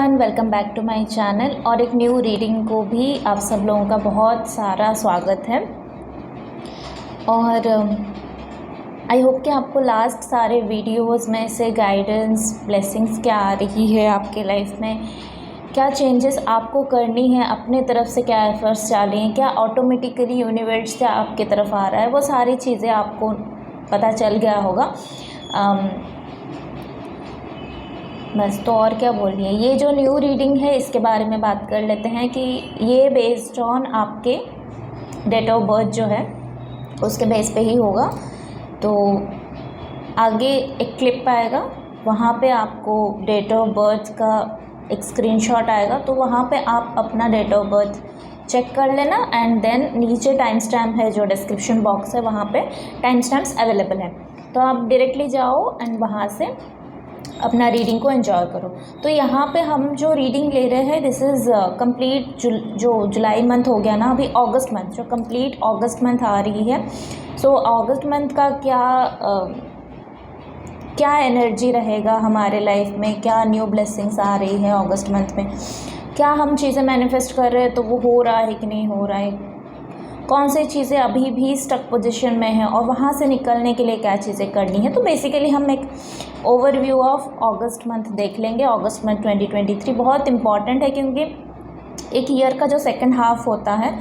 Everyone, welcome back to my channel. और एक new reading को भी आप सब लोगों का बहुत सारा स्वागत है। और आई होप कि आपको लास्ट सारे वीडियोस में से गाइडेंस, ब्लेसिंग्स क्या आ रही है आपके लाइफ में, क्या चेंजेस आपको करनी है, अपने तरफ से क्या एफर्ट्स डालें हैं, क्या ऑटोमेटिकली यूनिवर्स से आपकी तरफ आ रहा है, वो सारी चीज़ें आपको पता चल गया होगा। बस तो और क्या बोलनी है। ये जो न्यू रीडिंग है इसके बारे में बात कर लेते हैं कि ये बेस्ड ऑन आपके डेट ऑफ बर्थ जो है उसके बेस पे ही होगा। तो आगे एक क्लिप आएगा, वहाँ पे आपको डेट ऑफ बर्थ का एक स्क्रीनशॉट आएगा, तो वहाँ पे आप अपना डेट ऑफ बर्थ चेक कर लेना। एंड देन नीचे टाइम स्टैम्प है, जो डिस्क्रिप्शन बॉक्स है वहाँ पे टाइम स्टैम्प्स अवेलेबल है, तो आप डायरेक्टली जाओ एंड वहाँ से अपना रीडिंग को एंजॉय करो। तो यहाँ पे हम जो रीडिंग ले रहे हैं, दिस इज़ कंप्लीट जो जुलाई मंथ हो गया ना, अभी अगस्त मंथ, जो कंप्लीट अगस्त मंथ आ रही है। सो अगस्त मंथ का क्या एनर्जी रहेगा हमारे लाइफ में, क्या न्यू ब्लेसिंग्स आ रही है अगस्त मंथ में, क्या हम चीज़ें मैनिफेस्ट कर रहे हैं तो वो हो रहा है कि नहीं हो रहा है, कौन सी चीज़ें अभी भी स्टक पोजीशन में हैं और वहाँ से निकलने के लिए क्या चीज़ें करनी है। तो बेसिकली हम एक ओवरव्यू ऑफ अगस्त मंथ देख लेंगे। अगस्त मंथ 2023 बहुत इंपॉर्टेंट है, क्योंकि एक ईयर का जो सेकंड हाफ होता है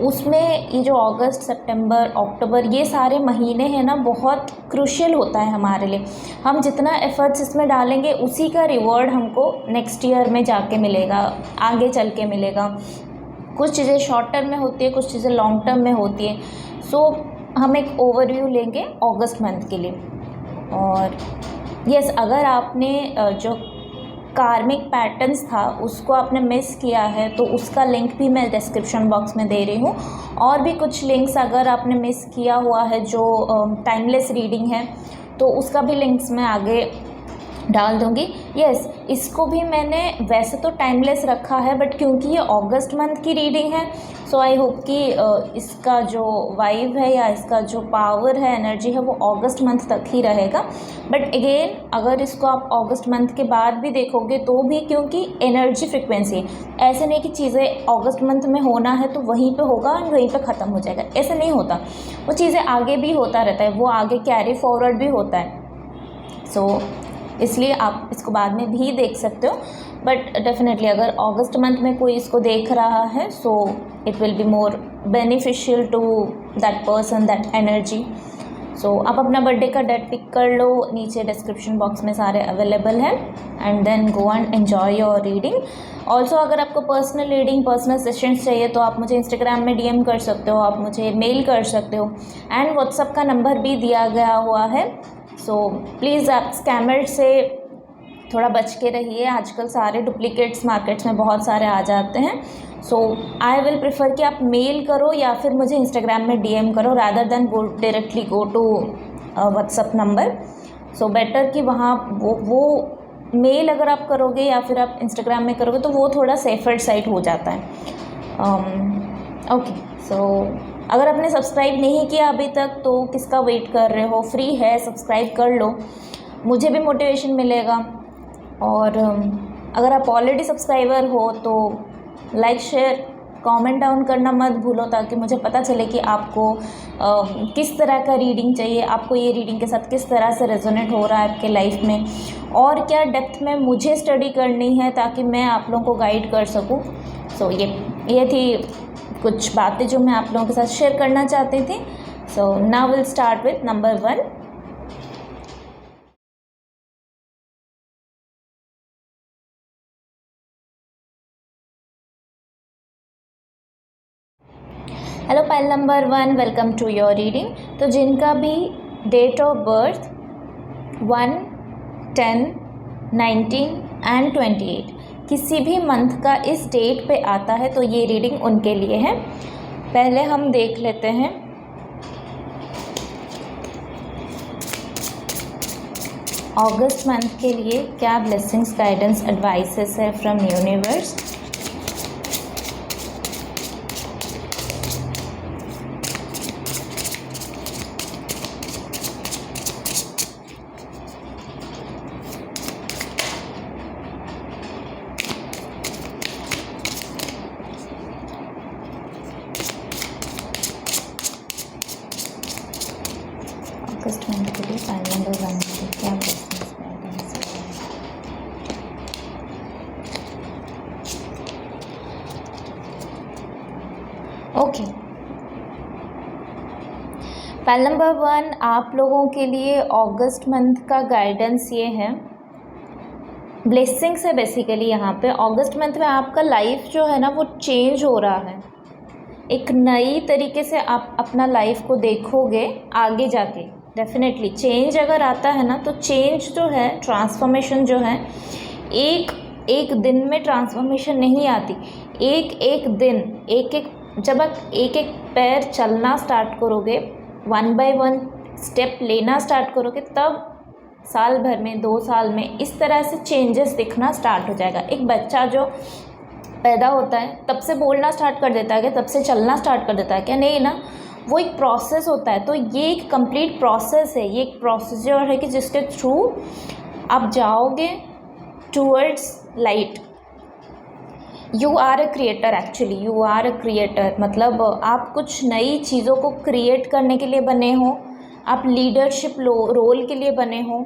उसमें ये जो अगस्त, सितंबर, अक्टूबर, ये सारे महीने हैं ना, बहुत क्रूशियल होता है हमारे लिए। हम जितना एफर्ट्स इसमें डालेंगे उसी का रिवॉर्ड हमको नेक्स्ट ईयर में जाके मिलेगा, आगे चल के मिलेगा। कुछ चीज़ें शॉर्ट टर्म में होती है, कुछ चीज़ें लॉन्ग टर्म में होती है। सो हम एक ओवरव्यू लेंगे अगस्त मंथ के लिए। और यस, अगर आपने जो कार्मिक पैटर्न्स था उसको आपने मिस किया है तो उसका लिंक भी मैं डिस्क्रिप्शन बॉक्स में दे रही हूँ। और भी कुछ लिंक्स अगर आपने मिस किया हुआ है, जो टाइमलेस रीडिंग है, तो उसका भी लिंक्स मैं आगे डाल दूँगी। यस, इसको भी मैंने वैसे तो टाइमलेस रखा है, बट क्योंकि ये अगस्त मंथ की रीडिंग है, सो आई होप कि इसका जो वाइब है या इसका जो पावर है, एनर्जी है, वो अगस्त मंथ तक ही रहेगा। बट अगेन, अगर इसको आप अगस्त मंथ के बाद भी देखोगे तो भी, क्योंकि एनर्जी फ्रिक्वेंसी, ऐसे नहीं कि चीज़ें अगस्त मंथ में होना है तो वहीं पे होगा और वहीं पे ख़त्म हो जाएगा, ऐसे नहीं होता। वो चीज़ें आगे भी होता रहता है, वो आगे कैरी फॉरवर्ड भी होता है। सो इसलिए आप इसको बाद में भी देख सकते हो। बट डेफिनेटली अगर अगस्त मंथ में कोई इसको देख रहा है, so it will be more beneficial to that person, that energy. So आप अपना बर्थडे का डेट पिक कर लो, नीचे डिस्क्रिप्शन बॉक्स में सारे अवेलेबल हैं। And then go and enjoy your reading. Also अगर आपको पर्सनल रीडिंग, पर्सनल सेशंस चाहिए तो आप मुझे इंस्टाग्राम में DM कर सकते हो, आप मुझे मेल कर सकते हो। एंड व्हाट्सअप का नंबर भी दिया गया हुआ है। सो प्लीज़ आप स्कैमर से थोड़ा बच के रहिए। आजकल सारे डुप्लीकेट्स मार्केट्स में बहुत सारे आ जाते हैं। सो आई विल प्रेफर कि आप मेल करो या फिर मुझे इंस्टाग्राम में DM करो, rather than directly go to WhatsApp number. So better कि वहाँ वो मेल अगर आप करोगे या फिर आप इंस्टाग्राम में करोगे तो वो थोड़ा सेफर साइड हो जाता है। ओके, सो अगर आपने सब्सक्राइब नहीं किया अभी तक तो किसका वेट कर रहे हो, फ्री है, सब्सक्राइब कर लो, मुझे भी मोटिवेशन मिलेगा। और अगर आप ऑलरेडी सब्सक्राइबर हो तो लाइक, शेयर, कमेंट डाउन करना मत भूलो, ताकि मुझे पता चले कि आपको किस तरह का रीडिंग चाहिए, आपको ये रीडिंग के साथ किस तरह से रेजोनेट हो रहा है आपके लाइफ में, और क्या डेप्थ में मुझे स्टडी करनी है ताकि मैं आप लोगों को गाइड कर सकूं। सो ये थी कुछ बातें जो मैं आप लोगों के साथ शेयर करना चाहती थी। So now will start with number 1। Hello pile number 1, welcome to your reading. तो जिनका भी डेट ऑफ बर्थ 1, 10, 19 एंड 28 किसी भी मंथ का इस डेट पे आता है तो ये रीडिंग उनके लिए है। पहले हम देख लेते हैं अगस्त मंथ के लिए क्या ब्लेसिंग्स, गाइडेंस, एडवाइसेस है फ्रॉम यूनिवर्स। ओके, फैल नंबर 1 आप लोगों के लिए अगस्त मंथ का गाइडेंस ये है, ब्लेसिंग्स है बेसिकली। यहाँ पे अगस्त मंथ में आपका लाइफ जो है ना वो चेंज हो रहा है, एक नई तरीके से आप अपना लाइफ को देखोगे आगे जाके। डेफिनेटली चेंज अगर आता है ना, तो चेंज जो है, ट्रांसफॉर्मेशन जो है, एक एक दिन में ट्रांसफॉर्मेशन नहीं आती। एक एक दिन, एक एक, जब आप एक एक पैर चलना स्टार्ट करोगे, 1 बाय 1 स्टेप लेना स्टार्ट करोगे, तब साल भर में, 2 साल में इस तरह से चेंजेस दिखना स्टार्ट हो जाएगा। एक बच्चा जो पैदा होता है तब से बोलना स्टार्ट कर देता है क्या? तब से चलना स्टार्ट कर देता है क्या? नहीं ना, वो एक प्रोसेस होता है। तो ये एक कंप्लीट प्रोसेस है, ये एक प्रोसीजर है कि जिसके थ्रू आप जाओगे towards light. You are a creator, actually you are a creator, मतलब आप कुछ नई चीज़ों को क्रिएट करने के लिए बने हो, आप लीडरशिप रोल के लिए बने हो,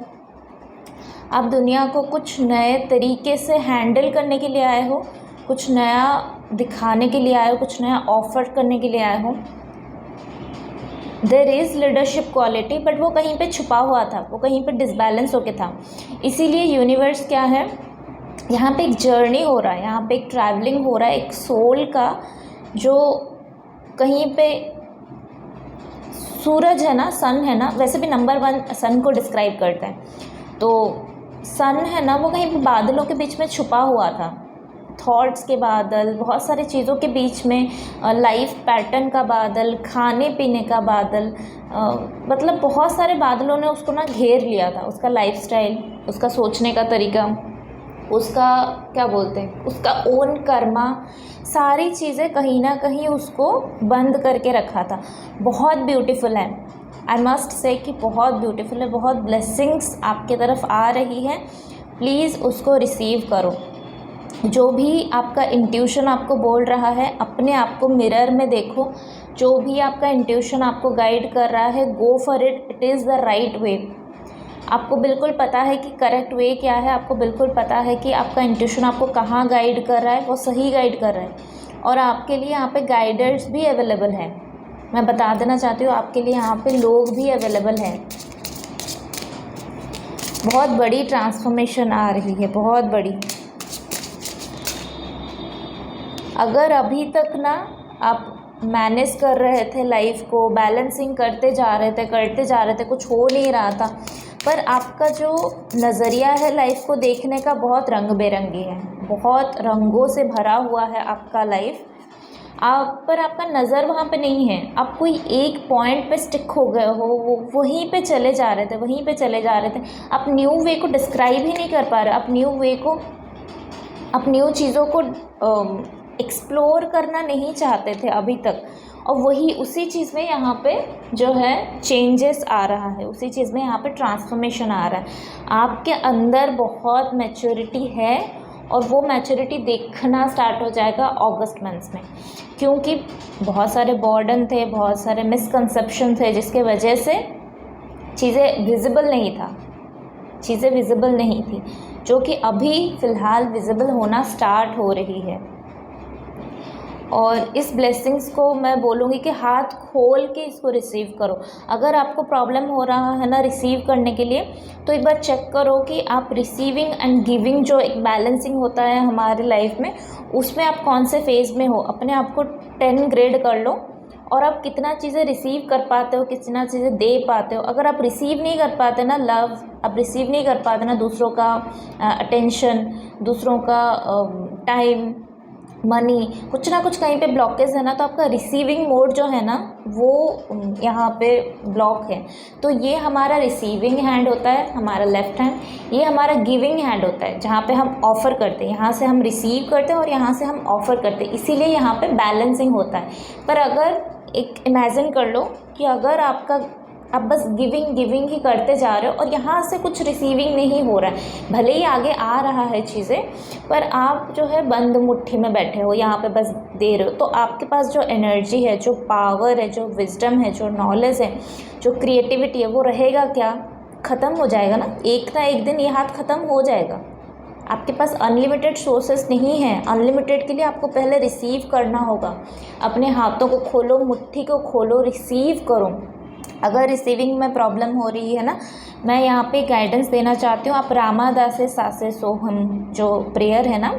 आप दुनिया को कुछ नए तरीके से हैंडल करने के लिए आए हो, कुछ नया दिखाने के लिए आए हो, कुछ नया ऑफर करने के लिए आए हो। There is leadership quality, but वो कहीं पे छुपा हुआ था, वो कहीं पे डिसबैलेंस होके था। इसीलिए यूनिवर्स क्या है, यहाँ पे एक जर्नी हो रहा है, यहाँ पे एक ट्रैवलिंग हो रहा है, एक सोल का, जो कहीं पे सूरज है ना, सन है ना, वैसे भी नंबर 1 सन को डिस्क्राइब करता है। तो सन है ना, वो कहीं पे बादलों के बीच में छुपा हुआ था, थॉट्स के बादल, बहुत सारी चीज़ों के बीच में, लाइफ पैटर्न का बादल, खाने पीने का बादल, मतलब बहुत सारे बादलों ने उसको ना घेर लिया था। उसका लाइफस्टाइल, उसका सोचने का तरीका, उसका क्या बोलते हैं, उसका ओन कर्मा, सारी चीज़ें कहीं ना कहीं उसको बंद करके रखा था। बहुत ब्यूटीफुल है, आई मस्ट से कि बहुत ब्यूटीफुल है, बहुत ब्लेसिंग्स आपके तरफ आ रही है। प्लीज़ उसको रिसीव करो। जो भी आपका इंट्यूशन आपको बोल रहा है, अपने आप को मिरर में देखो। जो भी आपका इंट्यूशन आपको गाइड कर रहा है, go for it, it is the right way. आपको बिल्कुल पता है कि करेक्ट वे क्या है, आपको बिल्कुल पता है कि आपका इंट्यूशन आपको कहाँ गाइड कर रहा है, वो सही गाइड कर रहा है। और आपके लिए यहाँ पे गाइडर्स भी अवेलेबल हैं। मैं बता देना चाहती हूँ, आपके लिए यहाँ पे लोग भी अवेलेबल हैं। बहुत बड़ी ट्रांसफॉर्मेशन आ रही है, बहुत बड़ी। अगर अभी तक ना आप मैनेज कर रहे थे लाइफ को, बैलेंसिंग करते जा रहे थे, कुछ हो नहीं रहा था, पर आपका जो नज़रिया है लाइफ को देखने का बहुत रंग बिरंगी है, बहुत रंगों से भरा हुआ है आपका लाइफ। आप पर आपका नज़र वहाँ पे नहीं है, आप कोई एक पॉइंट पे स्टिक हो गए हो, वो वहीं पे चले जा रहे थे। आप न्यू वे को डिस्क्राइब ही नहीं कर पा रहे, आप न्यू वे को, आप न्यू चीज़ों को एक्सप्लोर करना नहीं चाहते थे अभी तक। और वही उसी चीज़ में यहाँ पे जो है चेंजेस आ रहा है, उसी चीज़ में यहाँ पे ट्रांसफॉर्मेशन आ रहा है। आपके अंदर बहुत मैच्योरिटी है, और वो मैच्योरिटी देखना स्टार्ट हो जाएगा अगस्त मंथ में, क्योंकि बहुत सारे बर्डन थे, बहुत सारे मिसकंसेप्शन थे, जिसके वजह से चीज़ें विजिबल नहीं थी, जो कि अभी फ़िलहाल विजिबल होना स्टार्ट हो रही है। और इस ब्लेसिंग्स को मैं बोलूँगी कि हाथ खोल के इसको रिसीव करो। अगर आपको प्रॉब्लम हो रहा है ना रिसीव करने के लिए, तो एक बार चेक करो कि आप रिसीविंग एंड गिविंग, जो एक बैलेंसिंग होता है हमारे लाइफ में, उसमें आप कौन से फेज़ में हो। अपने आप को 10 ग्रेड कर लो, और आप कितना चीज़ें रिसीव कर पाते हो, कितना चीज़ें दे पाते हो। अगर आप रिसीव नहीं कर पाते ना लव, आप रिसीव नहीं कर पाते ना दूसरों का अटेंशन, दूसरों का टाइम, मनी, कुछ ना कुछ कहीं पे ब्लॉकेज है ना, तो आपका रिसीविंग मोड जो है ना वो यहाँ पे ब्लॉक है। तो ये हमारा रिसीविंग हैंड होता है, हमारा लेफ़्ट हैंड। ये हमारा गिविंग हैंड होता है, जहाँ पे हम ऑफ़र करते हैं। यहाँ से हम रिसीव करते हैं और यहाँ से हम ऑफ़र करते हैं, इसीलिए यहाँ पे बैलेंसिंग होता है। पर अगर एक इमेजिन कर लो कि अगर आप बस गिविंग ही करते जा रहे हो और यहाँ से कुछ रिसीविंग नहीं हो रहा है, भले ही आगे आ रहा है चीज़ें, पर आप जो है बंद मुट्ठी में बैठे हो, यहाँ पे बस दे रहे हो, तो आपके पास जो एनर्जी है, जो पावर है, जो विजडम है, जो नॉलेज है, जो क्रिएटिविटी है, वो रहेगा क्या? ख़त्म हो जाएगा ना एक दिन ये हाथ ख़त्म हो जाएगा। आपके पास अनलिमिटेड सोर्सेस नहीं हैं। अनलिमिटेड के लिए आपको पहले रिसीव करना होगा। अपने हाथों को खोलो, मुट्ठी को खोलो, रिसीव करो। अगर रिसीविंग में प्रॉब्लम हो रही है ना, मैं यहाँ पे गाइडेंस देना चाहती हूँ। आप रामादासे सासे सोहम जो प्रेयर है ना,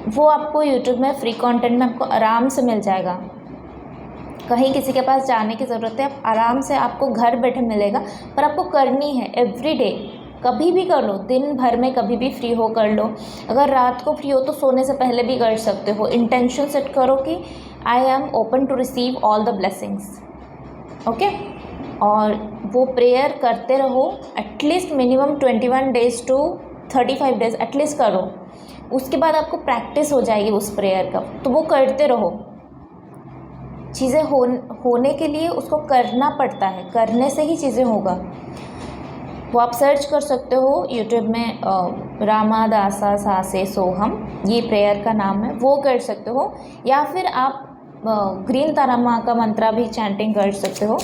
वो आपको यूट्यूब में फ्री कंटेंट में आपको आराम से मिल जाएगा। कहीं किसी के पास जाने की ज़रूरत है, आप आराम से आपको घर बैठे मिलेगा। पर आपको करनी है एवरीडे, कभी भी कर लो, दिन भर में कभी भी फ्री हो कर लो। अगर रात को फ्री हो तो सोने से पहले भी कर सकते हो। इंटेंशन सेट करो कि I am open to receive all the blessings, okay. और वो प्रेयर करते रहो, at least minimum 21 days to 35 days at least करो। उसके बाद आपको प्रैक्टिस हो जाएगी उस प्रेयर का, तो वो करते रहो। चीज़ें होने के लिए उसको करना पड़ता है, करने से ही चीज़ें होगा। वो आप सर्च कर सकते हो यूट्यूब में, रामादासा सासे सोहम, ये प्रेयर का नाम है, वो कर सकते हो। या फिर आप ग्रीन तारा माँ का मंत्रा भी चैंटिंग कर सकते हो।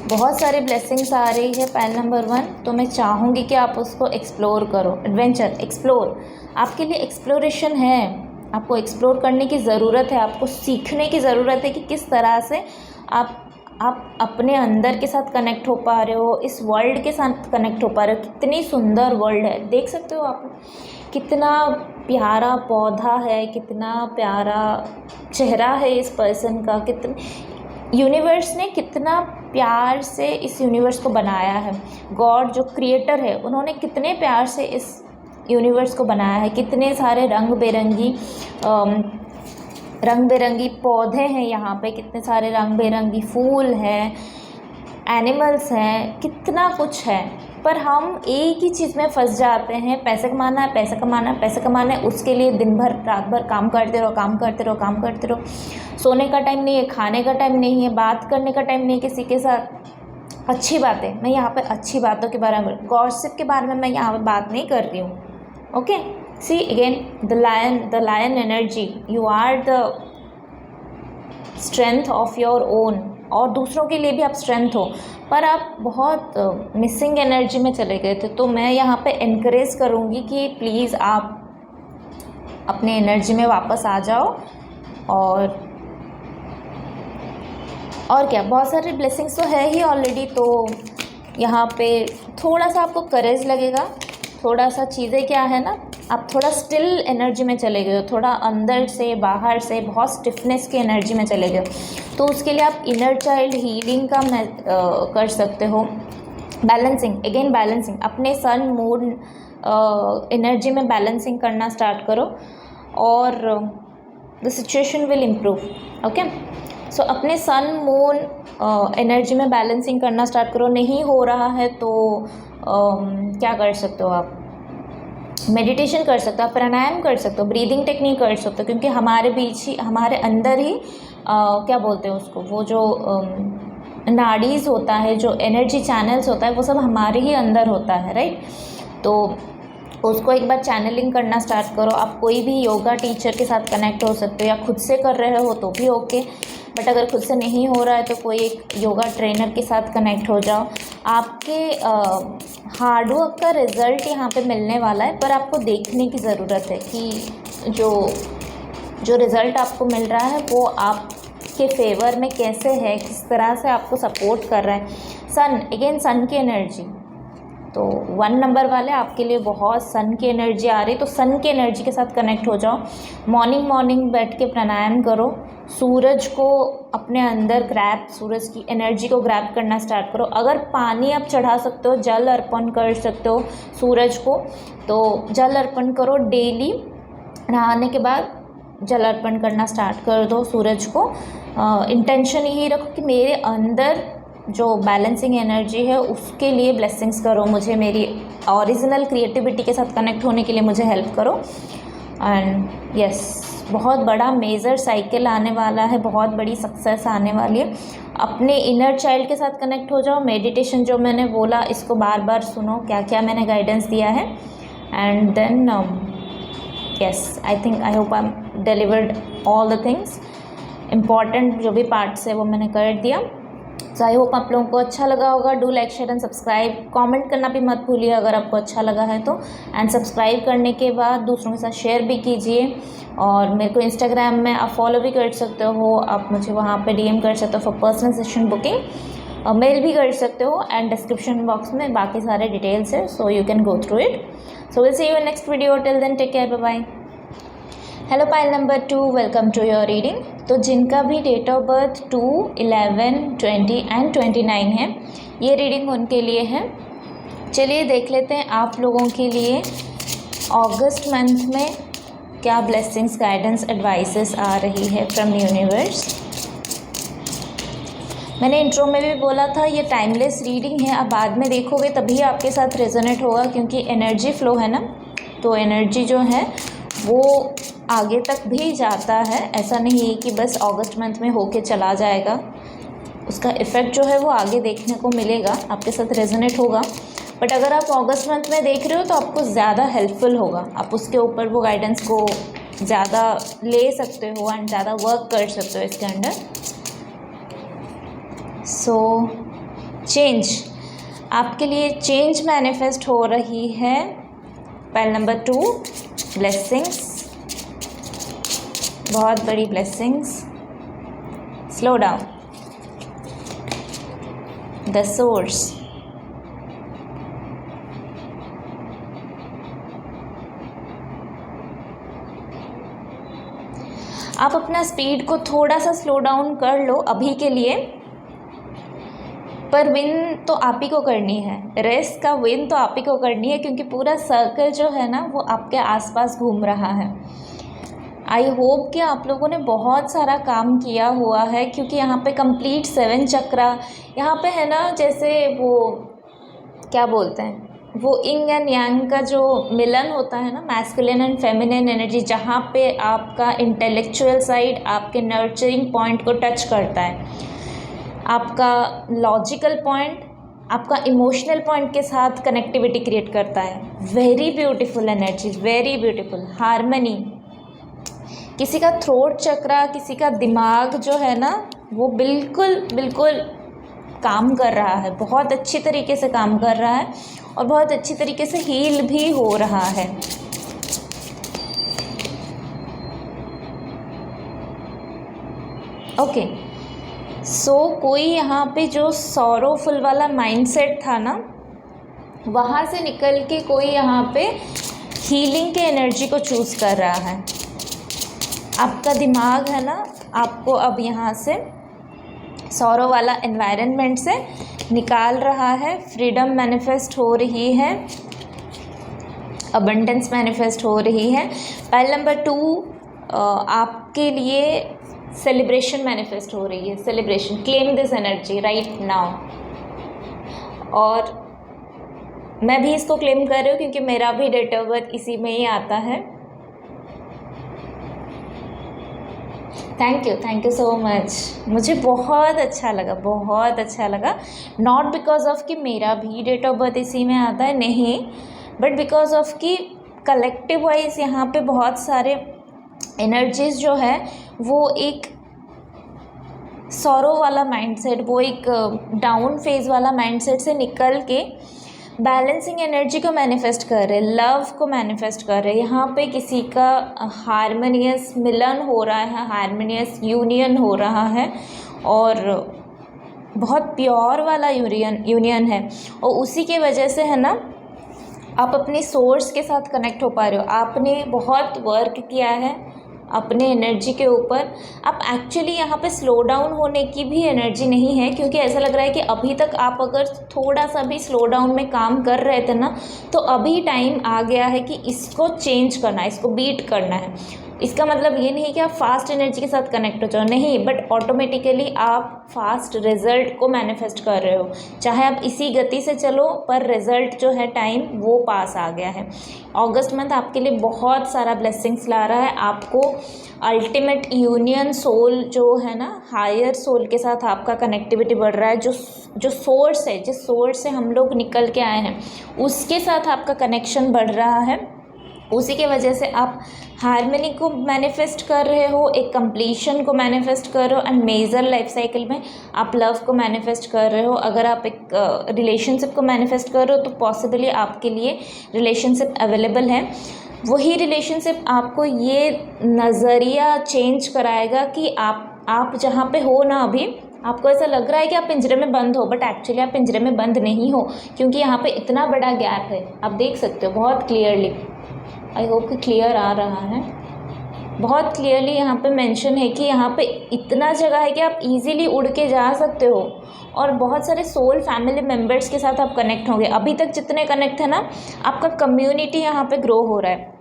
बहुत सारे ब्लेसिंग्स आ रही है। पहल नंबर 1, तो मैं चाहूँगी कि आप उसको एक्सप्लोर करो। एडवेंचर, एक्सप्लोर, आपके लिए एक्सप्लोरेशन है। आपको एक्सप्लोर करने की ज़रूरत है, आपको सीखने की ज़रूरत है कि किस तरह से आप अपने अंदर के साथ कनेक्ट हो पा रहे हो, इस वर्ल्ड के साथ कनेक्ट हो पा रहे हो। कितनी सुंदर वर्ल्ड है, देख सकते हो आप, कितना प्यारा पौधा है, कितना प्यारा चेहरा है इस पर्सन का। कितने यूनिवर्स ने कितना प्यार से इस यूनिवर्स को बनाया है। गॉड जो क्रिएटर है, उन्होंने कितने प्यार से इस यूनिवर्स को बनाया है। कितने सारे रंग बिरंगी पौधे हैं यहाँ पे, कितने सारे रंग बिरंगी फूल हैं, एनिमल्स हैं, कितना कुछ है। पर हम एक ही चीज़ में फंस जाते हैं, पैसे कमाना है, पैसे कमाना है, पैसे कमाना है। उसके लिए दिन भर रात भर काम करते रहो, काम करते रहो, काम करते रहो। सोने का टाइम नहीं है, खाने का टाइम नहीं है, बात करने का टाइम नहीं है किसी के साथ। अच्छी बातें, मैं यहाँ पे अच्छी बातों के बारे में, गॉसिप के बारे में मैं यहाँ पे बात नहीं कर रही हूँ, okay. See again the lion energy, you are the strength of your own, और दूसरों के लिए भी आप स्ट्रेंथ हो। पर आप बहुत मिसिंग एनर्जी में चले गए थे, तो मैं यहाँ पे इनकरेज करूँगी कि प्लीज़ आप अपने एनर्जी में वापस आ जाओ। और क्या, बहुत सारे ब्लेसिंग्स तो है ही ऑलरेडी। तो यहाँ पे थोड़ा सा आपको करेज लगेगा, थोड़ा सा चीज़ें क्या है ना, आप थोड़ा स्टिल एनर्जी में चले गए हो, थोड़ा अंदर से बाहर से बहुत स्टिफनेस की एनर्जी में चले गए हो। तो उसके लिए आप इनर चाइल्ड हीलिंग का कर सकते हो। बैलेंसिंग, अगेन बैलेंसिंग, अपने सन मून एनर्जी में बैलेंसिंग करना स्टार्ट करो और the situation will improve, okay. So अपने सन मून एनर्जी में बैलेंसिंग करना स्टार्ट करो। नहीं हो रहा है तो क्या कर सकते हो आप, मेडिटेशन कर सकते हो, प्राणायाम कर सकते हो, ब्रीदिंग टेक्निक कर सकते हो। क्योंकि हमारे बीच ही, हमारे अंदर ही क्या बोलते हैं उसको, वो जो नाड़ीज़ होता है, जो एनर्जी चैनल्स होता है, वो सब हमारे ही अंदर होता है, राइट। तो उसको एक बार चैनलिंग करना स्टार्ट करो। आप कोई भी योगा टीचर के साथ कनेक्ट हो सकते हो, या खुद से कर रहे हो तो भी ओके। बट अगर खुद से नहीं हो रहा है तो कोई एक योगा ट्रेनर के साथ कनेक्ट हो जाओ। आपके हार्डवर्क का रिज़ल्ट यहाँ पे मिलने वाला है, पर आपको देखने की ज़रूरत है कि जो रिज़ल्ट आपको मिल रहा है वो आपके फेवर में कैसे है, किस तरह से आपको सपोर्ट कर रहा है। सन, अगेन सन की एनर्जी, तो 1 नंबर वाले आपके लिए बहुत सन की एनर्जी आ रही, तो सन की एनर्जी के साथ कनेक्ट हो जाओ। मॉर्निंग बैठ के प्राणायाम करो। सूरज को अपने अंदर ग्रैब, सूरज की एनर्जी को ग्रैब करना स्टार्ट करो। अगर पानी आप चढ़ा सकते हो, जल अर्पण कर सकते हो सूरज को, तो जल अर्पण करो। डेली नहाने के बाद जल अर्पण करना स्टार्ट कर दो सूरज को। इंटेंशन यही रखो कि मेरे अंदर जो बैलेंसिंग एनर्जी है उसके लिए ब्लेसिंग्स करो, मुझे मेरी ओरिजिनल क्रिएटिविटी के साथ कनेक्ट होने के लिए मुझे हेल्प करो। एंड यस, बहुत बड़ा मेजर साइकिल आने वाला है, बहुत बड़ी सक्सेस आने वाली है। अपने इनर चाइल्ड के साथ कनेक्ट हो जाओ। मेडिटेशन जो मैंने बोला, इसको बार बार सुनो, क्या क्या मैंने गाइडेंस दिया है। And then yes, I hope I delivered all the things. Important जो भी पार्ट्स है वो मैंने कर दिया। सो आई होप आप लोगों को अच्छा लगा होगा। Do like share and subscribe, comment करना भी मत भूलिए अगर आपको अच्छा लगा है तो। एंड सब्सक्राइब करने के बाद दूसरों के साथ शेयर भी कीजिए। और मेरे को इंस्टाग्राम में आप फॉलो भी कर सकते हो, आप मुझे वहाँ पे डीएम कर सकते हो फॉर पर्सनल सेशन बुकिंग, और मेल भी कर सकते हो। एंड डिस्क्रिप्शन बॉक्स में बाकी सारे डिटेल्स है, so you can go through it. So will see you in next video, till then take care, bye bye. Hello pile number 2, welcome to your reading. तो जिनका भी डेट ऑफ बर्थ 2, 11, 20 एंड 29 है, ये reading उनके लिए है। चलिए देख लेते हैं आप लोगों के लिए अगस्त मंथ में क्या ब्लेसिंग्स, गाइडेंस, एडवाइसेस आ रही है फ्रॉम यूनिवर्स। मैंने इंट्रो में भी बोला था ये टाइमलेस रीडिंग है, आप बाद में देखोगे तभी आपके साथ रेजोनेट होगा, क्योंकि एनर्जी फ्लो है ना, तो एनर्जी जो है वो आगे तक भी जाता है। ऐसा नहीं है कि बस अगस्त मंथ में होके चला जाएगा, उसका इफ़ेक्ट जो है वो आगे देखने को मिलेगा, आपके साथ रेजोनेट होगा। बट अगर आप अगस्त मंथ में देख रहे हो तो आपको ज़्यादा हेल्पफुल होगा, आप उसके ऊपर वो गाइडेंस को ज़्यादा ले सकते हो एंड ज़्यादा वर्क कर सकते हो इसके अंडर। सो चेंज, आपके लिए चेंज मैनिफेस्ट हो रही है। पाइल नंबर 2, ब्लेसिंग्स, बहुत बड़ी blessings. Slow down, the source, आप अपना स्पीड को थोड़ा सा स्लो डाउन कर लो अभी के लिए, पर विन तो आप ही को करनी है, रेस का विन तो आप ही को करनी है, क्योंकि पूरा सर्कल जो है ना वो आपके आसपास घूम रहा है। आई होप कि आप लोगों ने बहुत सारा काम किया हुआ है, क्योंकि यहाँ पे कंप्लीट 7 चक्रा यहाँ पे है ना, जैसे वो क्या बोलते हैं, वो इंग एंड यांग का जो मिलन होता है ना, मैस्कुलिन एंड फेमिनिन एनर्जी, जहाँ पे आपका इंटेलेक्चुअल साइड आपके नर्चरिंग पॉइंट को टच करता है, आपका लॉजिकल पॉइंट आपका इमोशनल पॉइंट के साथ कनेक्टिविटी क्रिएट करता है। Very beautiful energy, very beautiful harmony. किसी का थ्रोट चक्रा, किसी का दिमाग जो है ना वो बिल्कुल बिल्कुल काम कर रहा है, बहुत अच्छी तरीके से काम कर रहा है और बहुत अच्छी तरीके से हील भी हो रहा है। ओके, सो कोई यहाँ पे जो सॉरोफुल वाला माइंडसेट था ना, वहाँ से निकल के कोई यहाँ पे हीलिंग के एनर्जी को चूज़ कर रहा है। आपका दिमाग है ना, आपको अब यहाँ से सॉरो वाला एनवायरनमेंट से निकाल रहा है। फ्रीडम मैनिफेस्ट हो रही है, अबंडेंस मैनिफेस्ट हो रही है। पाइल नंबर 2, आपके लिए सेलिब्रेशन मैनिफेस्ट हो रही है। Celebration, claim this energy right now. और मैं भी इसको क्लेम कर रही हूँ क्योंकि मेरा भी डेट ऑफ बर्थ इसी में ही आता है। थैंक यू सो मच, मुझे बहुत अच्छा लगा, बहुत अच्छा लगा। नॉट बिकॉज ऑफ कि मेरा भी डेट ऑफ बर्थ इसी में आता है, नहीं, बट बिकॉज ऑफ कि कलेक्टिव वाइज यहाँ पे बहुत सारे एनर्जीज जो है वो एक सॉरो वाला माइंडसेट, वो एक डाउन फेज वाला माइंडसेट से निकल के बैलेंसिंग एनर्जी को मैनिफेस्ट कर रहे, लव को मैनिफेस्ट कर रहे। यहाँ पे किसी का हारमोनियस मिलन हो रहा है, हारमोनियस यूनियन हो रहा है और बहुत प्योर वाला यूनियन है। और उसी के वजह से है ना, आप अपनी सोर्स के साथ कनेक्ट हो पा रहे हो। आपने बहुत वर्क किया है अपने एनर्जी के ऊपर। आप एक्चुअली यहाँ पे स्लो डाउन होने की भी एनर्जी नहीं है, क्योंकि ऐसा लग रहा है कि अभी तक आप अगर थोड़ा सा भी स्लो डाउन में काम कर रहे थे ना, तो अभी टाइम आ गया है कि इसको चेंज करना है, इसको बीट करना है। इसका मतलब ये नहीं कि आप फास्ट एनर्जी के साथ कनेक्ट हो जाओ, नहीं, बट ऑटोमेटिकली आप फास्ट रिजल्ट को मैनिफेस्ट कर रहे हो। चाहे आप इसी गति से चलो, पर रिजल्ट जो है टाइम वो पास आ गया है। अगस्त मंथ आपके लिए बहुत सारा ब्लेसिंग्स ला रहा है। आपको अल्टीमेट यूनियन सोल जो है ना, हायर सोल के साथ आपका कनेक्टिविटी बढ़ रहा है। जो सोर्स है, जिस सोर्स से हम लोग निकल के आए हैं, उसके साथ आपका कनेक्शन बढ़ रहा है। उसी के वजह से आप हार्मनी को मैनिफेस्ट कर रहे हो, एक कंप्लीशन को मैनिफेस्ट कर रहे हो, एंड मेजर लाइफ साइकिल में आप लव को मैनिफेस्ट कर रहे हो। अगर आप एक रिलेशनशिप को मैनिफेस्ट कर रहे हो तो पॉसिबली आपके लिए रिलेशनशिप अवेलेबल है। वही रिलेशनशिप आपको ये नज़रिया चेंज कराएगा कि आप जहाँ पे हो ना, अभी आपको ऐसा लग रहा है कि आप पिंजरे में बंद हो, बट एक्चुअली आप पिंजरे में बंद नहीं हो, क्योंकि यहाँ पे इतना बड़ा गैप है। आप देख सकते हो बहुत क्लियरली। आई होप कि क्लियर आ रहा है। बहुत क्लियरली यहाँ पे मेंशन है कि यहाँ पे इतना जगह है कि आप इजीली उड़ के जा सकते हो, और बहुत सारे सोल फैमिली मेम्बर्स के साथ आप कनेक्ट होंगे। अभी तक जितने कनेक्ट है ना, आपका कम्युनिटी यहाँ पे ग्रो हो रहा है,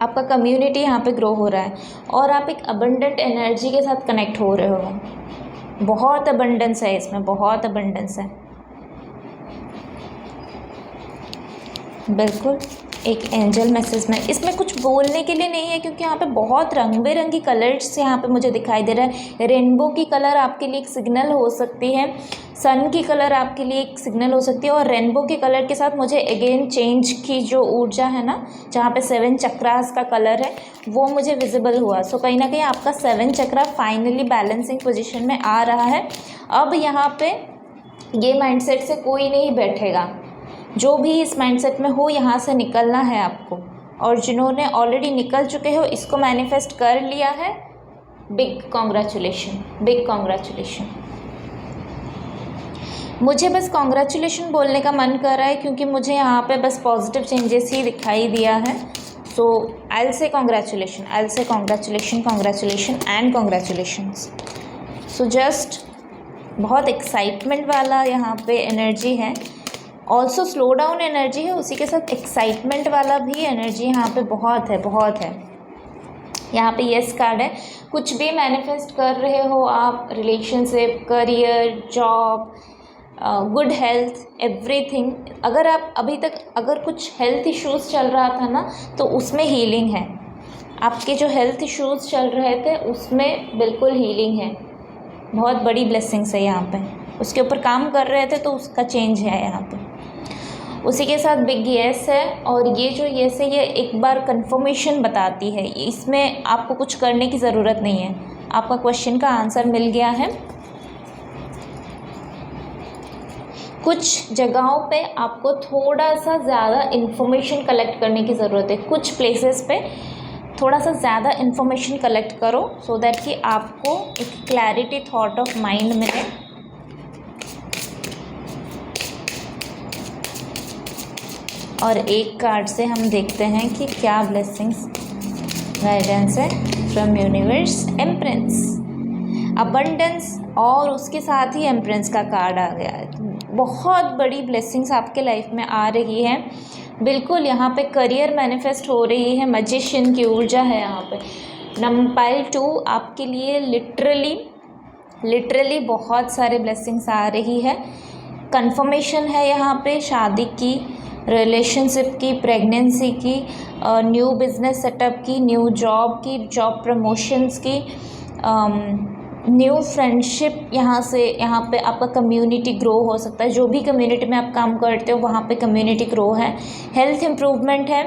आपका कम्युनिटी यहाँ पे ग्रो हो रहा है, और आप एक अबंडेंट एनर्जी के साथ कनेक्ट हो रहे हो। बहुत अबंडेंस है इसमें, बहुत अबंडेंस है। बिल्कुल एक एंजल मैसेज में, इसमें कुछ बोलने के लिए नहीं है, क्योंकि यहाँ पे बहुत रंग बिरंगी कलर्स यहाँ पे मुझे दिखाई दे रहा है। रेनबो की कलर आपके लिए एक सिग्नल हो सकती है, सन की कलर आपके लिए एक सिग्नल हो सकती है, और रेनबो के कलर के साथ मुझे अगेन चेंज की जो ऊर्जा है ना, जहाँ पे 7 चक्रास का कलर है वो मुझे विजिबल हुआ। सो कहीं ना कहीं आपका 7 चक्रा फाइनली बैलेंसिंग पोजिशन में आ रहा है। अब यहाँ पे ये माइंडसेट से कोई नहीं बैठेगा। जो भी इस माइंडसेट में हो, यहाँ से निकलना है आपको, और जिन्होंने ऑलरेडी निकल चुके हो, इसको मैनिफेस्ट कर लिया है, बिग कॉन्ग्रेचुलेशन, बिग कॉन्ग्रेचुलेशन। मुझे बस कॉन्ग्रेचुलेशन बोलने का मन कर रहा है, क्योंकि मुझे यहाँ पे बस पॉजिटिव चेंजेस ही दिखाई दिया है। So I will say congratulation, I will say congratulation, congratulation and congratulations. So just बहुत एक्साइटमेंट वाला यहाँ पे एनर्जी है, ऑल्सो स्लो डाउन एनर्जी है, उसी के साथ एक्साइटमेंट वाला भी एनर्जी यहाँ पे बहुत है, बहुत है। यहाँ पे यस कार्ड है। कुछ भी मैनिफेस्ट कर रहे हो आप, relationship, career, job, good health, everything. अगर आप अभी तक अगर कुछ हेल्थ इश्यूज़ चल रहा था ना, तो उसमें हीलिंग है। आपके जो हेल्थ इश्यूज़ चल रहे थे उसमें बिल्कुल हीलिंग है। बहुत बड़ी ब्लेसिंग्स है यहाँ पे। उसके ऊपर काम कर रहे थे तो उसका चेंज है यहाँ पे। उसी के साथ बिग येस है, और ये जो येस है ये एक बार कंफर्मेशन बताती है। इसमें आपको कुछ करने की ज़रूरत नहीं है, आपका क्वेश्चन का आंसर मिल गया है। कुछ जगहों पे आपको थोड़ा सा ज़्यादा इन्फॉर्मेशन कलेक्ट करने की ज़रूरत है। कुछ प्लेसेस पे थोड़ा सा ज़्यादा इन्फॉर्मेशन कलेक्ट करो, सो दैट कि आपको एक क्लैरिटी थॉट ऑफ माइंड मिले। और एक कार्ड से हम देखते हैं कि क्या ब्लेसिंग्स गाइडेंस है फ्रॉम यूनिवर्स। एम्प्रेंस, अबंडेंस, और उसके साथ ही एम्प्रेंस का कार्ड आ गया है। बहुत बड़ी ब्लेसिंग्स आपके लाइफ में आ रही है। बिल्कुल यहाँ पे करियर मैनिफेस्ट हो रही है, मैजिशियन की ऊर्जा है यहाँ पे। नंबर 2 आपके लिए लिटरली बहुत सारे ब्लेसिंग्स आ रही है। कंफर्मेशन है यहाँ पे शादी की, रिलेशनशिप की, प्रेगनेंसी की, न्यू बिजनेस सेटअप की, न्यू जॉब की, जॉब प्रमोशंस की, न्यू फ्रेंडशिप। यहाँ पे आपका कम्युनिटी ग्रो हो सकता है। जो भी कम्युनिटी में आप काम करते हो वहाँ पे कम्युनिटी ग्रो है। हेल्थ इम्प्रूवमेंट है।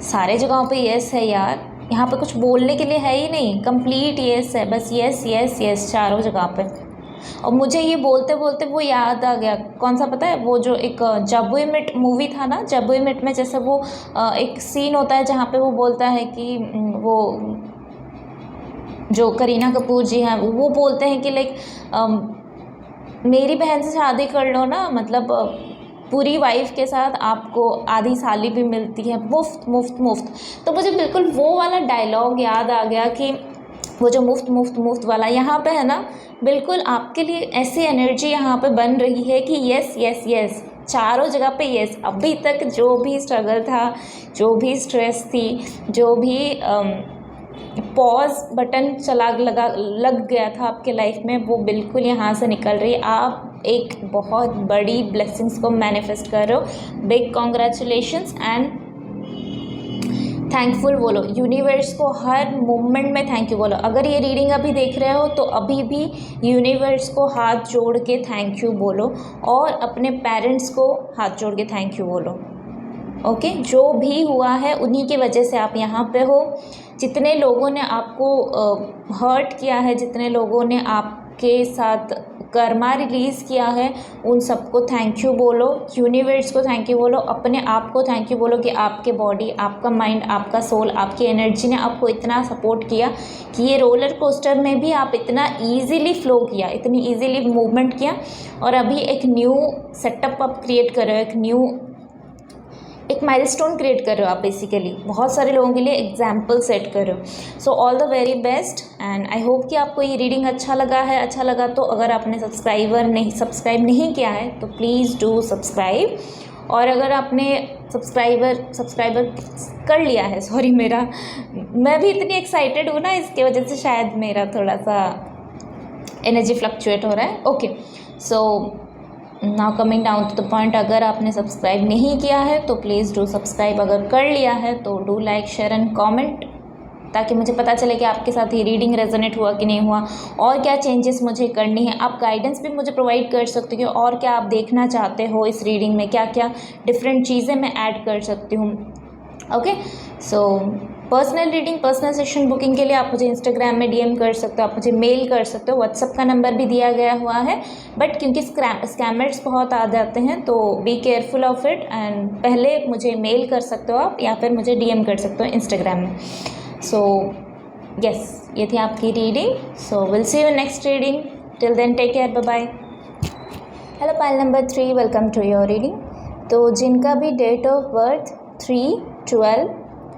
सारे जगहों पे यस है यार, यहाँ पे कुछ बोलने के लिए है ही नहीं, कंप्लीट यस है, बस यस यस यस चारों जगह पे। और मुझे ये बोलते बोलते वो याद आ गया, कौन सा पता है, वो जो एक जब वी मेट मूवी था ना, जब वी मेट में जैसे वो एक सीन होता है जहाँ पे वो बोलता है कि वो जो करीना कपूर जी हैं वो बोलते हैं कि लाइक मेरी बहन से शादी कर लो ना, मतलब पूरी वाइफ के साथ आपको आधी साली भी मिलती है, मुफ्त मुफ्त मुफ्त। तो मुझे बिल्कुल वो वाला डायलॉग याद आ गया कि वो जो मुफ्त मुफ्त मुफ्त वाला यहाँ पे है ना, बिल्कुल आपके लिए ऐसी एनर्जी यहाँ पे बन रही है कि यस यस यस चारों जगह पे यस। अभी तक जो भी स्ट्रगल था, जो भी स्ट्रेस थी, जो भी पॉज बटन लग गया था आपके लाइफ में, वो बिल्कुल यहाँ से निकल रही है। आप एक बहुत बड़ी ब्लेसिंग्स को मैनिफेस्ट कर रहे हो। बिग कॉन्ग्रेचुलेशंस एंड थैंकफुल बोलो यूनिवर्स को, हर मोमेंट में थैंक यू बोलो। अगर ये रीडिंग अभी देख रहे हो तो अभी भी यूनिवर्स को हाथ जोड़ के थैंक यू बोलो, और अपने पेरेंट्स को हाथ जोड़ के थैंक यू बोलो। ओके, जो भी हुआ है उन्हीं की वजह से आप यहाँ पे हो। जितने लोगों ने आपको हर्ट किया है, जितने लोगों ने आपके साथ कर्मा रिलीज़ किया है, उन सबको थैंक यू बोलो, यूनिवर्स को थैंक यू बोलो, अपने आप को थैंक यू बोलो कि आपके बॉडी, आपका माइंड, आपका सोल, आपकी एनर्जी ने आपको इतना सपोर्ट किया कि ये रोलर कोस्टर में भी आप इतना ईजीली फ्लो किया, इतनी ईजीली मूवमेंट किया, और अभी एक न्यू सेटअप आप क्रिएट कर रहे हो, एक माइलस्टोन क्रिएट कर रहे हो आप, बेसिकली बहुत सारे लोगों के लिए एग्जाम्पल सेट कर रहे हो। So all the very best, and I hope कि आपको ये रीडिंग अच्छा लगा है। अच्छा लगा तो अगर आपने सब्सक्राइब नहीं किया है तो प्लीज़ डू सब्सक्राइब, और अगर आपने सब्सक्राइबर कर लिया है, सॉरी, मैं भी इतनी एक्साइटेड हूँ ना, इसके वजह से शायद मेरा थोड़ा सा एनर्जी फ्लक्चुएट हो रहा है। Okay, so now coming down to the point, अगर आपने सब्सक्राइब नहीं किया है तो प्लीज़ डू सब्सक्राइब, अगर कर लिया है तो do like, share and comment, ताकि मुझे पता चले कि आपके साथ ये रीडिंग रेजोनेट हुआ कि नहीं हुआ, और क्या चेंजेस मुझे करनी है। आप गाइडेंस भी मुझे प्रोवाइड कर सकते हो, और क्या आप देखना चाहते हो इस रीडिंग में, क्या क्या डिफरेंट चीज़ें मैं ऐड कर सकती हूँ। Okay, so personal reading, personal session booking के लिए आप मुझे इंस्टाग्राम में डीएम कर सकते हो, आप मुझे मेल कर सकते हो, व्हाट्सअप का नंबर भी दिया गया हुआ है, बट क्योंकि स्कैमर्स बहुत आ जाते हैं तो be careful of it, and पहले मुझे मेल कर सकते हो आप, या फिर मुझे डीएम कर सकते हो इंस्टाग्राम में। सो यस, ये थी आपकी reading. So will see you next reading, till then take care, bye bye. Hello pile number 3, welcome to your reading. तो जिनका भी डेट ऑफ बर्थ 3, 12,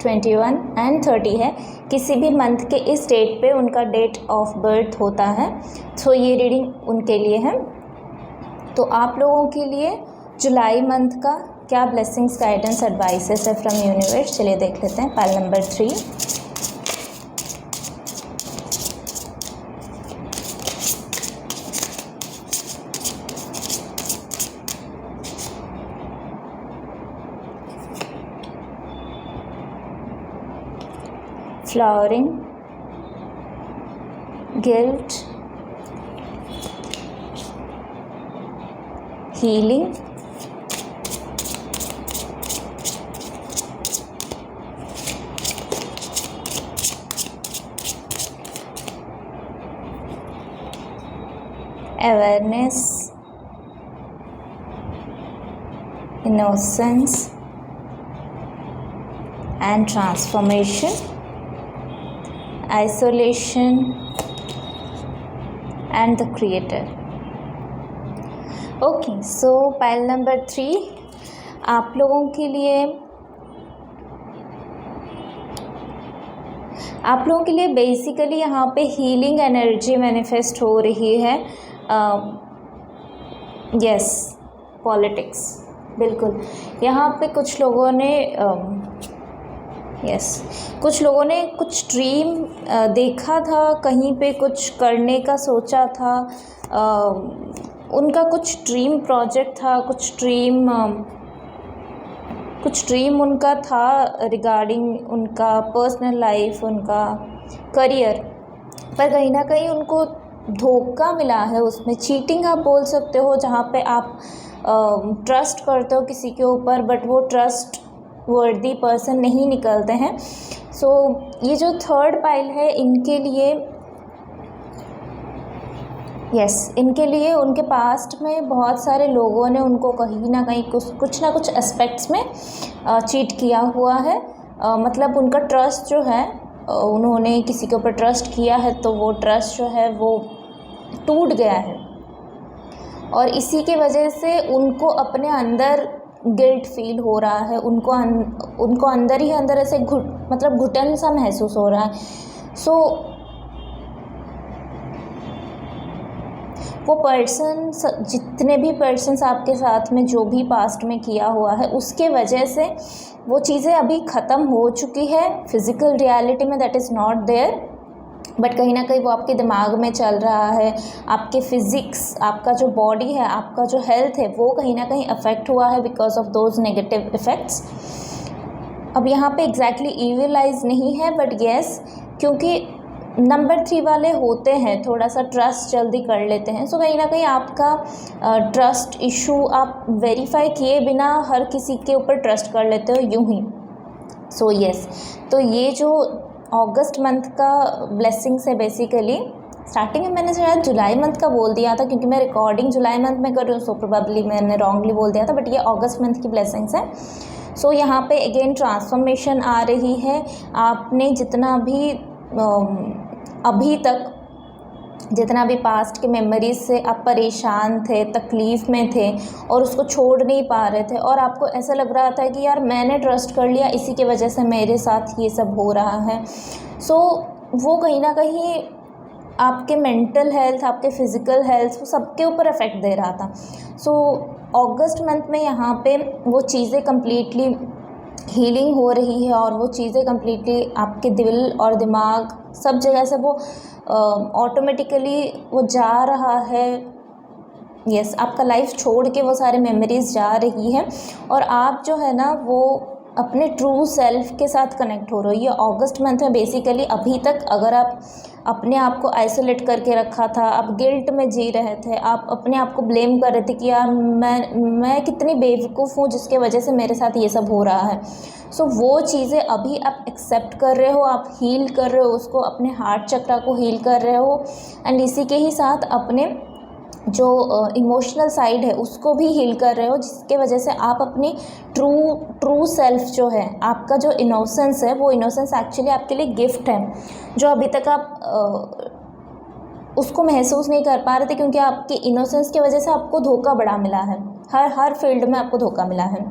21 एंड 30 है, किसी भी मंथ के इस डेट पे उनका डेट ऑफ बर्थ होता है, तो ये रीडिंग उनके लिए है। तो आप लोगों के लिए जुलाई मंथ का क्या ब्लेसिंग्स, गाइडेंस, एडवाइसेस है फ्रॉम यूनिवर्स, चलिए देख लेते हैं। Pile number 3, flowering, guilt, healing, awareness, innocence and transformation, isolation and the creator. Okay, so pile number 3 आप लोगों के लिए बेसिकली यहाँ पे हीलिंग एनर्जी मैनिफेस्ट हो रही है। यस, पॉलिटिक्स, बिल्कुल। यहाँ पे कुछ लोगों ने कुछ लोगों ने कुछ ड्रीम देखा था, कहीं पे कुछ करने का सोचा था, उनका कुछ ड्रीम प्रोजेक्ट था, कुछ ड्रीम उनका था रिगार्डिंग उनका पर्सनल लाइफ, उनका करियर, पर कहीं ना कहीं उनको धोखा मिला है, उसमें चीटिंग आप बोल सकते हो, जहाँ पे आप ट्रस्ट करते हो किसी के ऊपर, बट वो ट्रस्ट वर्दी पर्सन नहीं निकलते हैं। सो ये जो थर्ड पाइल है, इनके लिए उनके पास्ट में बहुत सारे लोगों ने उनको कहीं ना कहीं कुछ ना कुछ एस्पेक्ट्स में चीट किया हुआ है। मतलब उनका ट्रस्ट जो है, उन्होंने किसी के ऊपर ट्रस्ट किया है तो वो ट्रस्ट जो है वो टूट गया है, और इसी के वजह से उनको अपने अंदर गिल्ट फील हो रहा है, उनको अंदर ही अंदर ऐसे घुटन सा महसूस हो रहा है। सो वो पर्सन, जितने भी पर्सन्स आपके साथ में जो भी पास्ट में किया हुआ है, उसके वजह से वो चीज़ें अभी ख़त्म हो चुकी है फिज़िकल रियलिटी में, that is not there, but कहीं ना कहीं वो आपके दिमाग में चल रहा है। आपके फिज़िक्स, आपका जो बॉडी है, आपका जो हेल्थ है, वो कहीं ना कहीं अफेक्ट हुआ है because of those negative effects. अब यहाँ पे एग्जैक्टली ईविल आइज नहीं है, बट येस, क्योंकि नंबर 3 वाले होते हैं थोड़ा सा ट्रस्ट जल्दी कर लेते हैं। सो कहीं ना कहीं आपका ट्रस्ट इशू आप वेरीफाई किए बिना हर किसी के ऊपर ट्रस्ट कर लेते हो यूं ही। सो यस, तो ये जो अगस्त मंथ का ब्लेसिंग्स है बेसिकली, स्टार्टिंग में मैंने शायद जुलाई मंथ का बोल दिया था क्योंकि मैं रिकॉर्डिंग जुलाई मंथ में कर रही हूँ, सो प्रोबेबली मैंने रॉन्गली बोल दिया था, बट ये अगस्त मंथ की ब्लेसिंग्स है। सो यहाँ पे अगेन ट्रांसफॉर्मेशन आ रही है। आपने जितना भी अभी तक जितना भी पास्ट के मेमोरीज से आप परेशान थे, तकलीफ़ में थे और उसको छोड़ नहीं पा रहे थे और आपको ऐसा लग रहा था कि यार मैंने ट्रस्ट कर लिया, इसी की वजह से मेरे साथ ये सब हो रहा है। सो वो कहीं ना कहीं आपके मेंटल हेल्थ, आपके फ़िज़िकल हेल्थ, वो सबके ऊपर इफ़ेक्ट दे रहा था। सो अगस्त मंथ में यहाँ पे वो चीज़ें कम्प्लीटली हीलिंग हो रही है और वो चीज़ें कम्प्लीटली आपके दिल और दिमाग सब जगह से वो ऑटोमेटिकली वो जा रहा है। यस, आपका लाइफ छोड़ के वो सारे मेमोरीज़ जा रही है और आप जो है ना वो अपने ट्रू सेल्फ के साथ कनेक्ट हो रही है। ये अगस्त मंथ में बेसिकली अभी तक अगर आप अपने आप को आइसोलेट करके रखा था, आप गिल्ट में जी रहे थे, आप अपने आप को ब्लेम कर रहे थे कि यार मैं कितनी बेवकूफ़ हूँ जिसके वजह से मेरे साथ ये सब हो रहा है। सो वो चीज़ें अभी आप एक्सेप्ट कर रहे हो, आप हील कर रहे हो उसको, अपने हार्ट चक्रा को हील कर रहे हो एंड इसी के ही साथ अपने जो इमोशनल साइड है उसको भी हील कर रहे हो, जिसके वजह से आप अपनी ट्रू सेल्फ जो है, आपका जो इनोसेंस है, वो इनोसेंस एक्चुअली आपके लिए गिफ्ट है जो अभी तक आप उसको महसूस नहीं कर पा रहे थे क्योंकि आपके इनोसेंस की वजह से आपको धोखा बड़ा मिला है। हर फील्ड में आपको धोखा मिला है,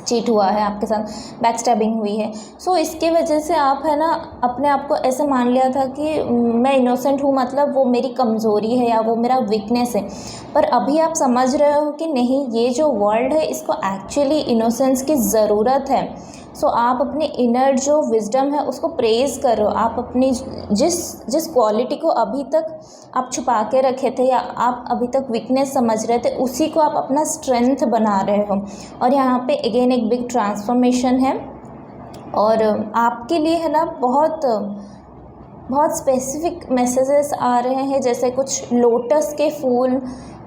चीट हुआ है आपके साथ, बैक स्टैबिंग हुई है। सो इसके वजह से आप है ना अपने आप को ऐसे मान लिया था कि मैं इनोसेंट हूँ, मतलब वो मेरी कमज़ोरी है या वो मेरा वीकनेस है। पर अभी आप समझ रहे हो कि नहीं, ये जो वर्ल्ड है इसको एक्चुअली इनोसेंस की ज़रूरत है। सो आप अपने इनर जो विजडम है उसको प्रेज़ कर रहे हो। आप अपनी जिस क्वालिटी को अभी तक आप छुपा के रखे थे या आप अभी तक वीकनेस समझ रहे थे, उसी को आप अपना स्ट्रेंथ बना रहे हो। और यहाँ पे अगेन एक बिग ट्रांसफॉर्मेशन है और आपके लिए है ना बहुत स्पेसिफिक मैसेजेस आ रहे हैं, जैसे कुछ लोटस के फूल,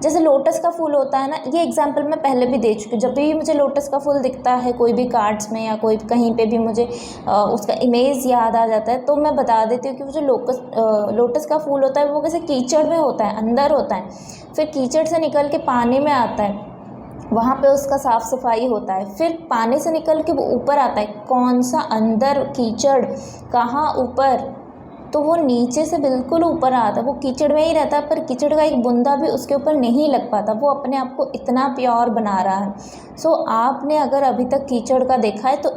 जैसे लोटस का फूल होता है ना, ये एग्जांपल मैं पहले भी दे चुकी हूँ। जब भी मुझे लोटस का फूल दिखता है कोई भी कार्ड्स में या कोई कहीं पे भी मुझे उसका इमेज याद आ जाता है तो मैं बता देती हूँ कि वो जो लोटस का फूल होता है वो कैसे कीचड़ में होता है, अंदर होता है, फिर कीचड़ से निकल के पानी में आता है, वहाँ पे उसका साफ़ सफाई होता है, फिर पानी से निकल के वो ऊपर आता है। कौन सा अंदर कीचड़, कहाँ ऊपर, तो वो नीचे से बिल्कुल ऊपर आता है, वो कीचड़ में ही रहता है पर कीचड़ का एक बूंदा भी उसके ऊपर नहीं लग पाता, वो अपने आप को इतना प्योर बना रहा है। सो आपने अगर अभी तक कीचड़ का देखा है तो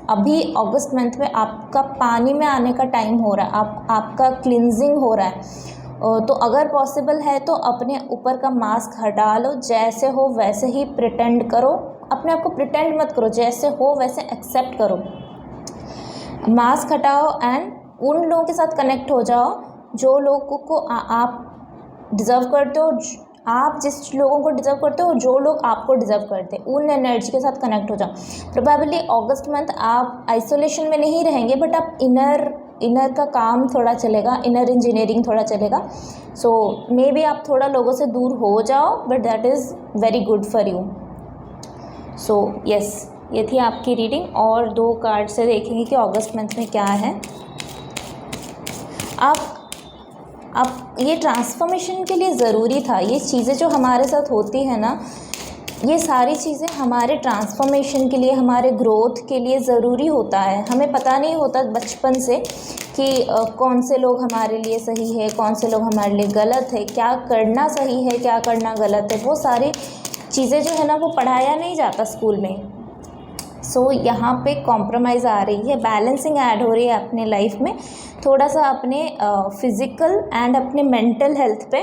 अभी अगस्त मंथ में आपका पानी में आने का टाइम हो रहा है, आपका क्लिनजिंग हो रहा है। तो अगर पॉसिबल है तो अपने ऊपर का मास्क हटा लो, जैसे हो वैसे ही प्रिटेंड करो, अपने आप को प्रिटेंड मत करो, जैसे हो वैसे एक्सेप्ट करो। मास्क हटाओ एंड उन लोगों के साथ कनेक्ट हो जाओ जो लोगों को आप डिज़र्व करते हो, आप जिस लोगों को डिज़र्व करते हो, जो लोग आपको डिज़र्व करते हैं, उन एनर्जी के साथ कनेक्ट हो जाओ। प्रोबेबली अगस्त मंथ आप आइसोलेशन में नहीं रहेंगे बट आप इनर का काम थोड़ा चलेगा, इनर इंजीनियरिंग थोड़ा चलेगा। सो मे बी आप थोड़ा लोगों से दूर हो जाओ but that is very good for you. So yes, ये थी आपकी रीडिंग और 2 कार्ड से देखेंगे कि अगस्त मंथ में क्या है। आप ये ट्रांसफॉर्मेशन के लिए ज़रूरी था, ये चीज़ें जो हमारे साथ होती है ना, ये सारी चीज़ें हमारे ट्रांसफॉर्मेशन के लिए, हमारे ग्रोथ के लिए ज़रूरी होता है। हमें पता नहीं होता बचपन से कि कौन से लोग हमारे लिए सही है, कौन से लोग हमारे लिए गलत है, क्या करना सही है, क्या करना गलत है, वो सारी चीज़ें जो है ना वो पढ़ाया नहीं जाता स्कूल में। सो यहाँ पे कॉम्प्रोमाइज़ आ रही है, बैलेंसिंग ऐड हो रही है अपने लाइफ में। थोड़ा सा अपने फिज़िकल एंड अपने मेंटल हेल्थ पे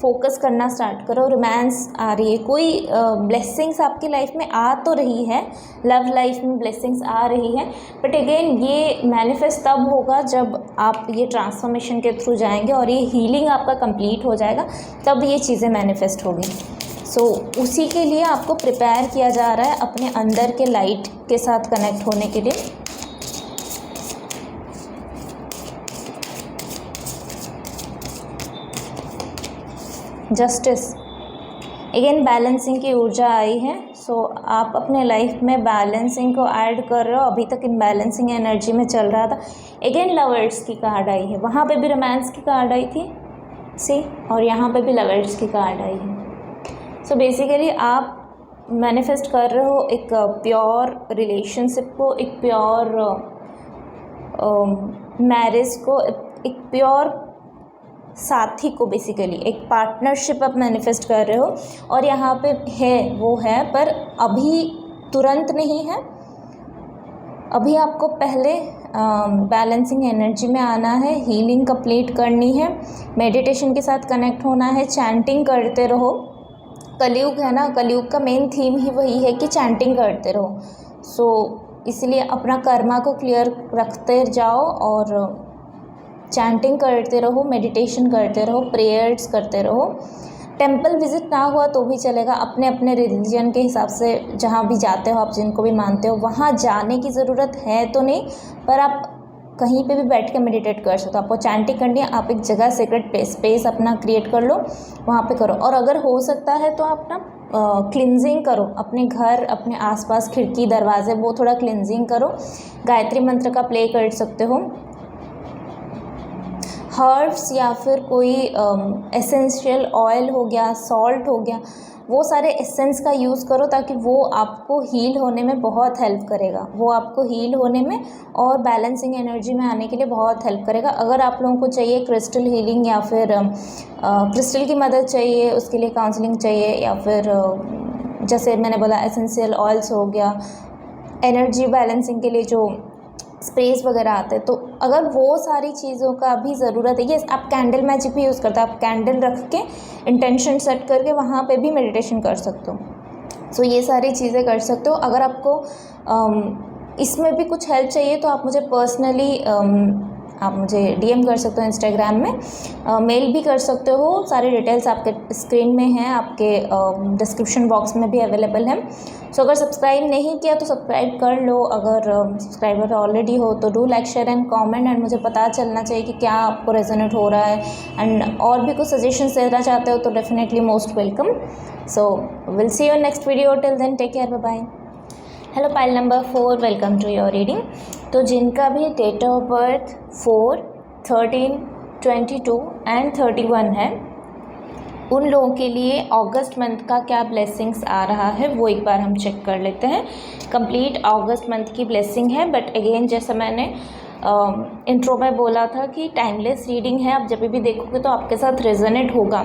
फोकस करना स्टार्ट करो। रोमांस आ रही है, कोई ब्लेसिंग्स आपकी लाइफ में आ तो रही है, लव लाइफ में ब्लेसिंग्स आ रही है, बट अगेन ये मैनिफेस्ट तब होगा जब आप ये ट्रांसफॉर्मेशन के थ्रू जाएंगे और ये हीलिंग आपका कंप्लीट हो जाएगा, तब ये चीज़ें मैनिफेस्ट होगी। सो उसी के लिए आपको प्रिपेयर किया जा रहा है अपने अंदर के लाइट के साथ कनेक्ट होने के लिए। जस्टिस, अगेन बैलेंसिंग की ऊर्जा आई है। सो आप अपने लाइफ में बैलेंसिंग को ऐड कर रहे हो, अभी तक इम्बैलेंसिंग एनर्जी में चल रहा था। अगेन लवर्स की कार्ड आई है, वहाँ पे भी रोमांस की कार्ड आई थी सी, और यहाँ पे भी लवर्स की कार्ड आई है। सो बेसिकली आप मैनिफेस्ट कर रहे हो एक प्योर रिलेशनशिप को, एक प्योर मैरिज को, एक प्योर साथी को, बेसिकली एक पार्टनरशिप आप मैनिफेस्ट कर रहे हो। और यहाँ पे है वो है, पर अभी तुरंत नहीं है। अभी आपको पहले बैलेंसिंग एनर्जी में आना है, हीलिंग कंप्लीट करनी है, मेडिटेशन के साथ कनेक्ट होना है, चैंटिंग करते रहो। कलयुग है ना, कलयुग का मेन थीम ही वही है कि चैंटिंग करते रहो। सो इसलिए अपना कर्मा को क्लियर रखते जाओ और चैंटिंग करते रहो, मेडिटेशन करते रहो, प्रेयर्स करते रहो। टेंपल विज़िट ना हुआ तो भी चलेगा, अपने अपने रिलीजन के हिसाब से जहाँ भी जाते हो आप, जिनको भी मानते हो, वहाँ जाने की ज़रूरत है तो नहीं, पर आप कहीं पे भी बैठ के मेडिटेट कर सकते हो। आपको चैंटिंग करनी है, आप एक जगह सीक्रेट स्पेस अपना क्रिएट कर लो, वहाँ पे करो। और अगर हो सकता है तो आप ना क्लिनजिंग करो, अपने घर, अपने आसपास खिड़की दरवाजे, वो थोड़ा क्लिनजिंग करो। गायत्री मंत्र का प्ले कर सकते हो। हर्ब्स या फिर कोई एसेंशियल ऑयल हो गया, सॉल्ट हो गया, वो सारे एसेंस का यूज़ करो, ताकि वो आपको हील होने में बहुत हेल्प करेगा। वो आपको हील होने में और बैलेंसिंग एनर्जी में आने के लिए बहुत हेल्प करेगा। अगर आप लोगों को चाहिए क्रिस्टल हीलिंग या फिर क्रिस्टल की मदद चाहिए, उसके लिए काउंसलिंग चाहिए, या फिर जैसे मैंने बोला एसेंशियल ऑयल्स हो गया, एनर्जी बैलेंसिंग के लिए जो स्प्रेस वगैरह आते हैं, तो अगर वो सारी चीज़ों का भी ज़रूरत है, ये आप कैंडल मैजिक भी यूज़ करते हो। आप कैंडल रख के इंटेंशन सेट करके वहाँ पे भी मेडिटेशन कर सकते हो। सो ये सारी चीज़ें कर सकते हो। अगर आपको इसमें भी कुछ हेल्प चाहिए तो आप मुझे पर्सनली आप मुझे डीएम कर सकते हो इंस्टाग्राम में, मेल भी कर सकते हो। सारे डिटेल्स आपके स्क्रीन में हैं, आपके डिस्क्रिप्शन बॉक्स में भी अवेलेबल है। सो अगर सब्सक्राइब नहीं किया तो सब्सक्राइब कर लो। अगर सब्सक्राइबर ऑलरेडी हो तो do like, share and comment, and मुझे पता चलना चाहिए कि क्या आपको रेजोनेट हो रहा है। एंड और भी कुछ सजेशंस देना चाहते हो तो definitely most welcome. So will see you next video, till then take care, bye bye. Hello pile number 4, welcome to your reading. तो जिनका भी डेट ऑफ बर्थ 4, 13, 22 एंड 31 है, उन लोगों के लिए अगस्त मंथ का क्या ब्लेसिंग्स आ रहा है वो एक बार हम चेक कर लेते हैं। कंप्लीट अगस्त मंथ की ब्लेसिंग है, बट अगेन जैसा मैंने इंट्रो में बोला था कि टाइमलेस रीडिंग है, आप जब भी देखोगे तो आपके साथ रेजोनेट होगा।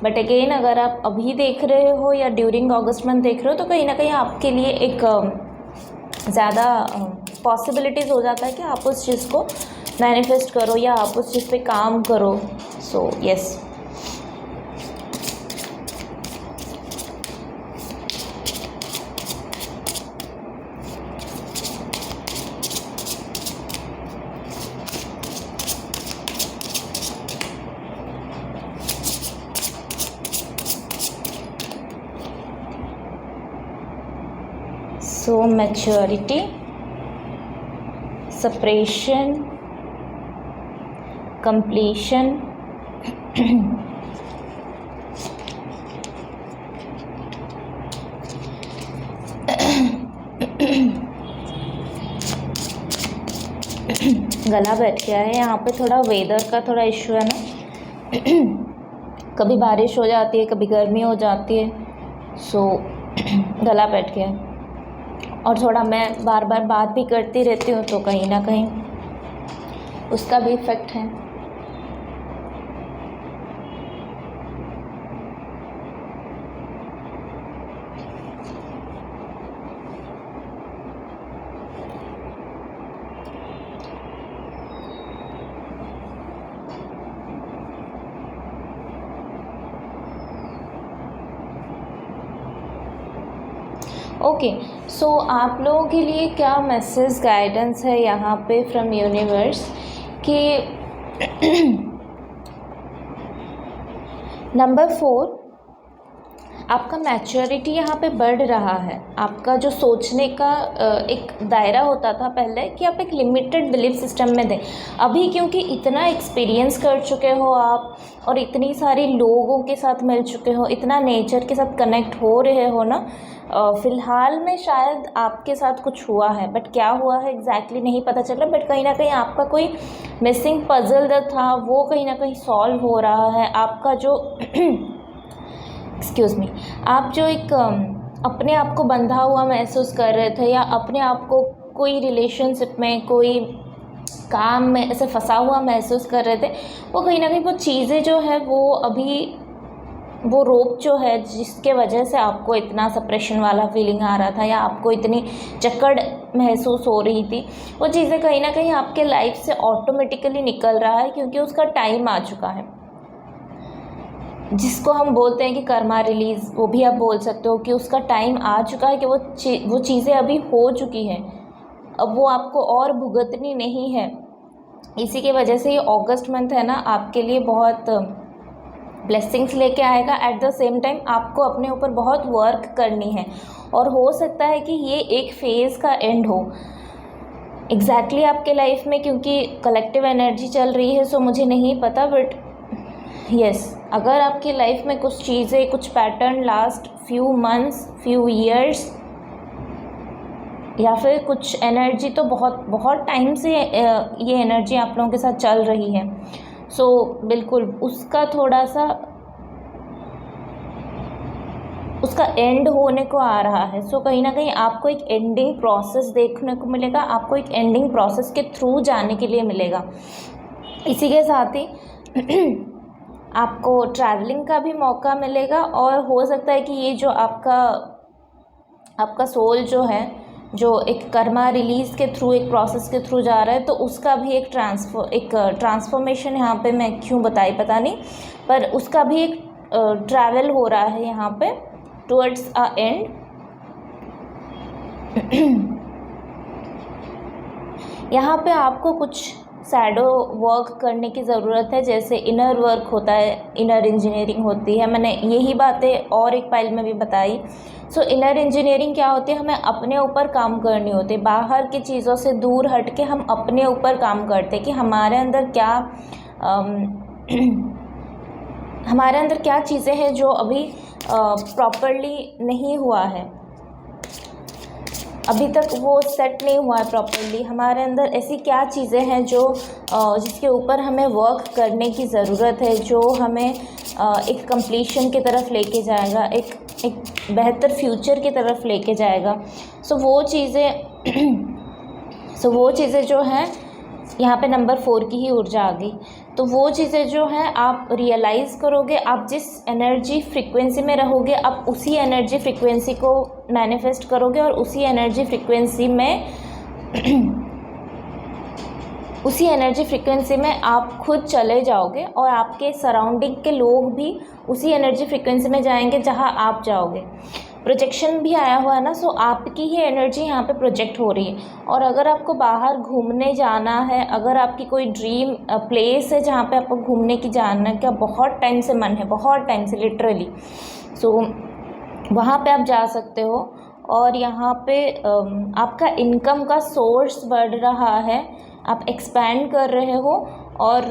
बट अगेन अगर आप अभी देख रहे हो या ड्यूरिंग अगस्त मंथ देख रहे हो तो कहीं ना कहीं आपके लिए एक ज़्यादा पॉसिबिलिटीज़ हो जाता है कि आप उस चीज़ को मैनिफेस्ट करो या आप उस चीज़ पे काम करो। So yes, so maturity, separation, completion, गला बैठ गया है। यहाँ पे थोड़ा वेदर का थोड़ा इशू है ना, कभी बारिश हो जाती है, कभी गर्मी हो जाती है, सो गला बैठ गया है। और थोड़ा मैं बार बार बात भी करती रहती हूँ तो कहीं ना कहीं उसका भी इफ़ेक्ट है। ओके, सो आप लोगों के लिए क्या मैसेज गाइडेंस है यहाँ पे फ्रॉम यूनिवर्स कि नंबर 4, आपका मैच्योरिटी यहाँ पे बढ़ रहा है। आपका जो सोचने का एक दायरा होता था पहले कि आप एक लिमिटेड बिलीफ सिस्टम में थे, अभी क्योंकि इतना एक्सपीरियंस कर चुके हो आप और इतनी सारी लोगों के साथ मिल चुके हो, इतना नेचर के साथ कनेक्ट हो रहे हो ना, फ़िलहाल में शायद आपके साथ कुछ हुआ है, बट क्या हुआ है एग्जैक्टली नहीं पता चल रहा। बट कहीं ना कहीं आपका कोई मिसिंग पजल था वो कहीं ना कहीं सॉल्व हो रहा है। आपका जो एक्सक्यूज़ मी, आप जो एक अपने आप को बंधा हुआ महसूस कर रहे थे या अपने आप को कोई रिलेशनशिप में, कोई काम में ऐसे फंसा हुआ महसूस कर रहे थे, वो कहीं ना कहीं वो चीज़ें जो है वो अभी, वो रोप जो है जिसके वजह से आपको इतना सप्रेशन वाला फीलिंग आ रहा था या आपको इतनी जकड़ महसूस हो रही थी, वो चीज़ें कहीं ना कहीं आपके लाइफ से ऑटोमेटिकली निकल रहा है, क्योंकि उसका टाइम आ चुका है, जिसको हम बोलते हैं कि कर्मा रिलीज़, वो भी आप बोल सकते हो कि उसका टाइम आ चुका है, कि वो चीज़ें अभी हो चुकी हैं, अब वो आपको और भुगतनी नहीं है। इसी की वजह से ये अगस्त मंथ है ना, आपके लिए बहुत ब्लेसिंग्स लेके आएगा। एट द सेम टाइम आपको अपने ऊपर बहुत वर्क करनी है, और हो सकता है कि ये एक फ़ेज़ का एंड हो एग्जैक्टली आपके लाइफ में, क्योंकि कलेक्टिव एनर्जी चल रही है, सो मुझे नहीं पता, बट यस, अगर आपकी लाइफ में कुछ चीज़ें, कुछ pattern last few months, few years या फिर कुछ एनर्जी तो बहुत बहुत टाइम से ये एनर्जी आप लोगों के साथ चल रही है, सो बिल्कुल उसका थोड़ा सा उसका एंड होने को आ रहा है। सो कहीं ना कहीं आपको एक एंडिंग प्रोसेस देखने को मिलेगा, आपको एक एंडिंग प्रोसेस के थ्रू जाने के लिए मिलेगा। इसी के साथ ही आपको ट्रैवलिंग का भी मौका मिलेगा, और हो सकता है कि ये जो आपका सोल जो है, जो एक कर्मा रिलीज़ के थ्रू, एक प्रोसेस के थ्रू जा रहा है, तो उसका भी एक ट्रांसफॉर्मेशन यहाँ पे, मैं क्यों बताई पता नहीं, पर उसका भी एक ट्रैवल हो रहा है यहाँ पे टुवर्ड्स अ एंड। यहाँ पे आपको कुछ शैडो वर्क करने की ज़रूरत है, जैसे इनर वर्क होता है, इनर इंजीनियरिंग होती है, मैंने यही बातें और एक फाइल में भी बताई। सो इनर इंजीनियरिंग क्या होती है, हमें अपने ऊपर काम करनी होती है, बाहर की चीज़ों से दूर हट के हम अपने ऊपर काम करते हैं कि हमारे अंदर क्या हमारे अंदर क्या चीज़ें हैं जो अभी प्रॉपरली नहीं हुआ है, अभी तक वो सेट नहीं हुआ है प्रॉपरली। हमारे अंदर ऐसी क्या चीज़ें हैं जो जिसके ऊपर हमें वर्क करने की ज़रूरत है, जो हमें एक कंप्लीशन की तरफ लेके जाएगा, एक बेहतर फ्यूचर की तरफ लेके जाएगा। सो वो चीज़ें जो हैं, यहाँ पे नंबर 4 की ही ऊर्जा आ गई, तो वो चीज़ें जो हैं आप रियलाइज़ करोगे, आप जिस एनर्जी फ्रिक्वेंसी में रहोगे, आप उसी एनर्जी फ्रिक्वेंसी को मैनिफेस्ट करोगे, और उसी एनर्जी फ्रिक्वेंसी में आप खुद चले जाओगे, और आपके सराउंडिंग के लोग भी उसी एनर्जी फ्रिक्वेंसी में जाएंगे जहाँ आप जाओगे। प्रोजेक्शन भी आया हुआ है ना, सो आपकी ही एनर्जी यहाँ पे प्रोजेक्ट हो रही है। और अगर आपको बाहर घूमने जाना है, अगर आपकी कोई ड्रीम प्लेस है जहाँ पे आपको घूमने की जाना का बहुत टाइम से मन है, बहुत टाइम से लिटरली, सो वहाँ पे आप जा सकते हो। और यहाँ पे आपका इनकम का सोर्स बढ़ रहा है, आप एक्सपैंड कर रहे हो, और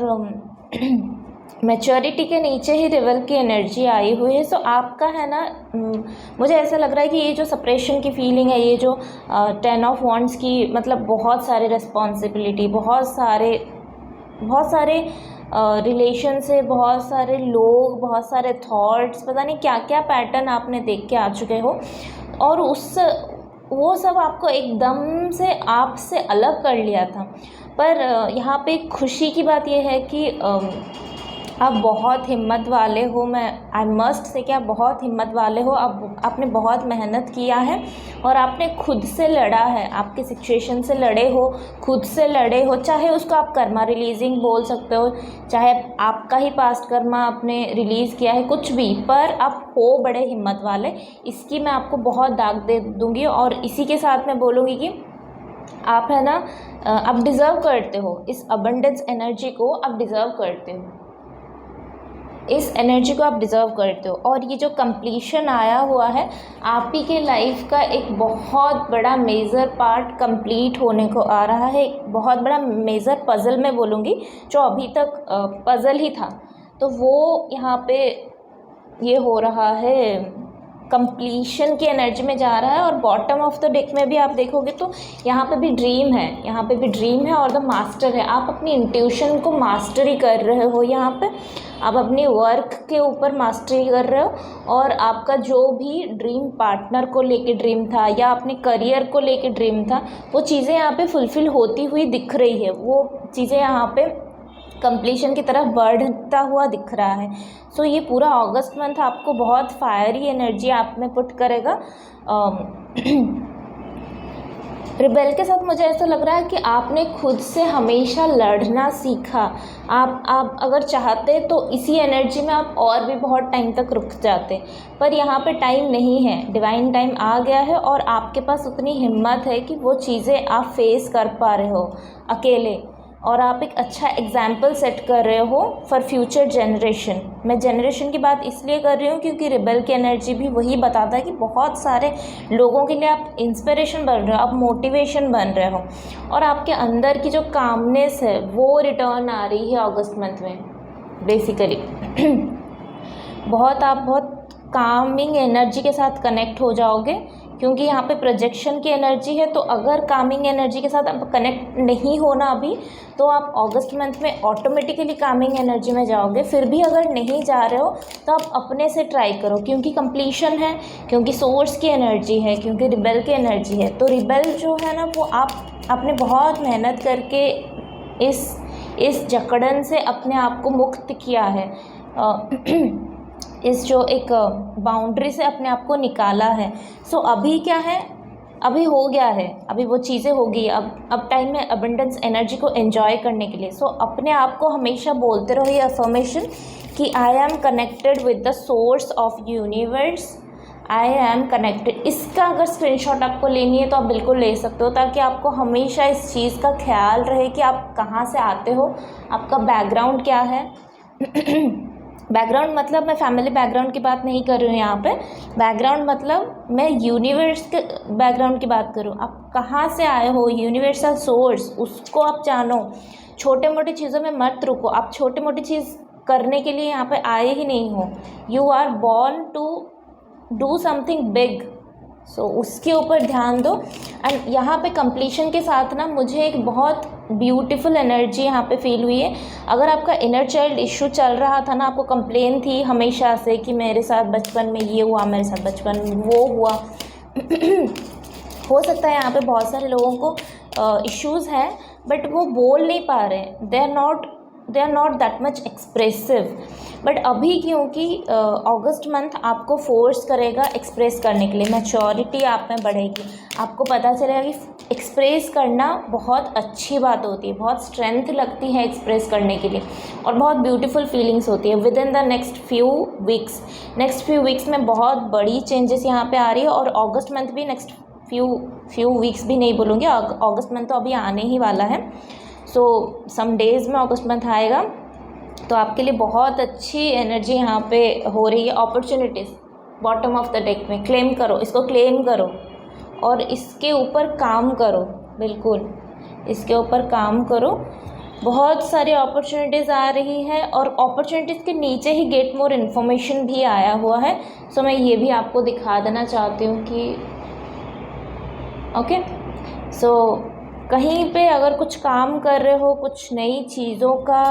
मैच्योरिटी के नीचे ही रिवल की एनर्जी आई हुई है। सो आपका है ना, मुझे ऐसा लग रहा है कि ये जो सप्रेशन की फीलिंग है, ये जो 10 ऑफ वॉन्ड्स की, मतलब बहुत सारे रिस्पॉन्सिबिलिटी, बहुत सारे रिलेशन से, बहुत सारे लोग, बहुत सारे थॉट्स, पता नहीं क्या क्या पैटर्न आपने देख के आ चुके हो, और वो सब आपको एकदम से आपसे अलग कर लिया था। पर यहाँ पे खुशी की बात यह है कि आप बहुत हिम्मत वाले हो, मैं आई मस्ट से कि आप बहुत हिम्मत वाले हो, आपने बहुत मेहनत किया है, और आपने खुद से लड़ा है, आपके सिचुएशन से लड़े हो, खुद से लड़े हो, चाहे उसको आप कर्मा रिलीजिंग बोल सकते हो, चाहे आपका ही पास्ट कर्मा आपने रिलीज़ किया है, कुछ भी, पर आप हो बड़े हिम्मत वाले, इसकी मैं आपको बहुत दाग दे दूँगी। और इसी के साथ मैं बोलूँगी कि आप है ना, आप डिज़र्व करते हो, इस अबंडेंस एनर्जी को आप डिज़र्व करते हो। इस एनर्जी को आप डिज़र्व करते हो। और ये जो कंप्लीशन आया हुआ है, आप ही के लाइफ का एक बहुत बड़ा मेजर पार्ट कंप्लीट होने को आ रहा है, एक बहुत बड़ा मेजर पज़ल मैं बोलूँगी, जो अभी तक पज़ल ही था, तो वो यहाँ पे ये हो रहा है, कंप्लीशन की एनर्जी में जा रहा है। और बॉटम ऑफ द डेक में भी आप देखोगे तो यहाँ पे भी ड्रीम है, यहाँ पे भी ड्रीम है और द मास्टर है। आप अपनी इंट्यूशन को मास्टरी कर रहे हो, यहाँ पे आप अपनी वर्क के ऊपर मास्टरी कर रहे हो। और आपका जो भी ड्रीम पार्टनर को लेके ड्रीम था या अपने करियर को लेके ड्रीम था, वो चीज़ें यहाँ पे फुलफ़िल होती हुई दिख रही है, वो चीज़ें यहाँ पे कंप्लीशन की तरफ बढ़ता हुआ दिख रहा है। सो ये पूरा अगस्त मंथ आपको बहुत फायरी एनर्जी आप में पुट करेगा। रिबेल के साथ मुझे ऐसा लग रहा है कि आपने खुद से हमेशा लड़ना सीखा। आप अगर चाहते तो इसी एनर्जी में आप और भी बहुत टाइम तक रुक जाते, पर यहाँ पे टाइम नहीं है, डिवाइन टाइम आ गया है और आपके पास उतनी हिम्मत है कि वो चीज़ें आप फेस कर पा रहे हो अकेले। और आप एक अच्छा एग्जाम्पल सेट कर रहे हो फॉर फ्यूचर जनरेशन। मैं जनरेशन की बात इसलिए कर रही हूँ क्योंकि रिबेल की एनर्जी भी वही बताता है कि बहुत सारे लोगों के लिए आप इंस्पिरेशन बन रहे हो, आप मोटिवेशन बन रहे हो, और आपके अंदर की जो कामनेस है वो रिटर्न आ रही है अगस्त मंथ में बेसिकली। बहुत कामिंग एनर्जी के साथ कनेक्ट हो जाओगे, क्योंकि यहाँ पे प्रोजेक्शन की एनर्जी है। तो अगर कामिंग एनर्जी के साथ आप कनेक्ट नहीं होना अभी, तो आप अगस्त मंथ में ऑटोमेटिकली कामिंग एनर्जी में जाओगे। फिर भी अगर नहीं जा रहे हो तो आप अपने से ट्राई करो, क्योंकि कंप्लीशन है, क्योंकि सोर्स की एनर्जी है, क्योंकि रिबेल की एनर्जी है। तो रिबेल जो है ना, वो आपने बहुत मेहनत करके इस जकड़न से अपने आप को मुक्त किया है, इस जो एक बाउंड्री से अपने आप को निकाला है। सो अभी क्या है, अभी हो गया है, अभी वो चीज़ें होगी। अब टाइम है अबंडेंस एनर्जी को एंजॉय करने के लिए। सो अपने आप को हमेशा बोलते रहो ये अफर्मेशन कि I am connected with the source of universe, I am connected. इसका अगर स्क्रीनशॉट आपको लेनी है तो आप बिल्कुल ले सकते हो, ताकि आपको हमेशा इस चीज़ का ख्याल रहे कि आप कहाँ से आते हो, आपका बैकग्राउंड क्या है। बैकग्राउंड मतलब मैं फैमिली बैकग्राउंड की बात नहीं कर रही हूँ यहाँ पे। बैकग्राउंड मतलब मैं यूनिवर्स के बैकग्राउंड की बात करूँ। आप कहाँ से आए हो, यूनिवर्सल सोर्स, उसको आप जानो। छोटे मोटे चीज़ों में मत रुको। आप छोटे मोटी चीज़ करने के लिए यहाँ पे आए ही नहीं हो। You are born to do something big. So उसके ऊपर ध्यान दो। एंड यहाँ पे कंप्लीशन के साथ ना मुझे एक बहुत ब्यूटीफुल एनर्जी यहाँ पे फील हुई है। अगर आपका इनर चाइल्ड इशू चल रहा था ना, आपको कंप्लेन थी हमेशा से कि मेरे साथ बचपन में ये हुआ, मेरे साथ बचपन में वो हुआ। हो सकता है यहाँ पे बहुत सारे लोगों को इश्यूज़ हैं, बट वो बोल नहीं पा रहे, they are not that much expressive. But अभी क्योंकि अगस्त मंथ आपको फोर्स करेगा एक्सप्रेस करने के लिए, मैच्योरिटी आप में बढ़ेगी, आपको पता चलेगा कि एक्सप्रेस करना बहुत अच्छी बात होती है, बहुत स्ट्रेंथ लगती है एक्सप्रेस करने के लिए, और बहुत ब्यूटीफुल फीलिंग्स होती है। With in the next few weeks में बहुत बड़ी चेंजेस यहाँ पे आ रही है। और अगस्त मंथ भी, नेक्स्ट फ्यू वीक्स भी नहीं बोलूँगी, अगस्त मंथ तो अभी आने ही वाला है। सो सम डेज़ में अगस्त मंथ आएगा, तो आपके लिए बहुत अच्छी एनर्जी यहाँ पे हो रही है। Opportunities bottom of the deck में क्लेम करो, इसको क्लेम करो और इसके ऊपर काम करो, बिल्कुल इसके ऊपर काम करो। बहुत सारी अपॉर्चुनिटीज़ आ रही है, और अपॉर्चुनिटीज़ के नीचे ही गेट मोर इन्फॉर्मेशन भी आया हुआ है। सो मैं ये भी आपको दिखा देना चाहती हूँ कि ओके, सो कहीं पे अगर कुछ काम कर रहे हो, कुछ नई चीज़ों का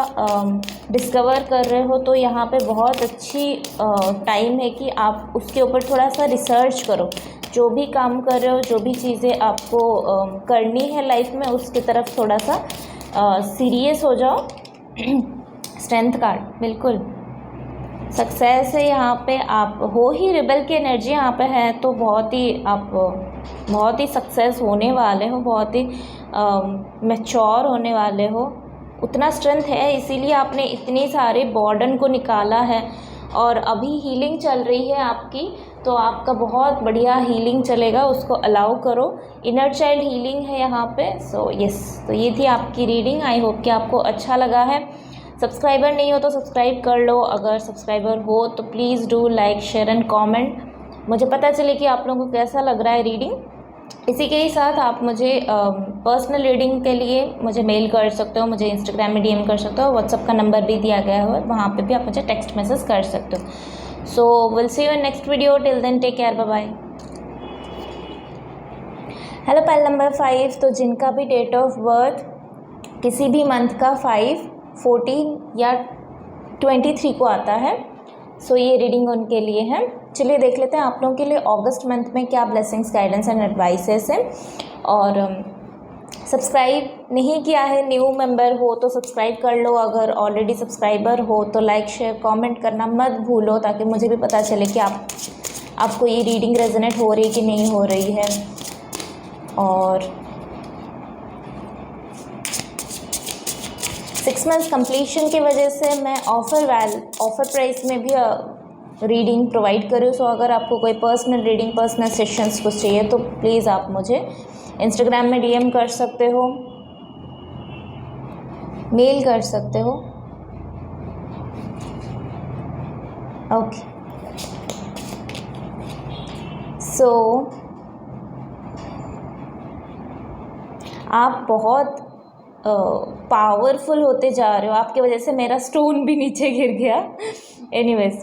डिस्कवर कर रहे हो, तो यहाँ पे बहुत अच्छी टाइम है कि आप उसके ऊपर थोड़ा सा रिसर्च करो। जो भी काम कर रहे हो, जो भी चीज़ें आपको करनी है लाइफ में, उसकी तरफ थोड़ा सा सीरियस हो जाओ। स्ट्रेंथ कार्ड बिल्कुल सक्सेस है यहाँ पे, आप हो ही, रिबेल की एनर्जी यहाँ पे है, तो आप बहुत ही सक्सेस होने वाले हो, बहुत ही मैच्योर होने वाले हो। उतना स्ट्रेंथ है, इसीलिए आपने इतनी सारे बर्डन को निकाला है। और अभी हीलिंग चल रही है आपकी, तो आपका बहुत बढ़िया हीलिंग चलेगा, उसको अलाउ करो। इनर चाइल्ड हीलिंग है यहाँ पे। सो यस, तो ये थी आपकी रीडिंग। आई होप कि आपको अच्छा लगा है। सब्सक्राइबर नहीं हो तो सब्सक्राइब कर लो, अगर सब्सक्राइबर हो तो please do like share and comment, मुझे पता चले कि आप लोगों को कैसा लग रहा है रीडिंग। इसी के ही साथ आप मुझे पर्सनल रीडिंग के लिए मुझे मेल कर सकते हो, मुझे इंस्टाग्राम में डीएम कर सकते हो, व्हाट्सअप का नंबर भी दिया गया है, वहाँ पे भी आप मुझे टेक्स्ट मैसेज कर सकते हो। So will see you in next video, till then take care, bye bye. Hello pile number 5, तो जिनका भी डेट ऑफ बर्थ किसी भी मंथ का 5, 14 या 23 को आता है, सो ये रीडिंग उनके लिए है। चलिए देख लेते हैं आप लोगों के लिए अगस्त मंथ में क्या ब्लेसिंग्स, गाइडेंस एंड एडवाइसेस हैं। और सब्सक्राइब नहीं किया है, न्यू मेंबर हो तो सब्सक्राइब कर लो, अगर ऑलरेडी सब्सक्राइबर हो तो लाइक शेयर कमेंट करना मत भूलो, ताकि मुझे भी पता चले कि आपको ये रीडिंग रेजोनेट हो रही कि नहीं हो रही है। और 6 मंथ्स कंप्लीशन की वजह से मैं ऑफ़र प्राइस में भी रीडिंग प्रोवाइड करूँ। सो अगर आपको कोई पर्सनल रीडिंग, पर्सनल सेशंस कुछ चाहिए तो प्लीज़ आप मुझे इंस्टाग्राम में डीएम कर सकते हो, मेल कर सकते हो। ओके, सो आप बहुत पावरफुल होते जा रहे हो, आपकी वजह से मेरा स्टोन भी नीचे गिर गया। एनीवेज,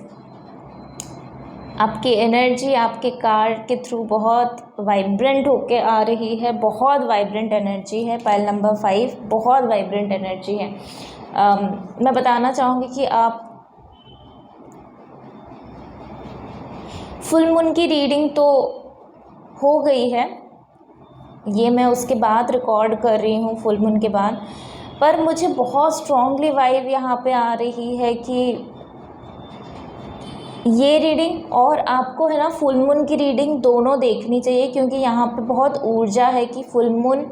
आपकी एनर्जी आपके कार्ड के थ्रू बहुत वाइब्रेंट होके आ रही है, बहुत वाइब्रेंट एनर्जी है। पाइल नंबर 5 बहुत वाइब्रेंट एनर्जी है। मैं बताना चाहूँगी कि आप फुल मून की रीडिंग तो हो गई है, ये मैं उसके बाद रिकॉर्ड कर रही हूँ, फुल मून के बाद, पर मुझे बहुत स्ट्रॉन्गली वाइब यहाँ पे आ रही है कि ये रीडिंग और आपको है ना फुल मून की रीडिंग दोनों देखनी चाहिए, क्योंकि यहाँ पे बहुत ऊर्जा है कि फुल मून,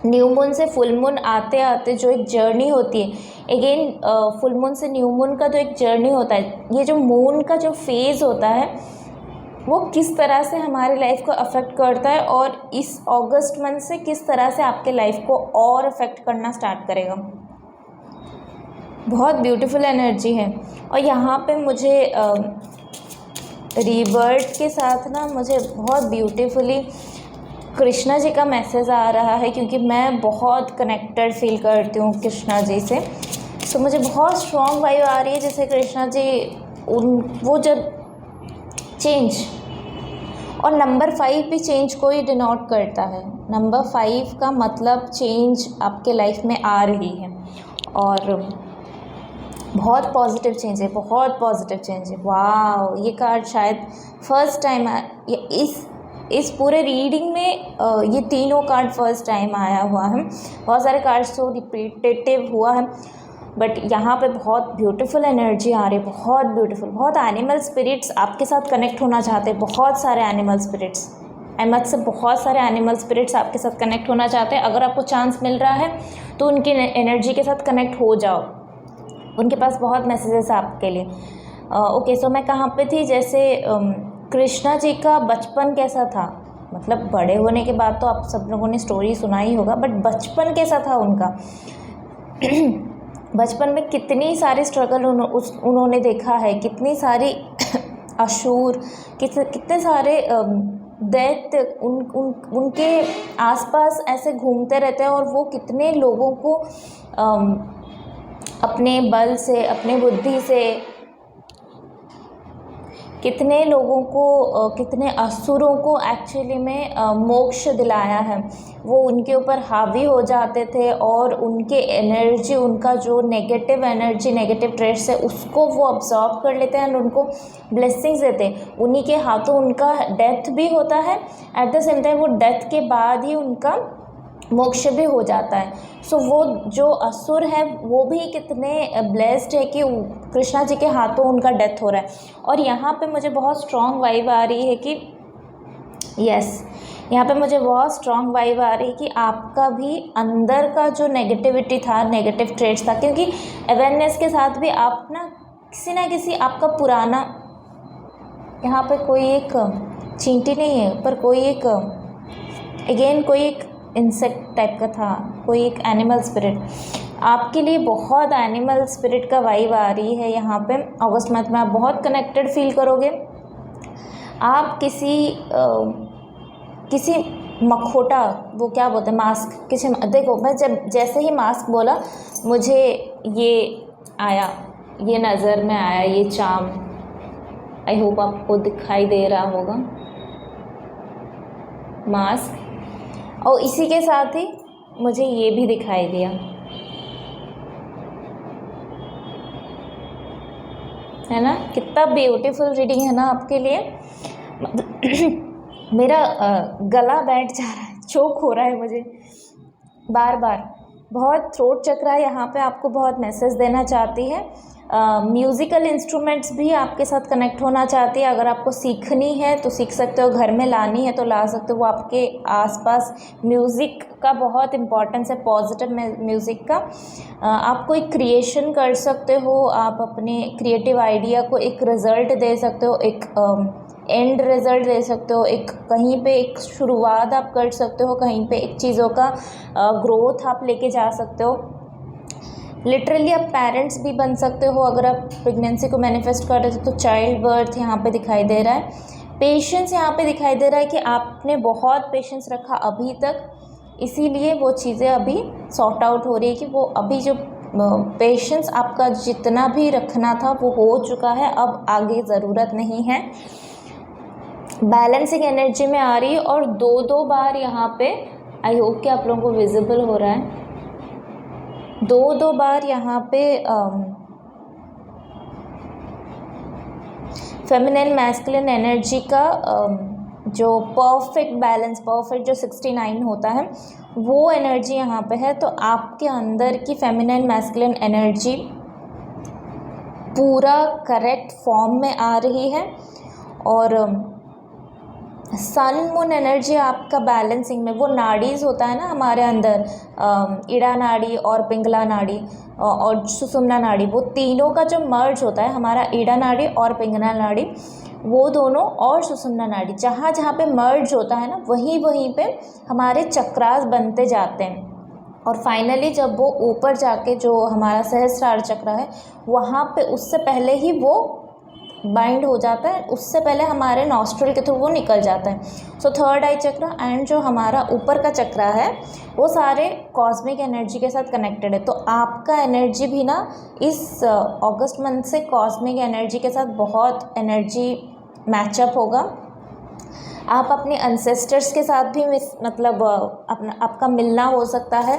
न्यू मून से फुल मून आते आते जो एक जर्नी होती है, अगेन फुल मून से न्यू मून का तो एक जर्नी होता है, ये जो मून का जो फेज़ होता है वो किस तरह से हमारे लाइफ को अफेक्ट करता है, और इस अगस्त मंथ से किस तरह से आपके लाइफ को और अफेक्ट करना स्टार्ट करेगा। बहुत ब्यूटीफुल एनर्जी है। और यहाँ पे मुझे रीबर्थ के साथ ना मुझे बहुत ब्यूटीफुली कृष्णा जी का मैसेज आ रहा है, क्योंकि मैं बहुत कनेक्टेड फील करती हूँ कृष्णा जी से। तो मुझे बहुत स्ट्रॉन्ग वाइब आ रही है, जैसे कृष्णा जी वो जब चेंज, और नंबर 5 भी चेंज को ही डिनोट करता है। नंबर 5 का मतलब चेंज आपके लाइफ में आ रही है, और बहुत पॉजिटिव चेंज है, बहुत पॉजिटिव चेंज है। वाह, ये कार्ड शायद फर्स्ट टाइम इस पूरे रीडिंग में ये तीनों कार्ड फर्स्ट टाइम आया हुआ है। बहुत सारे कार्ड्स तो रिपीटेटिव हुआ है, बट यहाँ पे बहुत ब्यूटीफुल एनर्जी आ रही है, बहुत ब्यूटीफुल। बहुत एनिमल स्पिरिट्स आपके साथ कनेक्ट होना चाहते हैं, बहुत सारे एनिमल स्पिरिट्स, अहमद से बहुत सारे एनिमल स्पिरिट्स आपके साथ कनेक्ट होना चाहते हैं। अगर आपको चांस मिल रहा है तो उनकी एनर्जी के साथ कनेक्ट हो जाओ, उनके पास बहुत मैसेजेस आपके लिए। ओके, सो मैं कहाँ पे थी, जैसे कृष्णा जी का बचपन कैसा था, मतलब बड़े होने के बाद तो आप सब लोगों ने स्टोरी सुना ही होगा, बट बचपन कैसा था उनका। बचपन में कितनी सारी स्ट्रगल उन्होंने देखा है, कितनी सारी असुर, कितने सारे दैत्य उनके आसपास ऐसे घूमते रहते हैं, और वो कितने लोगों को अपने बल से, अपने बुद्धि से, कितने लोगों को, कितने असुरों को एक्चुअली में मोक्ष दिलाया है। वो उनके ऊपर हावी हो जाते थे, और उनके एनर्जी, उनका जो नेगेटिव एनर्जी, नेगेटिव ट्रेड्स है, उसको वो अब्जॉर्ब कर लेते हैं और उनको ब्लेसिंग्स देते हैं। उन्हीं के हाथों उनका डेथ भी होता है, एट द सेम टाइम वो डेथ के बाद ही उनका मोक्ष भी हो जाता है। सो वो जो असुर है वो भी कितने ब्लेस्ड है कि कृष्णा जी के हाथों उनका डेथ हो रहा है। और यहाँ पे मुझे बहुत स्ट्रॉन्ग वाइब आ रही है कि यहाँ पे मुझे बहुत स्ट्रॉन्ग वाइब आ रही है कि आपका भी अंदर का जो नेगेटिविटी था, नेगेटिव ट्रेड्स था, क्योंकि अवेयरनेस के साथ भी आप ना किसी आपका पुराना, यहाँ पे कोई एक चींटी नहीं है, पर कोई एक कोई एक इंसेक्ट टाइप का था, कोई एक एनिमल स्पिरिट। आपके लिए बहुत एनिमल स्पिरिट का वाइब आ रही है यहाँ पे। अगस्त मंथ में आप बहुत कनेक्टेड फील करोगे। आप किसी मखोटा, वो क्या बोलते हैं, मास्क, किसी, देखो मैं जब जैसे ही मास्क बोला मुझे ये आया, ये नज़र में आया, ये चार्म। आई होप आपको दिखाई दे रहा होगा मास्क, और इसी के साथ ही मुझे ये भी दिखाई दिया, है ना। कितना ब्यूटीफुल रीडिंग है ना आपके लिए। मेरा गला बैठ जा रहा है, चोक हो रहा है मुझे बार बार। बहुत थ्रोट चक्रा यहाँ पे आपको बहुत मैसेज देना चाहती है। म्यूज़िकल इंस्ट्रूमेंट्स भी आपके साथ कनेक्ट होना चाहती है। अगर आपको सीखनी है तो सीख सकते हो, घर में लानी है तो ला सकते हो। वो आपके आसपास म्यूज़िक का बहुत इम्पोर्टेंस है, पॉजिटिव म्यूज़िक का। आप कोई क्रिएशन कर सकते हो, आप अपने क्रिएटिव आइडिया को एक रिज़ल्ट दे सकते हो, एक एंड रिज़ल्ट दे सकते हो, एक कहीं पे एक शुरुआत आप कर सकते हो, कहीं पे एक चीज़ों का ग्रोथ आप लेके जा सकते हो। लिटरली आप पेरेंट्स भी बन सकते हो। अगर आप प्रेगनेंसी को मैनिफेस्ट कर रहे थे तो चाइल्ड बर्थ यहाँ पे दिखाई दे रहा है। पेशेंस यहाँ पे दिखाई दे रहा है कि आपने बहुत पेशेंस रखा अभी तक, इसीलिए वो चीज़ें अभी सॉर्ट आउट हो रही है कि वो अभी जो पेशेंस आपका जितना भी रखना था वो हो चुका है, अब आगे ज़रूरत नहीं है। बैलेंसिंग एनर्जी में आ रही है और दो बार यहाँ पे, आई होप कि आप लोगों को विजिबल हो रहा है, दो बार यहाँ पे फेमिनिन मैस्कुलिन एनर्जी का जो परफेक्ट बैलेंस, परफेक्ट जो 69 होता है वो एनर्जी यहाँ पे है। तो आपके अंदर की फेमिनिन मैस्कुलिन एनर्जी पूरा करेक्ट फॉर्म में आ रही है और सन मून एनर्जी आपका बैलेंसिंग में, वो नाड़ीज़ होता है ना हमारे अंदर, ईड़ा नाड़ी और पिंगला नाड़ी और सुषुम्ना नाड़ी, वो तीनों का जो मर्ज होता है, हमारा ईड़ा नाड़ी और पिंगला नाड़ी, वो दोनों और सुषुम्ना नाड़ी, जहाँ जहाँ पे मर्ज होता है ना, वहीं पे हमारे चक्रास बनते जाते हैं। और फाइनली जब वो ऊपर जाके जो हमारा सहस्रार चक्र है वहाँ पे, उससे पहले ही वो बाइंड हो जाता है, उससे पहले हमारे नॉस्ट्रल के थ्रू वो निकल जाता है। सो थर्ड आई चक्र एंड जो हमारा ऊपर का चक्र है वो सारे कॉस्मिक एनर्जी के साथ कनेक्टेड है। तो आपका एनर्जी भी ना इस अगस्त मंथ से कॉस्मिक एनर्जी के साथ बहुत एनर्जी मैचअप होगा। आप अपने एंसेस्टर्स के साथ भी मतलब आपका मिलना हो सकता है।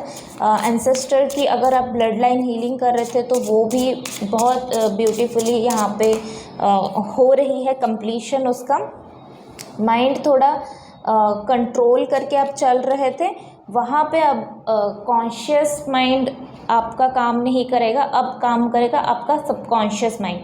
एंसेस्टर की अगर आप ब्लड लाइन हीलिंग कर रहे थे तो वो भी बहुत ब्यूटीफुली यहाँ पे हो रही है कंप्लीशन उसका। माइंड थोड़ा कंट्रोल करके आप चल रहे थे, वहाँ पे अब कॉन्शियस माइंड आपका काम नहीं करेगा, अब काम करेगा आपका सबकॉन्शियस माइंड।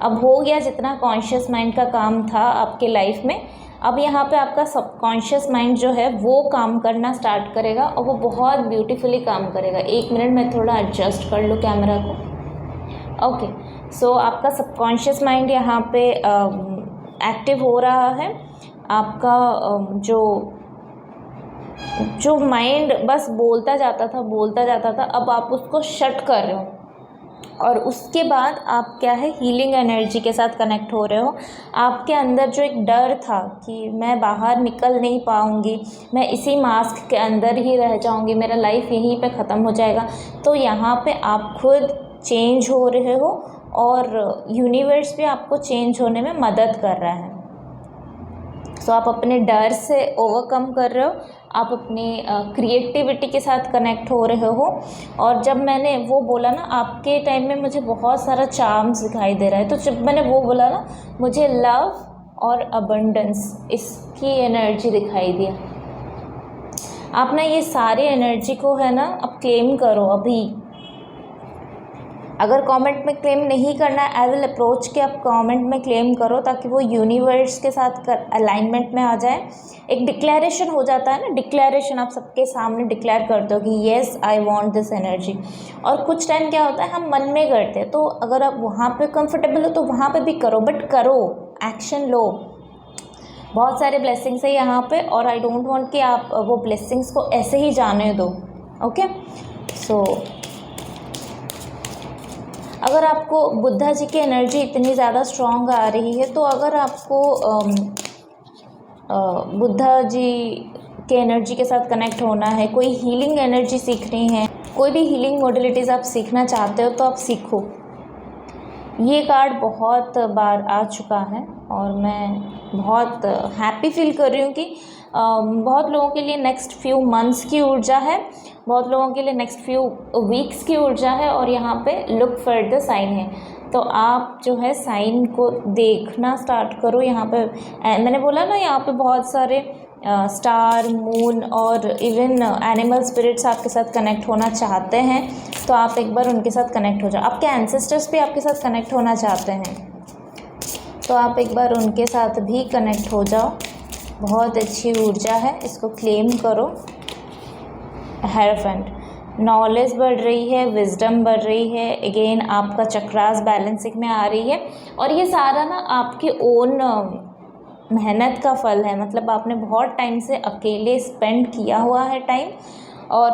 अब हो गया जितना कॉन्शियस माइंड का काम था आपके लाइफ में, अब यहाँ पे आपका सबकॉन्शियस माइंड जो है वो काम करना स्टार्ट करेगा और वो बहुत ब्यूटीफुली काम करेगा। 1 मिनट में थोड़ा एडजस्ट कर लो कैमरा को। ओके, सो आपका सबकॉन्शियस माइंड यहाँ पे एक्टिव हो रहा है। आपका जो माइंड बस बोलता जाता था, अब आप उसको शट कर रहे हो और उसके बाद आप क्या है, हीलिंग एनर्जी के साथ कनेक्ट हो रहे हो। आपके अंदर जो एक डर था कि मैं बाहर निकल नहीं पाऊँगी, मैं इसी मास्क के अंदर ही रह जाऊँगी, मेरा लाइफ यहीं पे ख़त्म हो जाएगा, तो यहाँ पे आप खुद चेंज हो रहे हो और यूनिवर्स भी आपको चेंज होने में मदद कर रहा है। सो आप अपने डर से ओवरकम कर रहे हो, आप अपनी क्रिएटिविटी के साथ कनेक्ट हो रहे हो। और जब मैंने वो बोला ना, आपके टाइम में मुझे बहुत सारा चार्म्स दिखाई दे रहा है, तो जब मैंने वो बोला ना, मुझे लव और अबंडेंस इसकी एनर्जी दिखाई दिया। आप ना ये सारी एनर्जी को है ना अब क्लेम करो अभी। अगर कमेंट में क्लेम नहीं करना है, आई विल अप्रोच के आप कमेंट में क्लेम करो ताकि वो यूनिवर्स के साथ अलाइनमेंट में आ जाए। एक डिक्लेरेशन हो जाता है ना, डिक्लेरेशन आप सबके सामने डिक्लेयर करते हो कि yes I want this energy. और कुछ टाइम क्या होता है, हम मन में करते हैं, तो अगर आप वहाँ पे कंफर्टेबल हो तो वहाँ पे भी करो, बट करो, एक्शन लो। बहुत सारे ब्लेसिंग्स है यहाँ पे और आई डोंट वांट कि आप वो ब्लेसिंग्स को ऐसे ही जाने दो। ओके, सो अगर आपको बुद्धा जी की एनर्जी इतनी ज़्यादा स्ट्रॉन्ग आ रही है, तो अगर आपको बुद्धा जी के एनर्जी के साथ कनेक्ट होना है, कोई हीलिंग एनर्जी सीखनी है, कोई भी हीलिंग मॉडलिटीज़ आप सीखना चाहते हो, तो आप सीखो। ये कार्ड बहुत बार आ चुका है और मैं बहुत हैप्पी फील कर रही हूँ कि बहुत लोगों के लिए नेक्स्ट फ्यू मंथ्स की ऊर्जा है, बहुत लोगों के लिए नेक्स्ट फ्यू वीक्स की ऊर्जा है, और यहाँ पे लुक फॉर द साइन है। तो आप जो है साइन को देखना स्टार्ट करो। यहाँ पे मैंने बोला ना, यहाँ पे बहुत सारे स्टार, मून और इवन एनिमल स्पिरिट्स आपके साथ कनेक्ट होना चाहते हैं, तो आप एक बार उनके साथ कनेक्ट हो जाओ। आपके एंसेस्टर्स भी आपके साथ कनेक्ट होना चाहते हैं, तो आप एक बार उनके साथ भी कनेक्ट हो जाओ। बहुत अच्छी ऊर्जा है, इसको क्लेम करो। हेरोफेंट, नॉलेज बढ़ रही है, विजडम बढ़ रही है, अगेन आपका चक्रास बैलेंसिंग में आ रही है, और ये सारा ना आपके ओन मेहनत का फल है। मतलब आपने बहुत टाइम से अकेले स्पेंड किया हुआ है टाइम, और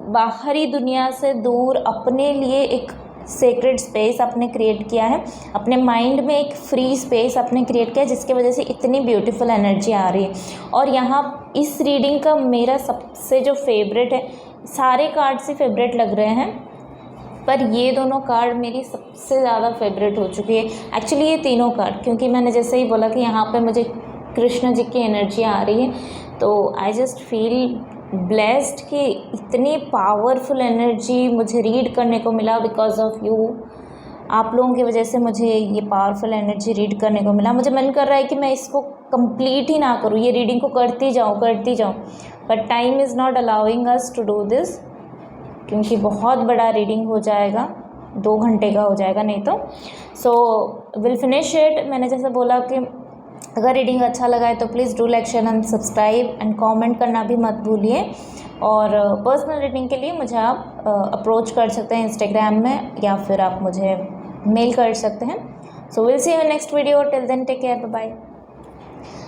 बाहरी दुनिया से दूर अपने लिए एक सेक्रेड स्पेस आपने क्रिएट किया है, अपने माइंड में एक फ्री स्पेस आपने क्रिएट किया है, जिसकी वजह से इतनी ब्यूटीफुल एनर्जी आ रही है। और यहाँ इस रीडिंग का मेरा सबसे जो फेवरेट है, सारे कार्ड्स ही फेवरेट लग रहे हैं, पर ये दोनों कार्ड मेरी सबसे ज़्यादा फेवरेट हो चुकी है। एक्चुअली ये तीनों कार्ड, क्योंकि मैंने जैसे ही बोला कि यहाँ पे मुझे कृष्ण जी की एनर्जी आ रही है, तो आई जस्ट फील ब्लेस्ड कि इतनी पावरफुल एनर्जी मुझे रीड करने को मिला बिकॉज ऑफ यू। आप लोगों की वजह से मुझे ये पावरफुल एनर्जी रीड करने को मिला। मुझे मन कर रहा है कि मैं इसको कंप्लीट ही ना करूँ, ये रीडिंग को करती जाऊँ, but time is not allowing us to do this, क्योंकि बहुत बड़ा रीडिंग हो जाएगा, 2 घंटे का हो जाएगा नहीं तो। So will finish it. मैंने जैसे बोला कि अगर रीडिंग अच्छा लगा है तो please do like, share and subscribe, and comment करना भी मत भूलिए। और पर्सनल रीडिंग के लिए मुझे आप अप्रोच कर सकते हैं इंस्टाग्राम में, या फिर आप मुझे मेल कर सकते हैं। So will see you next video, till then take care, bye bye.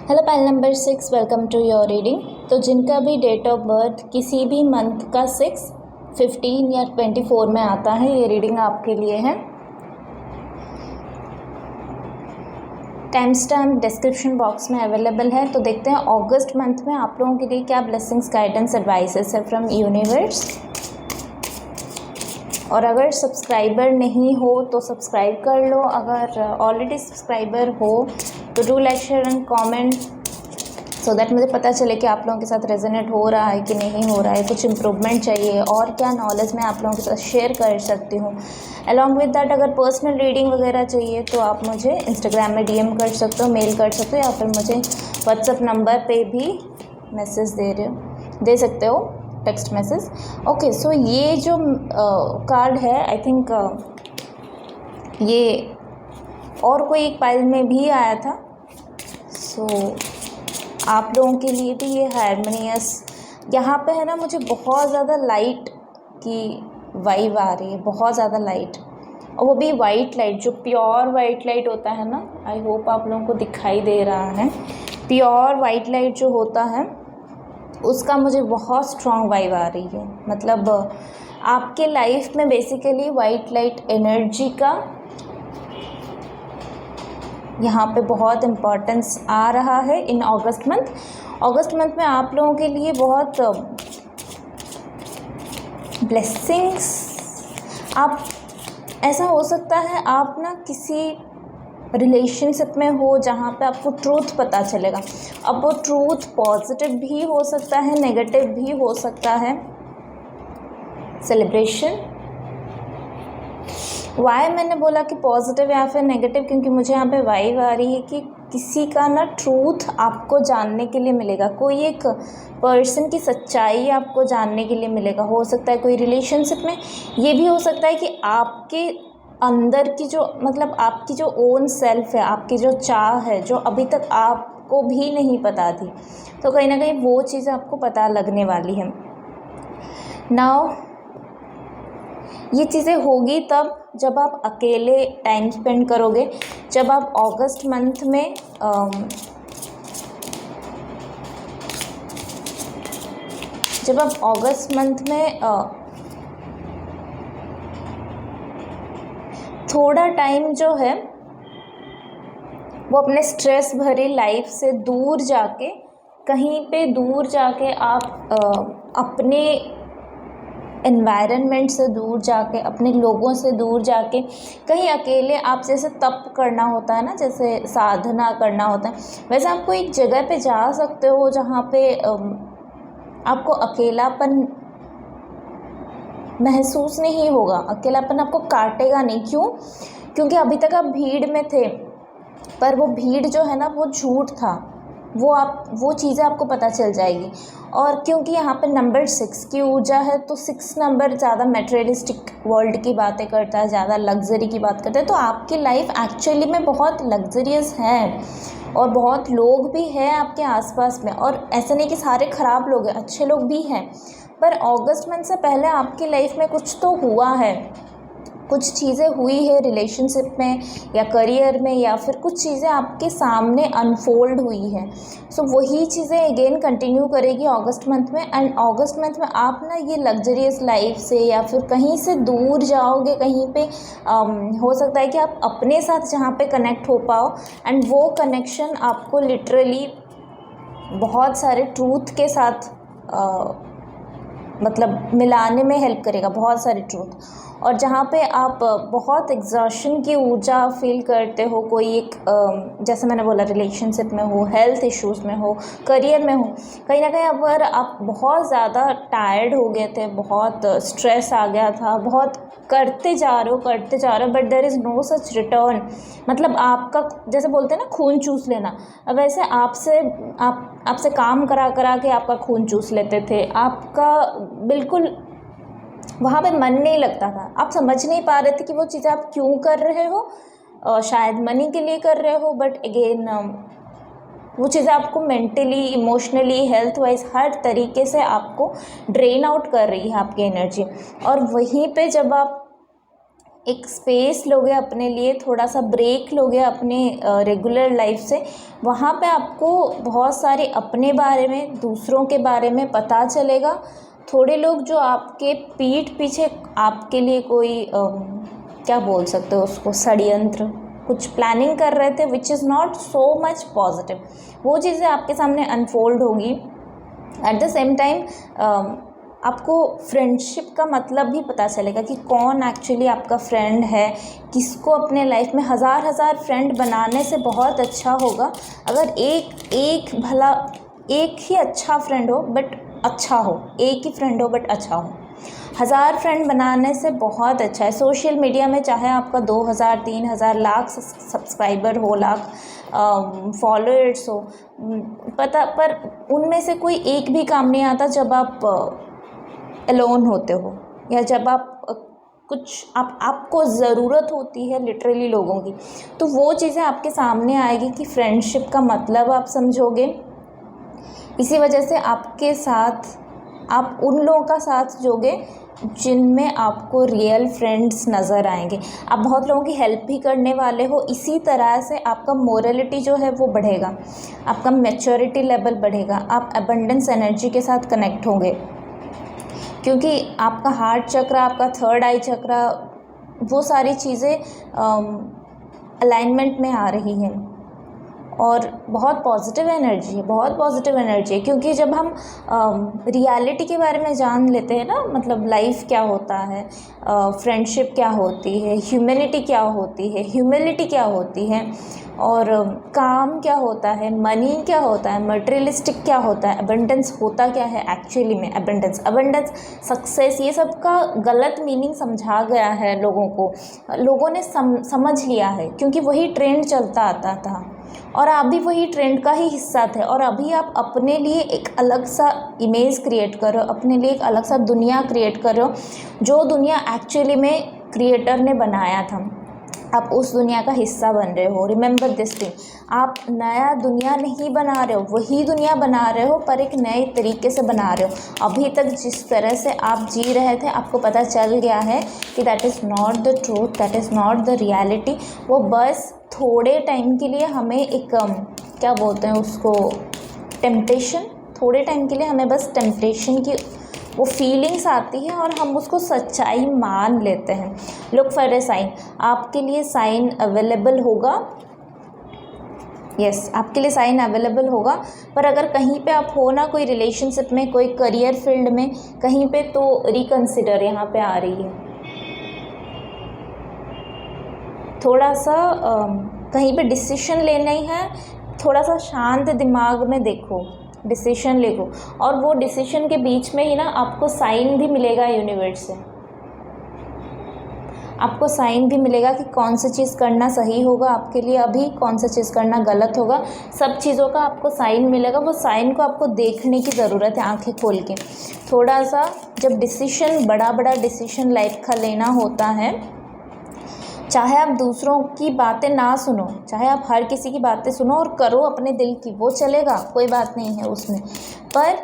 Hello pile number 6, welcome to your reading. तो जिनका भी डेट ऑफ बर्थ किसी भी मंथ का 6, 15 या 24 में आता है, ये रीडिंग आपके लिए है। टाइम स्टैम्प डिस्क्रिप्शन बॉक्स में अवेलेबल है। तो देखते हैं अगस्त मंथ में आप लोगों के लिए क्या ब्लेसिंग्स, गाइडेंस, एडवाइसेस है फ्रॉम यूनिवर्स। और अगर सब्सक्राइबर नहीं हो तो सब्सक्राइब कर लो, अगर ऑलरेडी सब्सक्राइबर हो तो do like, share and comment, so that मुझे पता चले कि आप लोगों के साथ रेजोनेट हो रहा है कि नहीं हो रहा है, कुछ इम्प्रूवमेंट चाहिए और क्या नॉलेज मैं आप लोगों के साथ शेयर कर सकती हूँ। अलॉन्ग विद दैट, अगर पर्सनल रीडिंग वगैरह चाहिए तो आप मुझे इंस्टाग्राम में डीएम कर सकते हो, मेल कर सकते हो, या फिर मुझे व्हाट्सएप नंबर पे भी मैसेज दे सकते हो, टेक्स्ट मैसेज। ओके, सो ये जो कार्ड है, आई थिंक ये और कोई एक पाइल में भी आया था। सो आप लोगों के लिए भी ये हारमोनियस, यहाँ पे है ना, मुझे बहुत ज़्यादा लाइट की वाइब आ रही है, बहुत ज़्यादा लाइट, और वो भी वाइट लाइट, जो प्योर वाइट लाइट होता है ना, आई होप आप लोगों को दिखाई दे रहा है। प्योर वाइट लाइट जो होता है उसका मुझे बहुत स्ट्रॉन्ग वाइब आ रही है। मतलब आपके लाइफ में बेसिकली वाइट लाइट एनर्जी का यहाँ पे बहुत इम्पोर्टेंस आ रहा है इन अगस्त मंथ। अगस्त मंथ में आप लोगों के लिए बहुत ब्लेसिंग्स, आप ऐसा हो सकता है आप ना किसी रिलेशनशिप में हो जहाँ पे आपको ट्रूथ पता चलेगा। अब वो ट्रूथ पॉजिटिव भी हो सकता है, नेगेटिव भी हो सकता है। सेलिब्रेशन, वाई मैंने बोला कि पॉजिटिव या फिर नेगेटिव, क्योंकि मुझे यहाँ पे वाइब आ रही है कि किसी का ना ट्रूथ आपको जानने के लिए मिलेगा, कोई एक पर्सन की सच्चाई आपको जानने के लिए मिलेगा। हो सकता है कोई रिलेशनशिप में, ये भी हो सकता है कि आपके अंदर की जो, मतलब आपकी जो ओन सेल्फ है, आपकी जो चाह है, जो अभी तक आपको भी नहीं पता थी, तो कहीं ना कहीं वो चीज़ आपको पता लगने वाली है। नाउ ये चीज़ें होगी तब जब आप अकेले टाइम स्पेंड करोगे, जब आप अगस्त मंथ में थोड़ा टाइम जो है वो अपने स्ट्रेस भरी लाइफ से दूर जाके, कहीं पे दूर जाके आप अपने एनवायरनमेंट से दूर जाके, अपने लोगों से दूर जाके, कहीं अकेले आप जैसे तप करना होता है ना, जैसे साधना करना होता है, वैसे आपको एक जगह पे जा सकते हो जहाँ पे आपको अकेलापन महसूस नहीं होगा, अकेलापन आपको काटेगा नहीं। क्यों? क्योंकि अभी तक आप भीड़ में थे, पर वो भीड़ जो है ना वो झूठ था, वो चीज़ें आपको पता चल जाएगी। और क्योंकि यहाँ पे नंबर 6 की ऊर्जा है, तो 6 नंबर ज़्यादा मटेरियलिस्टिक वर्ल्ड की बातें करता है, ज़्यादा लग्जरी की बात करता है। तो आपकी लाइफ एक्चुअली में बहुत लग्जरियस है और बहुत लोग भी हैं आपके आसपास में, और ऐसे नहीं कि सारे ख़राब लोग हैं, अच्छे लोग भी हैं। पर अगस्त मंथ से पहले आपकी लाइफ में कुछ तो हुआ है, कुछ चीज़ें हुई है रिलेशनशिप में या करियर में, या फिर कुछ चीज़ें आपके सामने अनफोल्ड हुई है। सो वही चीज़ें अगेन कंटिन्यू करेगी अगस्त मंथ में। एंड अगस्त मंथ में आप ना ये लग्जरियस लाइफ से या फिर कहीं से दूर जाओगे, कहीं पे हो सकता है कि आप अपने साथ जहाँ पे कनेक्ट हो पाओ, एंड वो कनेक्शन आपको लिटरली बहुत सारे ट्रूथ के साथ मतलब मिलाने में हेल्प करेगा, बहुत सारे ट्रूथ। और जहाँ पे आप बहुत एग्जॉशन की ऊर्जा फील करते हो, कोई एक जैसे मैंने बोला रिलेशनशिप में हो, हेल्थ इश्यूज़ में हो, करियर में हो, कहीं ना कहीं अगर आप बहुत ज़्यादा टायर्ड हो गए थे, बहुत स्ट्रेस आ गया था, बहुत करते जा रहे हो, but there is no such return, मतलब आपका जैसे बोलते हैं ना खून चूस लेना, अब वैसे आपसे काम करा के आपका खून चूस लेते थे, आपका बिल्कुल वहाँ पे मन नहीं लगता था, आप समझ नहीं पा रहे थे कि वो चीज़ें आप क्यों कर रहे हो, शायद मनी के लिए कर रहे हो, बट अगेन वो चीज़ें आपको मेंटली, इमोशनली, हेल्थ वाइज हर तरीके से आपको ड्रेन आउट कर रही है आपकी एनर्जी। और वहीं पे जब आप एक स्पेस लोगे अपने लिए, थोड़ा सा ब्रेक लोगे अपने रेगुलर लाइफ से, वहाँ पे आपको बहुत सारे अपने बारे में, दूसरों के बारे में पता चलेगा। थोड़े लोग जो आपके पीठ पीछे आपके लिए कोई क्या बोल सकते हो उसको, षड्यंत्र, कुछ प्लानिंग कर रहे थे which is not so much positive, वो चीज़ें आपके सामने अनफोल्ड होगी। एट द सेम टाइम आपको फ्रेंडशिप का मतलब भी पता चलेगा कि कौन एक्चुअली आपका फ्रेंड है, किसको अपने लाइफ में हज़ार फ्रेंड बनाने से बहुत अच्छा होगा अगर एक भला एक ही अच्छा फ्रेंड हो बट अच्छा हो, एक ही फ्रेंड हो बट अच्छा हो। 1000 फ्रेंड बनाने से बहुत अच्छा है। सोशल मीडिया में चाहे आपका 2000, 3000, लाख सब्सक्राइबर हो, लाख फॉलोअर्स हो, पता पर उनमें से कोई एक भी काम नहीं आता जब आप अलोन होते हो, या जब आप आपको ज़रूरत होती है लिटरली लोगों की, तो वो चीज़ें आपके सामने आएगी कि फ्रेंडशिप का मतलब आप समझोगे। इसी वजह से आपके साथ आप उन लोगों का साथ जोगे जिनमें आपको रियल फ्रेंड्स नज़र आएंगे। आप बहुत लोगों की हेल्प भी करने वाले हो, इसी तरह से आपका मोरलिटी जो है वो बढ़ेगा, आपका मैच्योरिटी लेवल बढ़ेगा, आप अबंडेंस एनर्जी के साथ कनेक्ट होंगे, क्योंकि आपका हार्ट चक्र, आपका थर्ड आई चक्र, वो सारी चीज़ें अलाइनमेंट में आ रही हैं और बहुत पॉजिटिव एनर्जी है, बहुत पॉजिटिव एनर्जी है। क्योंकि जब हम रियलिटी के बारे में जान लेते हैं ना, मतलब लाइफ क्या होता है, फ्रेंडशिप क्या होती है, ह्यूमैनिटी क्या होती है, ह्यूमिलिटी क्या होती है, और काम क्या होता है, मनी क्या होता है, मटेरियलिस्टिक क्या होता है, अबंडेंस होता क्या है एक्चुअली में, अबंडेंस सक्सेस, ये सब का गलत मीनिंग समझा गया है लोगों को, लोगों ने समझ लिया है, क्योंकि वही ट्रेंड चलता आता था और आप भी वही ट्रेंड का ही हिस्सा थे। और अभी आप अपने लिए एक अलग सा इमेज क्रिएट करो, अपने लिए एक अलग सा दुनिया क्रिएट करो, जो दुनिया एक्चुअली में क्रिएटर ने बनाया था, आप उस दुनिया का हिस्सा बन रहे हो। रिमेंबर दिस थिंग, आप नया दुनिया नहीं बना रहे हो, वही दुनिया बना रहे हो, पर एक नए तरीके से बना रहे हो। अभी तक जिस तरह से आप जी रहे थे, आपको पता चल गया है कि that is not the truth, that is not the reality. वो बस थोड़े टाइम के लिए हमें एक क्या बोलते हैं उसको, टेम्पटेशन, थोड़े टाइम के लिए हमें बस टेम्पटेशन की वो फीलिंग्स आती है और हम उसको सच्चाई मान लेते हैं। लुक फॉर ए साइन, आपके लिए साइन अवेलेबल होगा। यस, आपके लिए साइन अवेलेबल होगा। पर अगर कहीं पे आप हो ना, कोई रिलेशनशिप में, कोई करियर फील्ड में कहीं पे, तो रिकंसिडर यहाँ पे आ रही है। थोड़ा सा कहीं पे डिसीजन लेना ही है, थोड़ा सा शांत दिमाग में देखो, डिसीजन लेगो, और वो डिसीजन के बीच में ही ना आपको साइन भी मिलेगा यूनिवर्स से। आपको साइन भी मिलेगा कि कौन सी चीज़ करना सही होगा आपके लिए अभी, कौन सी चीज़ करना गलत होगा। सब चीज़ों का आपको साइन मिलेगा। वो साइन को आपको देखने की ज़रूरत है आंखें खोल के। थोड़ा सा जब डिसीजन, बड़ा बड़ा डिसीजन लाइफ का लेना होता है, चाहे आप दूसरों की बातें ना सुनो, चाहे आप हर किसी की बातें सुनो और करो अपने दिल की, वो चलेगा, कोई बात नहीं है उसमें, पर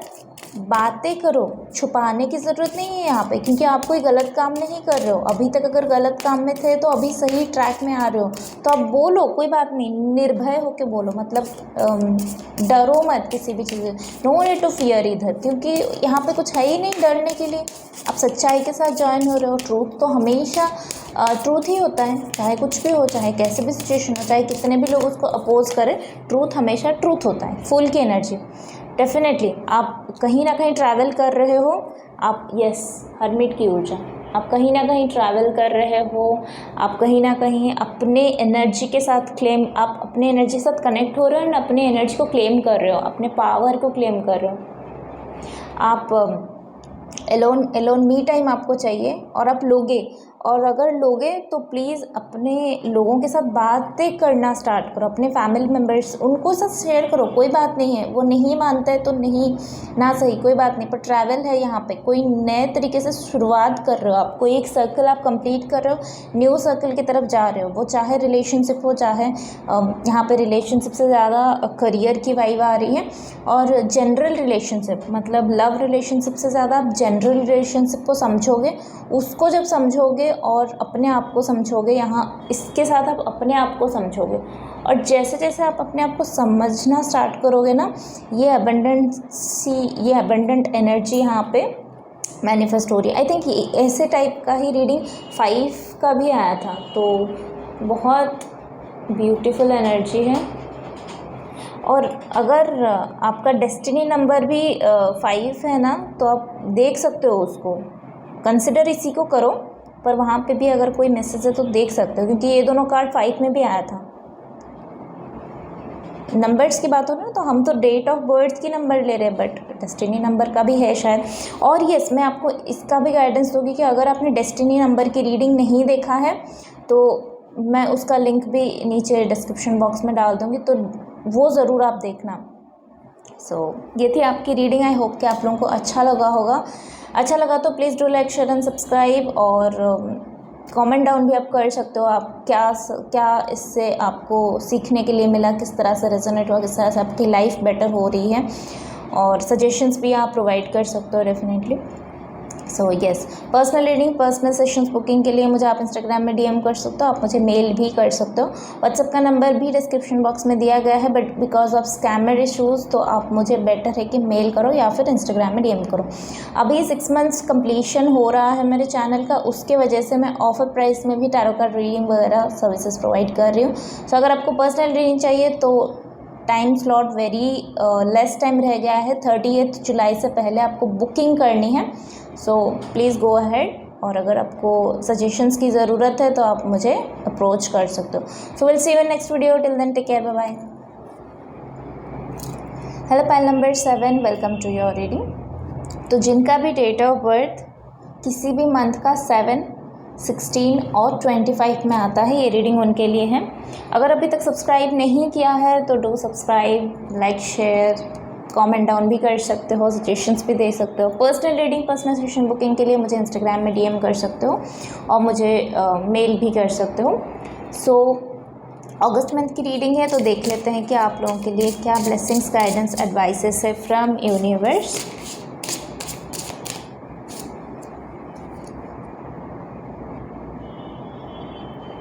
बातें करो। छुपाने की ज़रूरत नहीं है यहाँ पे, क्योंकि आप कोई गलत काम नहीं कर रहे हो। अभी तक अगर गलत काम में थे तो अभी सही ट्रैक में आ रहे हो, तो आप बोलो, कोई बात नहीं, निर्भय होके बोलो। मतलब डरो मत किसी भी चीज़, नो नीड टू फियर इधर, क्योंकि यहाँ पे कुछ है ही नहीं डरने के लिए। आप सच्चाई के साथ ज्वाइन हो रहे हो। ट्रूथ तो हमेशा ट्रूथ ही होता है, चाहे कुछ भी हो, चाहे कैसे भी सिचुएशन हो, चाहे कितने भी लोग उसको अपोज करें, ट्रूथ हमेशा ट्रूथ होता है। फूल की एनर्जी, डेफिनेटली आप कहीं ना कहीं ट्रैवल कर रहे हो। आप, यस, हर्मिट की ऊर्जा, आप कहीं ना कहीं ट्रैवल कर रहे हो। आप कहीं ना कहीं अपने एनर्जी के साथ क्लेम, आप अपने एनर्जी के साथ कनेक्ट हो रहे हो और अपने एनर्जी को क्लेम कर रहे हो, अपने पावर को क्लेम कर रहे हो। आप एलोन मी टाइम आपको चाहिए और आप लोगे, और अगर लोगे तो प्लीज़ अपने लोगों के साथ बातें करना स्टार्ट करो, अपने फैमिली मेम्बर्स, उनको साथ शेयर करो। कोई बात नहीं है, वो नहीं मानता है तो नहीं ना, सही, कोई बात नहीं, पर ट्रैवल है यहाँ पे, कोई नए तरीके से शुरुआत कर रहे हो आप, कोई एक सर्कल आप कंप्लीट कर रहे हो, न्यू सर्कल की तरफ जा रहे हो। वो चाहे रिलेशनशिप हो, चाहे यहाँ पे रिलेशनशिप से ज़्यादा करियर की वाइब आ रही है, और जनरल रिलेशनशिप, मतलब लव रिलेशनशिप से ज़्यादा आप जनरल रिलेशनशिप को समझोगे। उसको जब समझोगे और अपने आप को समझोगे, यहाँ इसके साथ आप अपने आप को समझोगे, और जैसे जैसे आप अपने आप को समझना स्टार्ट करोगे ना, ये अबंडेंट एनर्जी यहाँ पे मैनिफेस्ट हो रही है। आई थिंक ऐसे टाइप का ही रीडिंग 5 का भी आया था, तो बहुत ब्यूटीफुल एनर्जी है। और अगर आपका डेस्टिनी नंबर भी 5 है ना, तो आप देख सकते हो उसको, कंसिडर इसी को करो। पर वहाँ पे भी अगर कोई मैसेज है तो देख सकते हो, क्योंकि ये दोनों कार्ड 5 में भी आया था। नंबर्स की बात हो रही है ना, तो हम तो डेट ऑफ बर्थ की नंबर ले रहे हैं, बट डेस्टिनी नंबर का भी है शायद। और यस, मैं आपको इसका भी गाइडेंस दूंगी कि अगर आपने डेस्टिनी नंबर की रीडिंग नहीं देखा है तो मैं उसका लिंक भी नीचे डिस्क्रिप्शन बॉक्स में डाल दूँगी, तो वो ज़रूर आप देखना। ये थी आपकी रीडिंग। आई होप कि आप लोगों को अच्छा लगा होगा। अच्छा लगा तो please do like, share and subscribe, और कमेंट डाउन भी आप कर सकते हो। आप क्या इससे आपको सीखने के लिए मिला, किस तरह से रेजोनेट हुआ, किस तरह से आपकी लाइफ बेटर हो रही है, और सजेशंस भी आप प्रोवाइड कर सकते हो definitely. Yes, personal reading, personal sessions booking के लिए मुझे आप इंस्टाग्राम में डीएम कर सकते हो, आप मुझे मेल भी कर सकते हो। व्हाट्सएप का नंबर भी डिस्क्रिप्शन बॉक्स में दिया गया है, but because of scammer issues तो आप मुझे बेटर है कि मेल करो या फिर इंस्टाग्राम में डीएम करो। अभी 6 मंथ्स कंप्लीशन हो रहा है मेरे चैनल का, उसके वजह से मैं ऑफर प्राइस में भी टैरो कार्ड रीडिंग वगैरह सर्विसेज प्रोवाइड कर रही हूँ। अगर आपको पर्सनल रीडिंग चाहिए तो time slot very less time रह गया है, 30 जुलाई से पहले आपको बुकिंग करनी है। प्लीज़ गो अहेड, और अगर आपको सजेशंस की ज़रूरत है तो आप मुझे अप्रोच कर सकते हो। Will see you in next video, till then take care, bye bye. Hello pile number 7, welcome to your reading. तो जिनका भी डेट ऑफ बर्थ किसी भी मंथ का 7, 16 और 25 में आता है, ये रीडिंग उनके लिए है। अगर अभी तक सब्सक्राइब नहीं किया है तो do subscribe, like, share, comment down भी कर सकते हो, सजेशंस भी दे सकते हो। Personal reading, personal session booking के लिए मुझे इंस्टाग्राम में डीएम कर सकते हो और मुझे मेल भी कर सकते हो। अगस्त मंथ की रीडिंग है, तो देख लेते हैं कि आप लोगों के लिए क्या ब्लेसिंग्स, गाइडेंस, एडवाइसेस है from universe.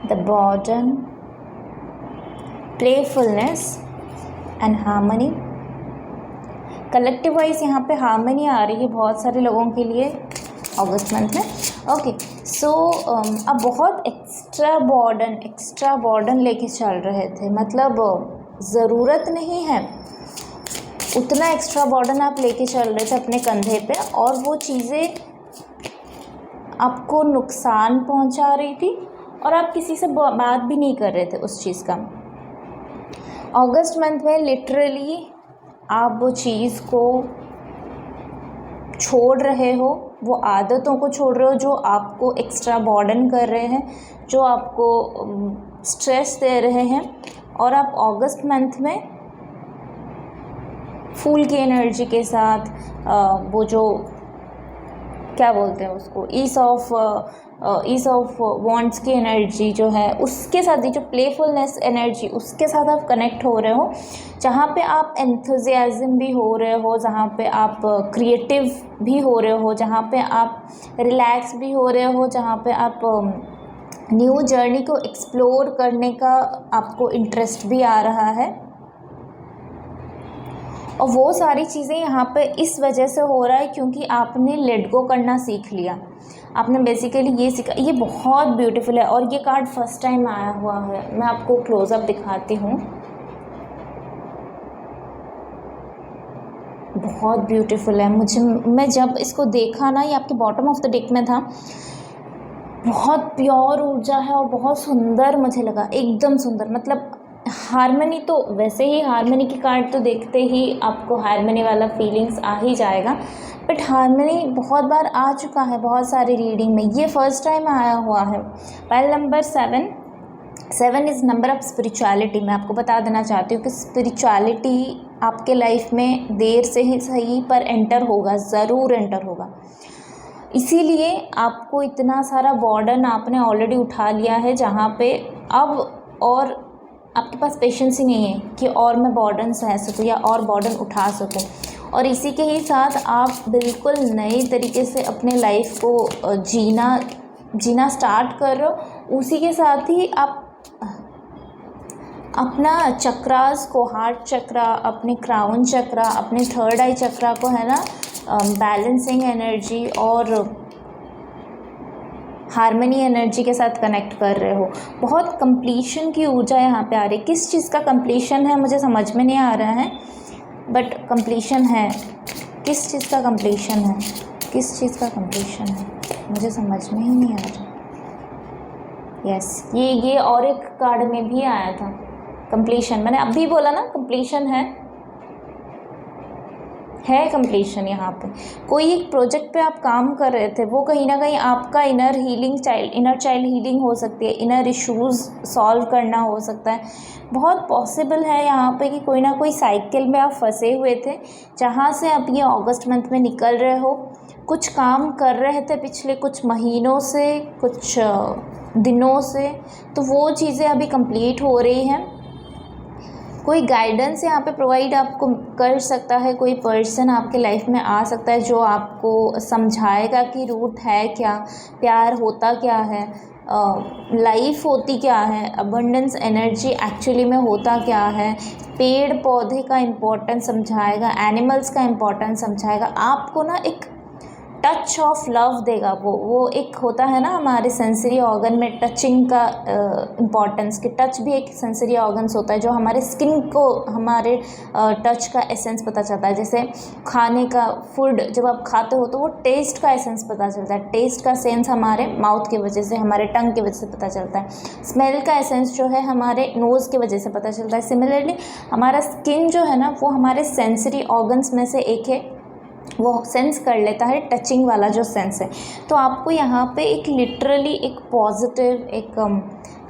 The burden, playfulness and harmony, collective wise यहाँ पे हार्मनी आ रही है बहुत सारे लोगों के लिए अगस्त मंथ में। ओके, सो अब बहुत एक्स्ट्रा बर्डन लेके चल रहे थे, मतलब ज़रूरत नहीं है उतना एक्स्ट्रा बर्डन आप लेके चल रहे थे अपने कंधे पे, और वो चीज़ें आपको नुकसान पहुंचा रही थी और आप किसी से बात भी नहीं कर रहे थे उस चीज़ का। अगस्त मंथ में लिटरली आप वो चीज़ को छोड़ रहे हो, वो आदतों को छोड़ रहे हो जो आपको एक्स्ट्रा बर्डन कर रहे हैं, जो आपको स्ट्रेस दे रहे हैं, और आप अगस्त मंथ में फूल की एनर्जी के साथ वो जो क्या बोलते हैं उसको, ईस ऑफ वॉन्ट्स की एनर्जी जो है उसके साथ, ही जो प्लेफुलनेस एनर्जी उसके साथ आप कनेक्ट हो रहे हो, जहाँ पे आप एंथुजियाज्म भी हो रहे हो, जहाँ पे आप क्रिएटिव भी हो रहे हो, जहाँ पे आप रिलैक्स भी हो रहे हो, जहाँ पे आप न्यू जर्नी को एक्सप्लोर करने का आपको इंटरेस्ट भी आ रहा है। और वो सारी चीज़ें यहाँ पे इस वजह से हो रहा है क्योंकि आपने लेट गो करना सीख लिया, आपने बेसिकली ये सीखा। ये बहुत ब्यूटीफुल है और ये कार्ड फर्स्ट टाइम आया हुआ है, मैं आपको क्लोज़अप दिखाती हूँ। बहुत ब्यूटीफुल है। मैं जब इसको देखा ना, ये आपके बॉटम ऑफ द डेक में था, बहुत प्योर ऊर्जा है और बहुत सुंदर मुझे लगा, एकदम सुंदर। मतलब हारमनी, तो वैसे ही हारमनी की कार्ड तो देखते ही आपको हारमनी वाला फीलिंग्स आ ही जाएगा, बट हारमनी बहुत बार आ चुका है बहुत सारी रीडिंग में, ये फर्स्ट टाइम आया हुआ है। Pile number 7 is number of spirituality. मैं आपको बता देना चाहती हूँ कि स्पिरिचुअलिटी आपके लाइफ में देर से ही सही पर एंटर होगा, ज़रूर एंटर होगा। इसीलिए आपको इतना सारा बर्डन आपने ऑलरेडी उठा लिया है, जहाँ पे अब और आपके पास पेशेंस ही नहीं है कि और मैं बर्डन सह सकूँ या और बर्डन उठा सकूँ। और इसी के ही साथ आप बिल्कुल नए तरीके से अपने लाइफ को जीना स्टार्ट कर रहे हो। उसी के साथ ही आप अपना चक्रास को, हार्ट चक्रा, अपने क्राउन चक्रा, अपने थर्ड आई चक्रा को है ना, बैलेंसिंग एनर्जी और हारमनी एनर्जी के साथ कनेक्ट कर रहे हो। बहुत कंप्लीशन की ऊर्जा यहाँ पे आ रही है। किस चीज़ का कंप्लीशन है मुझे समझ में नहीं आ रहा है, बट कंप्लीशन है। किस चीज़ का कंप्लीशन है, किस चीज़ का कंप्लीशन है मुझे समझ में ही नहीं आ रहा। यस, ये और एक कार्ड में भी आया था कंप्लीशन। मैंने अभी बोला ना कंप्लीशन है कंप्लीशन। यहाँ पे कोई एक प्रोजेक्ट पे आप काम कर रहे थे, वो कहीं ना कहीं आपका इनर चाइल्ड हीलिंग हो सकती है, इनर इश्यूज़ सॉल्व करना हो सकता है। बहुत पॉसिबल है यहाँ पे कि कोई ना कोई साइकिल में आप फंसे हुए थे, जहाँ से आप ये अगस्त मंथ में निकल रहे हो। कुछ काम कर रहे थे पिछले कुछ महीनों से, कुछ दिनों से, तो वो चीज़ें अभी कंप्लीट हो रही हैं। कोई गाइडेंस यहाँ पे प्रोवाइड आपको कर सकता है, कोई पर्सन आपके लाइफ में आ सकता है जो आपको समझाएगा कि रूट है क्या, प्यार होता क्या है, लाइफ होती क्या है, अबंडेंस एनर्जी एक्चुअली में होता क्या है, पेड़ पौधे का इम्पोर्टेंस समझाएगा, एनिमल्स का इम्पोर्टेंस समझाएगा। आपको ना एक टच ऑफ लव देगा। वो एक होता है ना हमारे सेंसरी ऑर्गन में टचिंग का इम्पॉर्टेंस, कि टच भी एक सेंसरी ऑर्गन्स होता है जो हमारे स्किन को हमारे टच का एसेंस पता चलता है। जैसे खाने का फूड जब आप खाते हो तो वो टेस्ट का एसेंस पता चलता है, टेस्ट का सेंस हमारे माउथ की वजह से, हमारे टंग की वजह से पता चलता है। स्मेल का एसेंस जो है हमारे नोज़ की वजह से पता चलता है। सिमिलरली हमारा स्किन जो है ना, वो हमारे सेंसरी ऑर्गन्स में से एक है, वो सेंस कर लेता है, टचिंग वाला जो सेंस है। तो आपको यहाँ पे एक लिटरली एक पॉजिटिव, एक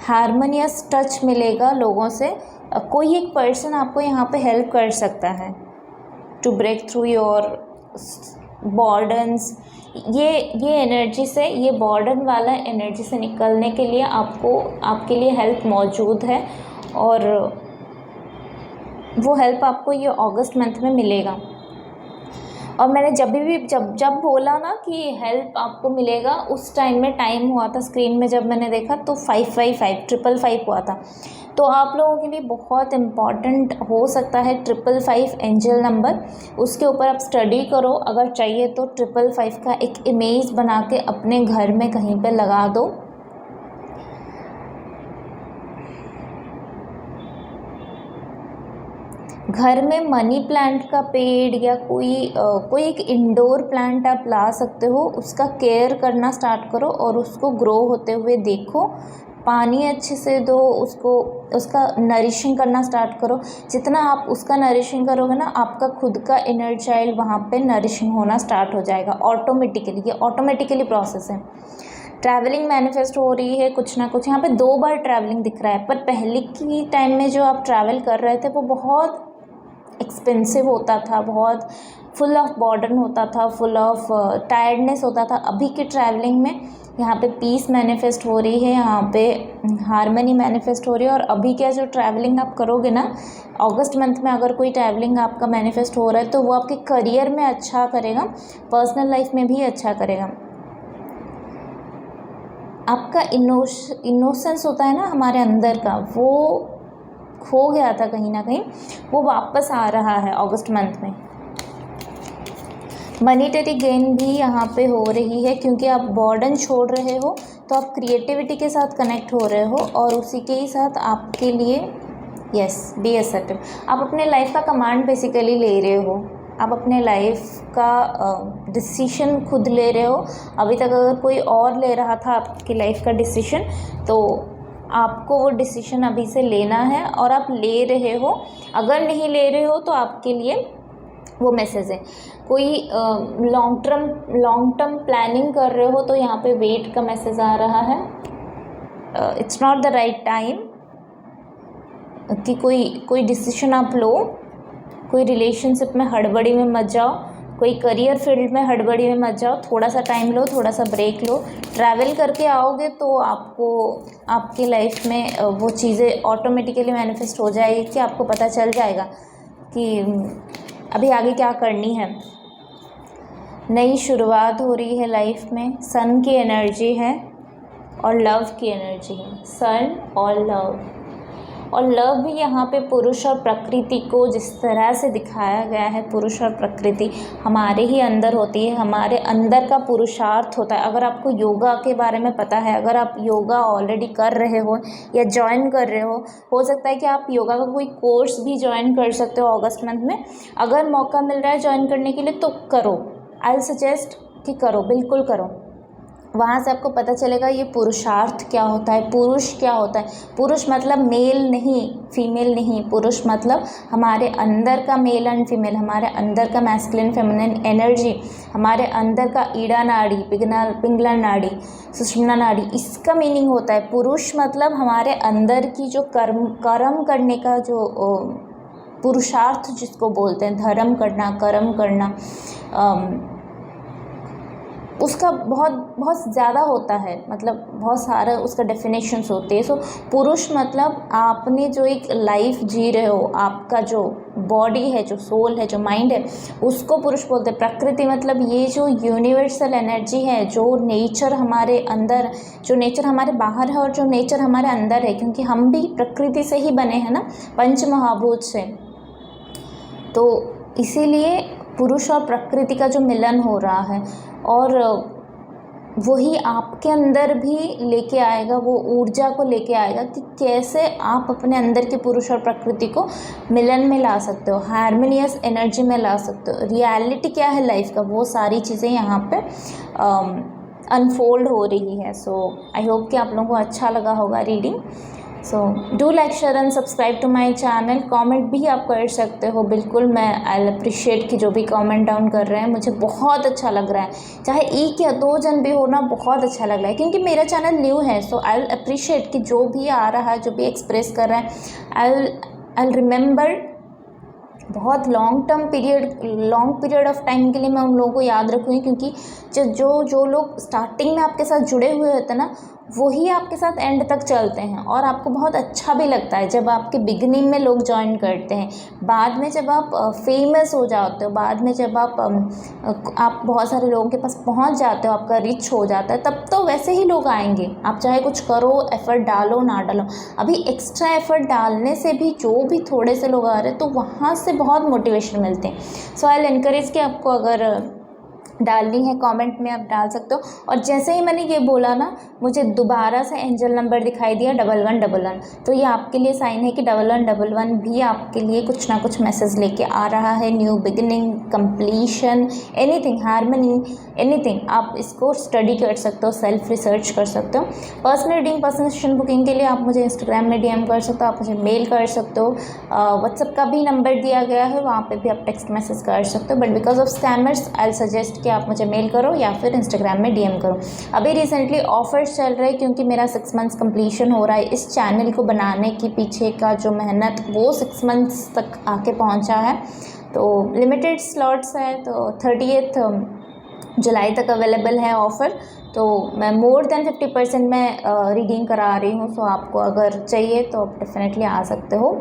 हारमोनियस टच मिलेगा लोगों से। कोई एक पर्सन आपको यहाँ पे हेल्प कर सकता है टू ब्रेक थ्रू योर बॉर्डन्स। ये एनर्जी से, ये बॉर्डन वाला एनर्जी से निकलने के लिए आपके लिए हेल्प मौजूद है, और वो हेल्प आपको ये अगस्त मंथ में मिलेगा। और मैंने जब बोला ना कि हेल्प आपको मिलेगा, उस टाइम में टाइम हुआ था स्क्रीन में, जब मैंने देखा तो 555 हुआ था। तो आप लोगों के लिए बहुत इम्पॉर्टेंट हो सकता है 555 एंजल नंबर। उसके ऊपर आप स्टडी करो, अगर चाहिए तो 555 का एक इमेज बना के अपने घर में कहीं पे लगा दो। घर में मनी प्लांट का पेड़ या कोई एक इंडोर प्लांट आप ला सकते हो, उसका केयर करना स्टार्ट करो और उसको ग्रो होते हुए देखो। पानी अच्छे से दो उसको, उसका नरिशिंग करना स्टार्ट करो। जितना आप उसका नरिशिंग करोगे ना, आपका खुद का इनर चाइल्ड वहाँ पे नरिशिंग होना स्टार्ट हो जाएगा ऑटोमेटिकली। ये ऑटोमेटिकली प्रोसेस है। ट्रैवलिंग मैनिफेस्ट हो रही है कुछ ना कुछ। यहाँ पे 2 बार ट्रैवलिंग दिख रहा है, पर पहले की टाइम में जो आप ट्रैवल कर रहे थे वो बहुत एक्सपेंसिव होता था, बहुत फुल ऑफ बर्डन होता था, फुल ऑफ टायर्डनेस होता था। अभी की ट्रैवलिंग में यहाँ पे पीस मैनिफेस्ट हो रही है, यहाँ पे हारमनी मैनिफेस्ट हो रही है। और अभी क्या जो ट्रैवलिंग आप करोगे ना, अगस्त मंथ में अगर कोई ट्रैवलिंग आपका मैनिफेस्ट हो रहा है तो वो आपके करियर में अच्छा करेगा, पर्सनल लाइफ में भी अच्छा करेगा। आपका इनोसेंस होता है ना हमारे अंदर का, वो खो गया था कहीं ना कहीं, वो वापस आ रहा है अगस्त मंथ में। मनीटरी गेन भी यहाँ पे हो रही है, क्योंकि आप बर्डन छोड़ रहे हो तो आप क्रिएटिविटी के साथ कनेक्ट हो रहे हो और उसी के ही साथ आपके लिए यस बी असर्टिव। आप अपने लाइफ का कमांड बेसिकली ले रहे हो, आप अपने लाइफ का डिसीजन खुद ले रहे हो। अभी तक अगर कोई और ले रहा था आपकी लाइफ का डिसीजन, तो आपको वो डिसीजन अभी से लेना है और आप ले रहे हो। अगर नहीं ले रहे हो तो आपके लिए वो मैसेज है। कोई लॉन्ग टर्म प्लानिंग कर रहे हो तो यहाँ पे वेट का मैसेज आ रहा है। It's not the right time कि कोई डिसीजन आप लो। कोई रिलेशनशिप में हड़बड़ी में मत जाओ, कोई करियर फील्ड में हड़बड़ी में मत जाओ। थोड़ा सा टाइम लो, थोड़ा सा ब्रेक लो। ट्रैवल करके आओगे तो आपको आपकी लाइफ में वो चीज़ें ऑटोमेटिकली मैनिफेस्ट हो जाएगी कि आपको पता चल जाएगा कि अभी आगे क्या करनी है। नई शुरुआत हो रही है लाइफ में। सन की एनर्जी है और लव की एनर्जी है। सन और लव भी यहाँ पे पुरुष और प्रकृति को जिस तरह से दिखाया गया है, पुरुष और प्रकृति हमारे ही अंदर होती है, हमारे अंदर का पुरुषार्थ होता है। अगर आपको योगा के बारे में पता है, अगर आप योगा ऑलरेडी कर रहे हो या ज्वाइन कर रहे हो सकता है कि आप योगा का कोई कोर्स भी ज्वाइन कर सकते हो अगस्त मंथ में। अगर मौका मिल रहा है ज्वाइन करने के लिए तो करो, आई विल सजेस्ट कि करो, बिल्कुल करो। वहाँ से आपको पता चलेगा ये पुरुषार्थ क्या होता है, पुरुष क्या होता है। पुरुष मतलब मेल नहीं, फीमेल नहीं। पुरुष मतलब हमारे अंदर का मेल एंड फीमेल, हमारे अंदर का मैस्कुलिन फेमिनिन एनर्जी, हमारे अंदर का ईड़ा नाड़ी, पिंगला नाड़ी, सुषुम्ना नाड़ी, इसका मीनिंग होता है। पुरुष मतलब हमारे अंदर की जो कर्म करने का जो पुरुषार्थ जिसको बोलते हैं, धर्म करना, कर्म करना, उसका बहुत ज़्यादा होता है, मतलब बहुत सारा उसका डेफिनेशंस होते हैं। सो पुरुष मतलब आपने जो एक लाइफ जी रहे हो, आपका जो बॉडी है, जो सोल है, जो माइंड है, उसको पुरुष बोलते हैं। प्रकृति मतलब ये जो यूनिवर्सल एनर्जी है, जो नेचर हमारे अंदर, जो नेचर हमारे बाहर है और जो नेचर हमारे अंदर है, क्योंकि हम भी प्रकृति से ही बने हैं ना, पंच महाभूत से। तो इसीलिए पुरुष और प्रकृति का जो मिलन हो रहा है, और वही आपके अंदर भी लेके आएगा, वो ऊर्जा को लेके आएगा कि कैसे आप अपने अंदर के पुरुष और प्रकृति को मिलन में ला सकते हो, हार्मोनियस एनर्जी में ला सकते हो। रियलिटी क्या है लाइफ का, वो सारी चीज़ें यहाँ पे अनफोल्ड हो रही है। सो आई होप कि आप लोगों को अच्छा लगा होगा reading. So do like, share and subscribe to my channel. Comment भी आप कर सकते हो, बिल्कुल मैं आई अप्रिशिएट कि जो भी कमेंट डाउन कर रहे हैं, मुझे बहुत अच्छा लग रहा है। चाहे 1 या 2 जन भी हो ना, बहुत अच्छा लग रहा है, क्योंकि मेरा चैनल न्यू है। सो आई अप्रिशिएट कि जो भी आ रहा है, जो भी एक्सप्रेस कर रहा है, आई रिमेंबर बहुत लॉन्ग पीरियड ऑफ टाइम के लिए मैं उन लोगों को याद रखूँगी, क्योंकि जो लोग स्टार्टिंग में आपके साथ जुड़े हुए होते हैं ना, वही आपके साथ एंड तक चलते हैं और आपको बहुत अच्छा भी लगता है जब आपके बिगिनिंग में लोग ज्वाइन करते हैं। बाद में जब आप फेमस हो जाते हो, बाद में जब आप बहुत सारे लोगों के पास पहुंच जाते हो, आपका रिच हो जाता है, तब तो वैसे ही लोग आएंगे। आप चाहे कुछ करो, एफ़र्ट डालो ना डालो, अभी एक्स्ट्रा एफ़र्ट डालने से भी जो भी थोड़े से लोग आ रहे हैं तो वहाँ से बहुत मोटिवेशन मिलते हैं। सो आई विल एनकरेज कि आपको अगर डालनी है कमेंट में आप डाल सकते हो। और जैसे ही मैंने ये बोला ना, मुझे दोबारा से एंजल नंबर दिखाई दिया 1111, तो ये आपके लिए साइन है कि 1111 भी आपके लिए कुछ ना कुछ मैसेज लेके आ रहा है। New beginning, completion, anything, harmony, anything. आप इसको स्टडी कर सकते हो, सेल्फ रिसर्च कर सकते हो। Personal reading, personal session booking के लिए आप मुझे इंस्टाग्राम में DM कर सकते हो, आप मुझे मेल कर सकते हो। व्हाट्सएप का भी नंबर दिया गया है, वहाँ पे भी आप टेक्स्ट मैसेज कर सकते हो। But because of scammers I will suggest कि आप मुझे मेल करो या फिर इंस्टाग्राम में DM करो। अभी रिसेंटली ऑफर्स चल रहे हैं क्योंकि मेरा 6 मंथ्स कंप्लीशन हो रहा है। इस चैनल को बनाने के पीछे का जो मेहनत वो 6 मंथ्स तक आके पहुंचा है। तो लिमिटेड स्लॉट्स है, तो 30 जुलाई तक अवेलेबल है ऑफ़र। तो मैं मोर देन 50% में रीडिंग करा रही हूँ। सो आपको अगर चाहिए तो आप डेफिनेटली आ सकते हो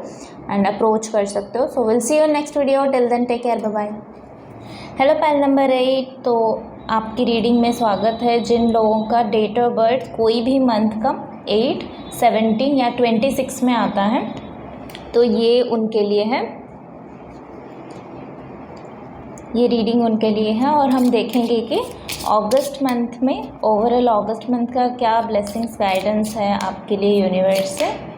एंड अप्रोच कर सकते हो। So will see you next video, till then take care, bye bye. Hello pile number 8, तो आपकी रीडिंग में स्वागत है। जिन लोगों का डेट ऑफ बर्थ कोई भी मंथ का 8, 17 या 26 में आता है, तो ये उनके लिए है, ये रीडिंग उनके लिए है। और हम देखेंगे कि अगस्त मंथ में, ओवरऑल अगस्त मंथ का क्या ब्लेसिंग्स, गाइडेंस है आपके लिए यूनिवर्स से।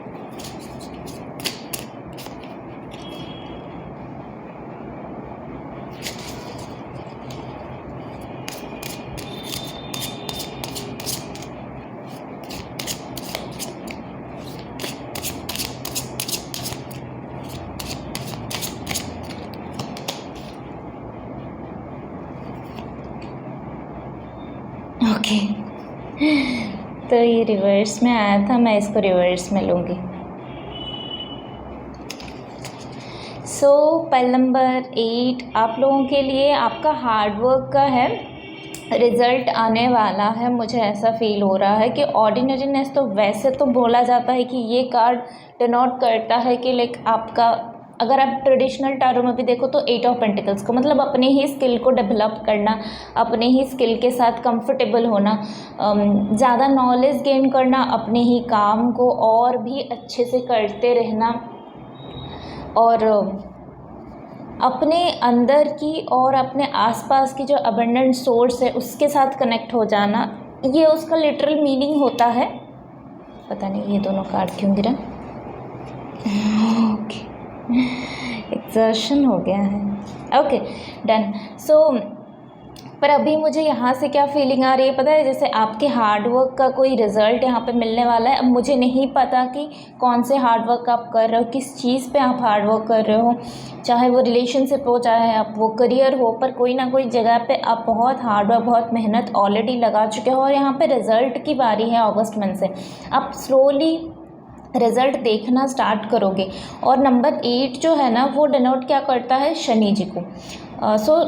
ओके तो ये रिवर्स में आया था, मैं इसको रिवर्स में लूँगी। सो पाइल नंबर 8 आप लोगों के लिए आपका हार्डवर्क का है, रिज़ल्ट आने वाला है। मुझे ऐसा फील हो रहा है कि ऑर्डिनरीनेस तो वैसे तो बोला जाता है कि ये कार्ड डिनोट करता है कि लाइक आपका, अगर आप ट्रेडिशनल टारो में भी देखो तो 8 ऑफ पेंटिकल्स को मतलब अपने ही स्किल को डेवलप करना, अपने ही स्किल के साथ कंफर्टेबल होना, ज़्यादा नॉलेज गेन करना, अपने ही काम को और भी अच्छे से करते रहना, और अपने अंदर की और अपने आसपास की जो अबंडेंट सोर्स है उसके साथ कनेक्ट हो जाना, ये उसका लिटरल मीनिंग होता है। पता नहीं ये दोनों कार्ड क्यों गिरा। ओके एक्सर्शन हो गया है। Okay done. सो पर अभी मुझे यहाँ से क्या फीलिंग आ रही है पता है, जैसे आपके हार्डवर्क का कोई रिज़ल्ट यहाँ पे मिलने वाला है। अब मुझे नहीं पता कि कौन से हार्डवर्क आप कर रहे हो, किस चीज़ पे आप हार्डवर्क कर रहे हो, चाहे वो रिलेशनशिप हो, चाहे आप वो करियर हो, पर कोई ना कोई जगह पे आप बहुत हार्डवर्क, बहुत मेहनत ऑलरेडी लगा चुके हो और यहाँ पे रिज़ल्ट की बारी है। अगस्त मंथ से आप स्लोली रिज़ल्ट देखना स्टार्ट करोगे। और नंबर 8 जो है ना वो डिनोट क्या करता है, शनि जी को। सो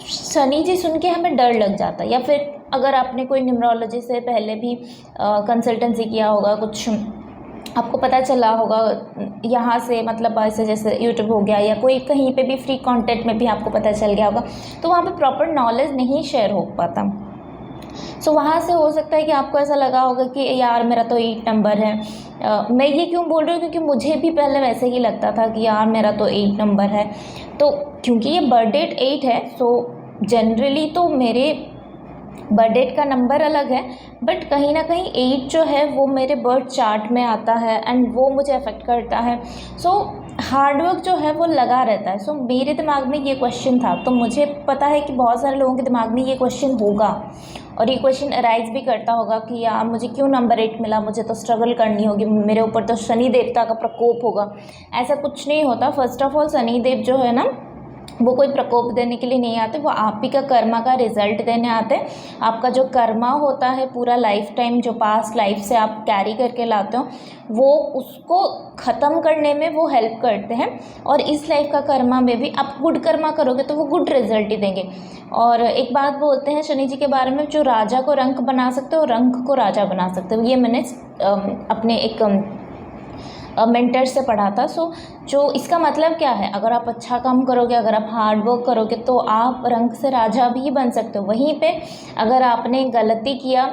शनि जी सुन के हमें डर लग जाता है, या फिर अगर आपने कोई न्यूमरोलॉजी से पहले भी कंसल्टेंसी किया होगा, कुछ आपको पता चला होगा यहाँ से, मतलब ऐसे जैसे यूट्यूब हो गया या कोई कहीं पे भी फ्री कंटेंट में भी आपको पता चल गया होगा, तो वहाँ पे प्रॉपर नॉलेज नहीं शेयर हो पाता। सो वहाँ से हो सकता है कि आपको ऐसा लगा होगा कि यार मेरा तो 8 नंबर है। मैं ये क्यों बोल रही हूँ, क्योंकि मुझे भी पहले वैसे ही लगता था कि यार मेरा तो 8 नंबर है। तो क्योंकि ये बर्थ डेट 8 है, सो जनरली तो मेरे बर्थ डेट का नंबर अलग है, बट कहीं ना कहीं 8 जो है वो मेरे बर्थ चार्ट में आता है एंड वो मुझे अफेक्ट करता है। सो हार्डवर्क जो है वो लगा रहता है। सो मेरे दिमाग में ये क्वेश्चन था, तो मुझे पता है कि बहुत सारे लोगों के दिमाग में ये क्वेश्चन होगा और ये क्वेश्चन अराइज भी करता होगा कि यार मुझे क्यों नंबर 8 मिला, मुझे तो स्ट्रगल करनी होगी, मेरे ऊपर तो शनि देवता का प्रकोप होगा। ऐसा कुछ नहीं होता। First of all Shani Dev जो है ना वो कोई प्रकोप देने के लिए नहीं आते, वो आप ही का कर्मा का रिजल्ट देने आते हैं। आपका जो कर्मा होता है पूरा लाइफ टाइम, जो पास्ट लाइफ से आप कैरी करके लाते हो, वो उसको ख़त्म करने में वो हेल्प करते हैं। और इस लाइफ का कर्मा में भी आप गुड कर्मा करोगे तो वो गुड रिजल्ट ही देंगे। और एक बात बोलते हैं शनि जी के बारे में, जो राजा को रंक बना सकते हो, रंक को राजा बना सकते हो। ये मैंने अपने एक मेंटर से पढ़ा था। सो जो इसका मतलब क्या है, अगर आप अच्छा काम करोगे, अगर आप हार्ड वर्क करोगे तो आप रंक से राजा भी बन सकते हो। वहीं पे अगर आपने गलती किया,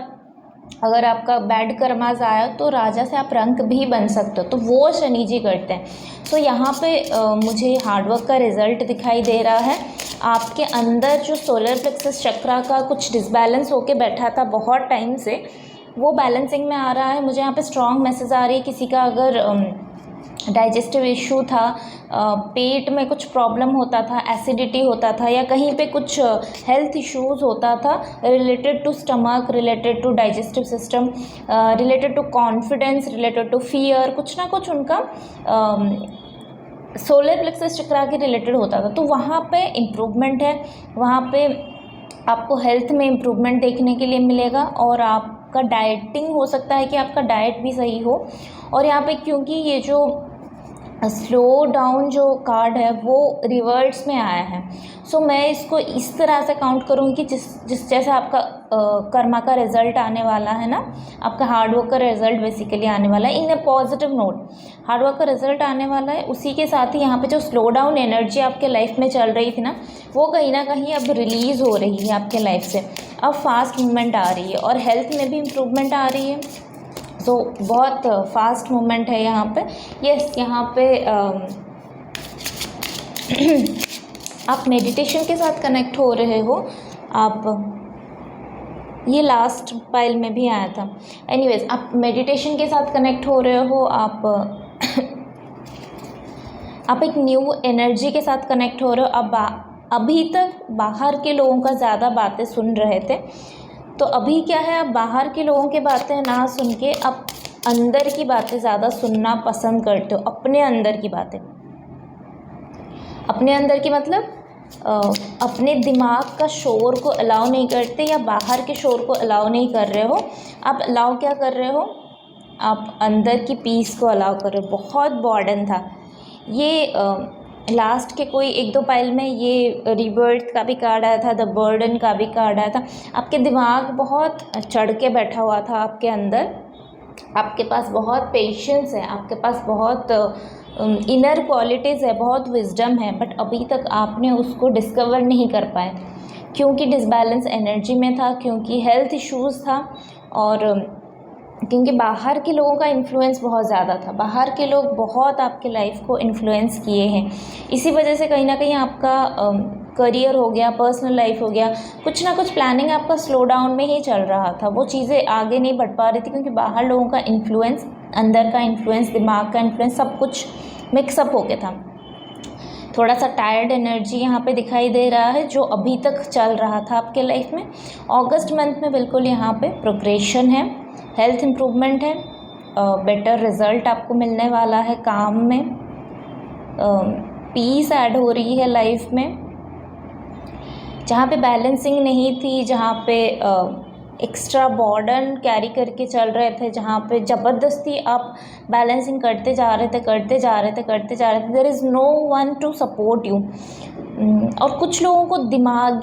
अगर आपका बैड कर्माज आया तो राजा से आप रंक भी बन सकते हो। तो वो शनि जी करते हैं। सो यहाँ पे मुझे हार्डवर्क का रिज़ल्ट दिखाई दे रहा है। आपके अंदर जो सोलर प्लेक्सस चक्रा का कुछ डिसबैलेंस होके बैठा था बहुत टाइम से, वो बैलेंसिंग में आ रहा है। मुझे यहाँ पे स्ट्रॉन्ग मैसेज आ रही है, किसी का अगर डाइजेस्टिव इशू था, पेट में कुछ प्रॉब्लम होता था, एसिडिटी होता था, या कहीं पे कुछ हेल्थ इश्यूज होता था related to stomach, related to digestive system, related to confidence, related to fear, कुछ ना कुछ उनका सोलर प्लेक्सस चक्रा के रिलेटेड होता था। तो वहाँ पे इम्प्रूवमेंट है, वहाँ पे आपको हेल्थ में इम्प्रूवमेंट देखने के लिए मिलेगा। और आपका डाइटिंग, हो सकता है कि आपका डाइट भी सही हो। और यहाँ पे क्योंकि ये जो स्लो डाउन जो कार्ड है वो रिवर्ट्स में आया है, सो मैं इसको इस तरह से काउंट करूँगी कि जिस जैसा आपका कर्मा का रिज़ल्ट आने वाला है ना, आपका हार्डवर्क का रिज़ल्ट बेसिकली आने वाला है इन ए पॉजिटिव नोट। हार्डवर्क का रिज़ल्ट आने वाला है, उसी के साथ ही यहाँ पे जो स्लो डाउन एनर्जी आपके लाइफ में चल रही थी ना, वो कहीं ना कहीं अब रिलीज़ हो रही है आपके लाइफ से। अब फास्ट मूवमेंट आ रही है और हेल्थ में भी इम्प्रूवमेंट आ रही है। सो बहुत फास्ट मूवमेंट है यहाँ पे। यस, यहाँ पे आप मेडिटेशन के साथ कनेक्ट हो रहे हो। आप, ये लास्ट पाइल में भी आया था। एनीवेज, आप मेडिटेशन के साथ कनेक्ट हो रहे हो। आप एक न्यू एनर्जी के साथ कनेक्ट हो रहे हो। अब अभी तक बाहर के लोगों का ज़्यादा बातें सुन रहे थे, तो अभी क्या है, आप बाहर के लोगों की बातें ना सुन के आप अंदर की बातें ज़्यादा सुनना पसंद करते हो। अपने अंदर की बातें, अपने अंदर की मतलब अपने दिमाग का शोर को अलाउ नहीं करते, या बाहर के शोर को अलाउ नहीं कर रहे हो। आप अलाउ क्या कर रहे हो, आप अंदर की पीस को अलाउ कर रहे हो। बहुत बर्डन था ये। लास्ट के कोई 1-2 पाइल में ये रिबर्थ का भी कार्ड आया था, द बर्डन का भी कार्ड आया था। आपके दिमाग बहुत चढ़ के बैठा हुआ था आपके अंदर। आपके पास बहुत पेशेंस है, आपके पास बहुत इनर क्वालिटीज़ है, बहुत विजडम है, बट अभी तक आपने उसको डिस्कवर नहीं कर पाए, क्योंकि डिसबैलेंस एनर्जी में था, क्योंकि हेल्थ इश्यूज़ था, और क्योंकि बाहर के लोगों का इन्फ्लुएंस बहुत ज़्यादा था। बाहर के लोग बहुत आपके लाइफ को इन्फ्लुएंस किए हैं। इसी वजह से कहीं ना कहीं आपका करियर हो गया, पर्सनल लाइफ हो गया, कुछ ना कुछ प्लानिंग आपका स्लो डाउन में ही चल रहा था। वो चीज़ें आगे नहीं बढ़ पा रही थी, क्योंकि बाहर लोगों का इन्फ्लुएंस, अंदर का इन्फ्लुएंस, दिमाग का इन्फ्लुएंस, सब कुछ मिक्सअप हो गया था। थोड़ा सा टायर्ड एनर्जी यहाँ पे दिखाई दे रहा है, जो अभी तक चल रहा था आपके लाइफ में। अगस्त मंथ में बिल्कुल यहाँ पे प्रोग्रेशन है, हेल्थ इम्प्रूवमेंट है, बेटर रिज़ल्ट आपको मिलने वाला है काम में, पीस ऐड हो रही है लाइफ में। जहाँ पे बैलेंसिंग नहीं थी, जहाँ पे एक्स्ट्रा बर्डन कैरी करके चल रहे थे, जहाँ पे ज़बरदस्ती आप बैलेंसिंग करते जा रहे थे, there is no one to support you. और कुछ लोगों को दिमाग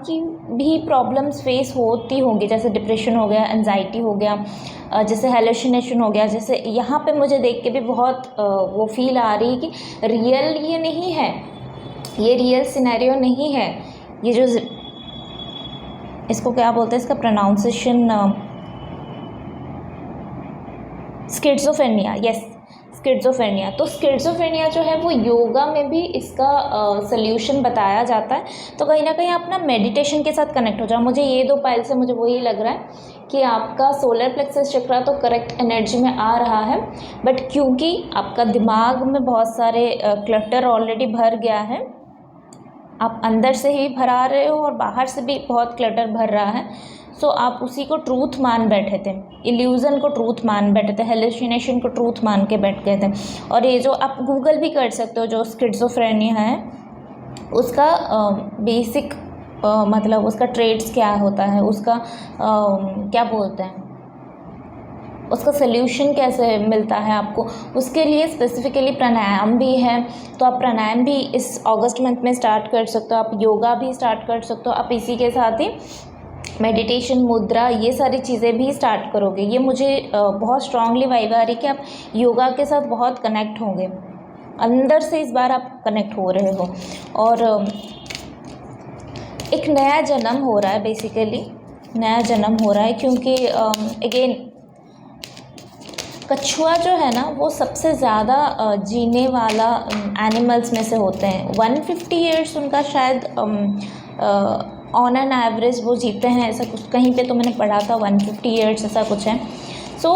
की भी प्रॉब्लम्स फेस होती होंगी, जैसे डिप्रेशन हो गया, एंजाइटी हो गया, जैसे हेलुसिनेशन हो गया। जैसे यहाँ पे मुझे देख के भी बहुत वो फील आ रही है कि रियल ये नहीं है, ये रियल सिनेरियो नहीं है। ये जो इसको क्या बोलते हैं, इसका प्रोनाउंसिएशन स्किज़ोफ्रेनिया, यस, स्किज़ोफ्रेनिया। तो स्किज़ोफ्रेनिया जो है वो योगा में भी इसका सल्यूशन बताया जाता है। तो कहीं ना कहीं आप ना मेडिटेशन के साथ कनेक्ट हो जाओ। मुझे ये 2 पाइल से मुझे वही लग रहा है कि आपका सोलर प्लेक्सस चक्रा तो करेक्ट एनर्जी में आ रहा है, बट क्योंकि आपका दिमाग में बहुत सारे क्लटर ऑलरेडी भर गया है, आप अंदर से ही भरा रहे हो और बाहर से भी बहुत क्लटर भर रहा है। सो आप उसी को ट्रूथ मान बैठे थे, इल्यूज़न को ट्रूथ मान बैठे थे, हेलुसिनेशन को ट्रूथ मान के बैठ गए थे। और ये जो आप गूगल भी कर सकते हो, जो स्किज़ोफ्रेनिया है, उसका बेसिक मतलब उसका ट्रेड्स क्या होता है, उसका क्या बोलते हैं, उसका सल्यूशन कैसे मिलता है आपको, उसके लिए स्पेसिफिकली प्राणायाम भी है। तो आप प्राणायाम भी इस अगस्त मंथ में स्टार्ट कर सकते हो, आप योगा भी स्टार्ट कर सकते हो, आप इसी के साथ ही मेडिटेशन, मुद्रा, ये सारी चीज़ें भी स्टार्ट करोगे। ये मुझे बहुत स्ट्रांगली वाइब आ रही है कि आप योगा के साथ बहुत कनेक्ट होंगे, अंदर से इस बार आप कनेक्ट हो रहे हो। और एक नया जन्म हो रहा है, बेसिकली नया जन्म हो रहा है, क्योंकि अगेन कछुआ जो है ना वो सबसे ज़्यादा जीने वाला एनिमल्स में से होते हैं। 150 ईयर्स उनका शायद ऑन एन एवरेज वो जीते हैं, ऐसा कुछ कहीं पे तो मैंने पढ़ा था 150 ईयर्स ऐसा कुछ है। सो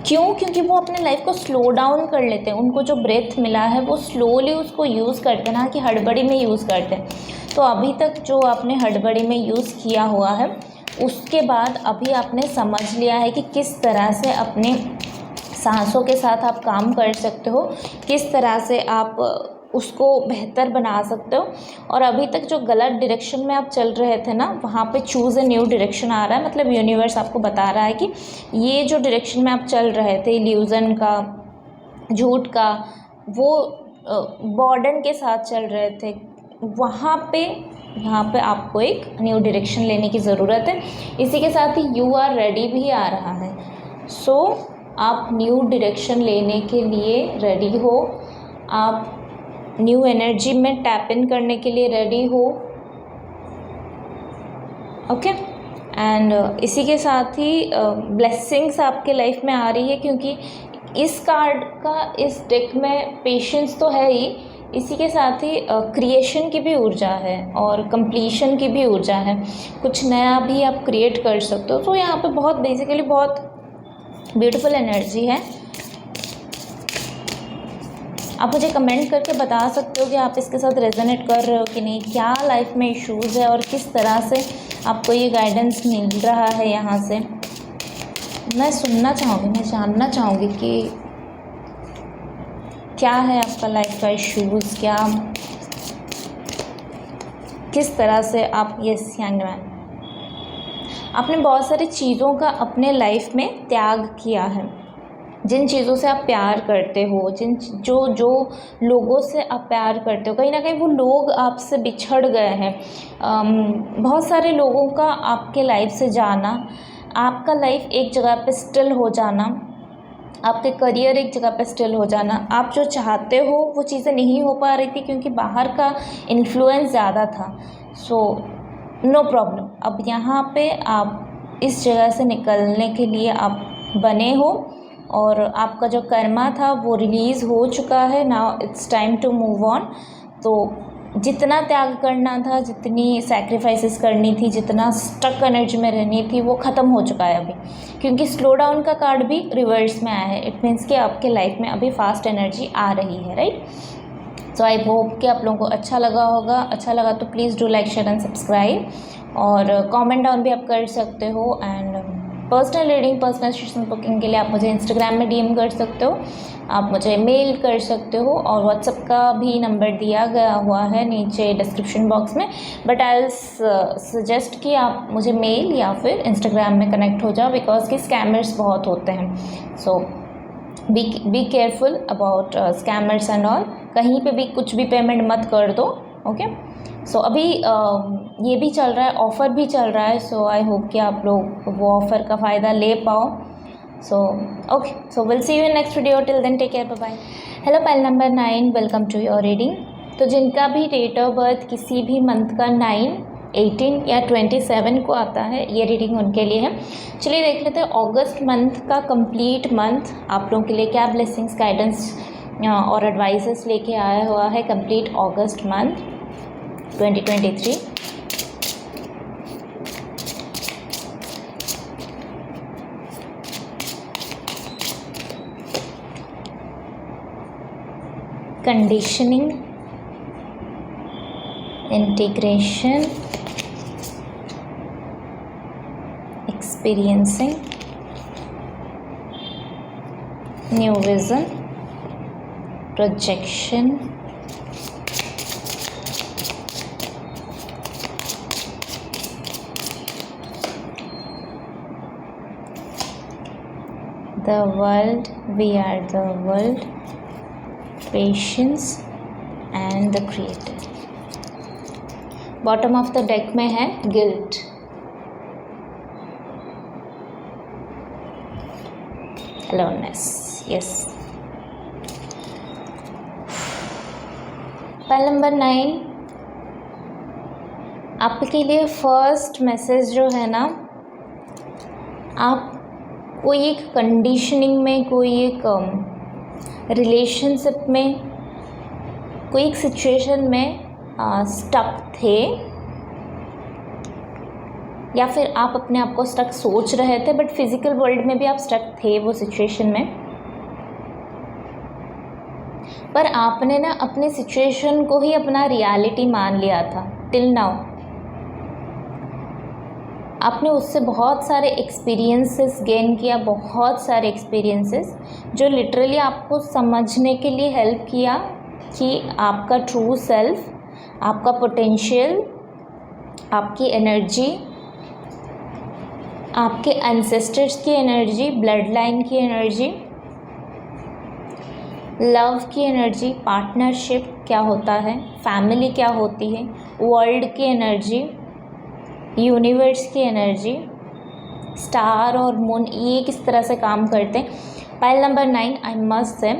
क्यों? क्योंकि वो अपने लाइफ को स्लो डाउन कर लेते हैं, उनको जो ब्रेथ मिला है वो स्लोली उसको यूज़ करते हैं, ना कि हड़बड़ी में यूज़ करते हैं। तो अभी तक जो आपने हड़बड़ी में यूज़ किया हुआ है, उसके बाद अभी आपने समझ लिया है कि किस तरह से अपने सांसों के साथ आप काम कर सकते हो, किस तरह से आप उसको बेहतर बना सकते हो। और अभी तक जो गलत डायरेक्शन में आप चल रहे थे ना, वहाँ पे चूज़ ए न्यू डायरेक्शन आ रहा है। मतलब यूनिवर्स आपको बता रहा है कि ये जो डायरेक्शन में आप चल रहे थे, इल्यूज़न का, झूठ का, वो बॉर्डन के साथ चल रहे थे, वहाँ पे आपको एक न्यू डायरेक्शन लेने की ज़रूरत है। इसी के साथ ही यू आर रेडी भी आ रहा है। सो आप न्यू डायरेक्शन लेने के लिए रेडी हो, आप न्यू एनर्जी में टैप इन करने के लिए रेडी हो। ओके, एंड इसी के साथ ही ब्लेसिंग्स आपके लाइफ में आ रही है, क्योंकि इस कार्ड का, इस डेक में पेशेंस तो है ही, इसी के साथ ही क्रिएशन की भी ऊर्जा है और कंप्लीशन की भी ऊर्जा है। कुछ नया भी आप क्रिएट कर सकते हो। तो यहाँ पे बहुत बेसिकली बहुत ब्यूटीफुल एनर्जी है। आप मुझे कमेंट करके बता सकते हो कि आप इसके साथ रेजोनेट कर रहे हो कि नहीं, क्या लाइफ में इश्यूज़ है और किस तरह से आपको ये गाइडेंस मिल रहा है यहाँ से। मैं सुनना चाहूँगी, मैं जानना चाहूँगी कि क्या है आपका लाइफ का इश्यूज़, क्या किस तरह से आप ये यंगमैन आपने बहुत सारी चीज़ों का अपने लाइफ में त्याग किया है। जिन चीज़ों से आप प्यार करते हो, जो लोगों से आप प्यार करते हो, कहीं ना कहीं वो लोग आपसे बिछड़ गए हैं। बहुत सारे लोगों का आपके लाइफ से जाना, आपका लाइफ एक जगह पे स्टिल हो जाना, आपके करियर एक जगह पे स्टिल हो जाना, आप जो चाहते हो वो चीज़ें नहीं हो पा रही थी क्योंकि बाहर का इन्फ्लुएंस ज़्यादा था। सो नो प्रॉब्लम, अब यहाँ पे आप इस जगह से निकलने के लिए आप बने हो और आपका जो कर्मा था वो रिलीज़ हो चुका है। Now it's time to move on. तो जितना त्याग करना था, जितनी सैक्रिफाइसेस करनी थी, जितना स्टक एनर्जी में रहनी थी, वो ख़त्म हो चुका है अभी, क्योंकि स्लो डाउन का कार्ड भी रिवर्स में आया है। इट मीन्स कि आपके लाइफ में अभी फास्ट एनर्जी आ रही है, राइट। सो आई होप कि आप लोगों को अच्छा लगा होगा। अच्छा लगा तो please do like, share and subscribe, और कमेंट डाउन भी आप कर सकते हो। And personal reading, personal session booking के लिए आप मुझे इंस्टाग्राम में डीएम कर सकते हो, आप मुझे मेल कर सकते हो, और व्हाट्सएप का भी नंबर दिया गया हुआ है नीचे डिस्क्रिप्शन बॉक्स में। बट आई विल सजेस्ट कि आप मुझे मेल या फिर इंस्टाग्राम में कनेक्ट हो जाओ, बिकॉज कि स्कैमर्स बहुत होते हैं। So be careful about scammers and all. कहीं पे भी कुछ भी पेमेंट मत कर दो, ओके। सो अभी ये भी चल रहा है, ऑफ़र भी चल रहा है। सो आई होप कि आप लोग वो ऑफ़र का फ़ायदा ले पाओ। So okay, so will see you in next video. Till then take care, bye bye. Hello pile number 9, welcome to your reading. तो जिनका भी डेट ऑफ बर्थ किसी भी मंथ का 9, 18 या 27 को आता है, ये रीडिंग उनके लिए है। चलिए देख लेते हैं अगस्त मंथ का कंप्लीट मंथ आप लोगों के लिए क्या ब्लेसिंग्स, गाइडेंस और एडवाइसेस लेके आया हुआ है complete August month 2023। Conditioning, integration, experiencing, new vision, projection, the world, we are the world, patience and the creator. Bottom of the deck में है guilt, aloneness, yes. Pile number 9, आपके लिए first message जो है ना, आप कोई एक कंडीशनिंग में, कोई एक रिलेशनशिप में, कोई एक सिचुएशन में स्टक थे, या फिर आप अपने आप को स्टक सोच रहे थे, बट फिजिकल वर्ल्ड में भी आप स्टक थे वो सिचुएशन में। पर आपने ना अपने सिचुएशन को ही अपना रियलिटी मान लिया था टिल नाउ। आपने उससे बहुत सारे एक्सपीरियंसेस गेन किया, बहुत सारे एक्सपीरियंसेस जो लिटरली आपको समझने के लिए हेल्प किया कि आपका ट्रू सेल्फ, आपका पोटेंशियल, आपकी एनर्जी, आपके एंसेस्टर्स की एनर्जी, ब्लड लाइन की एनर्जी, लव की एनर्जी, पार्टनरशिप क्या होता है, फैमिली क्या होती है, वर्ल्ड की एनर्जी, यूनिवर्स की एनर्जी, स्टार और मून, ये किस तरह से काम करते हैं। Pile number 9, I must say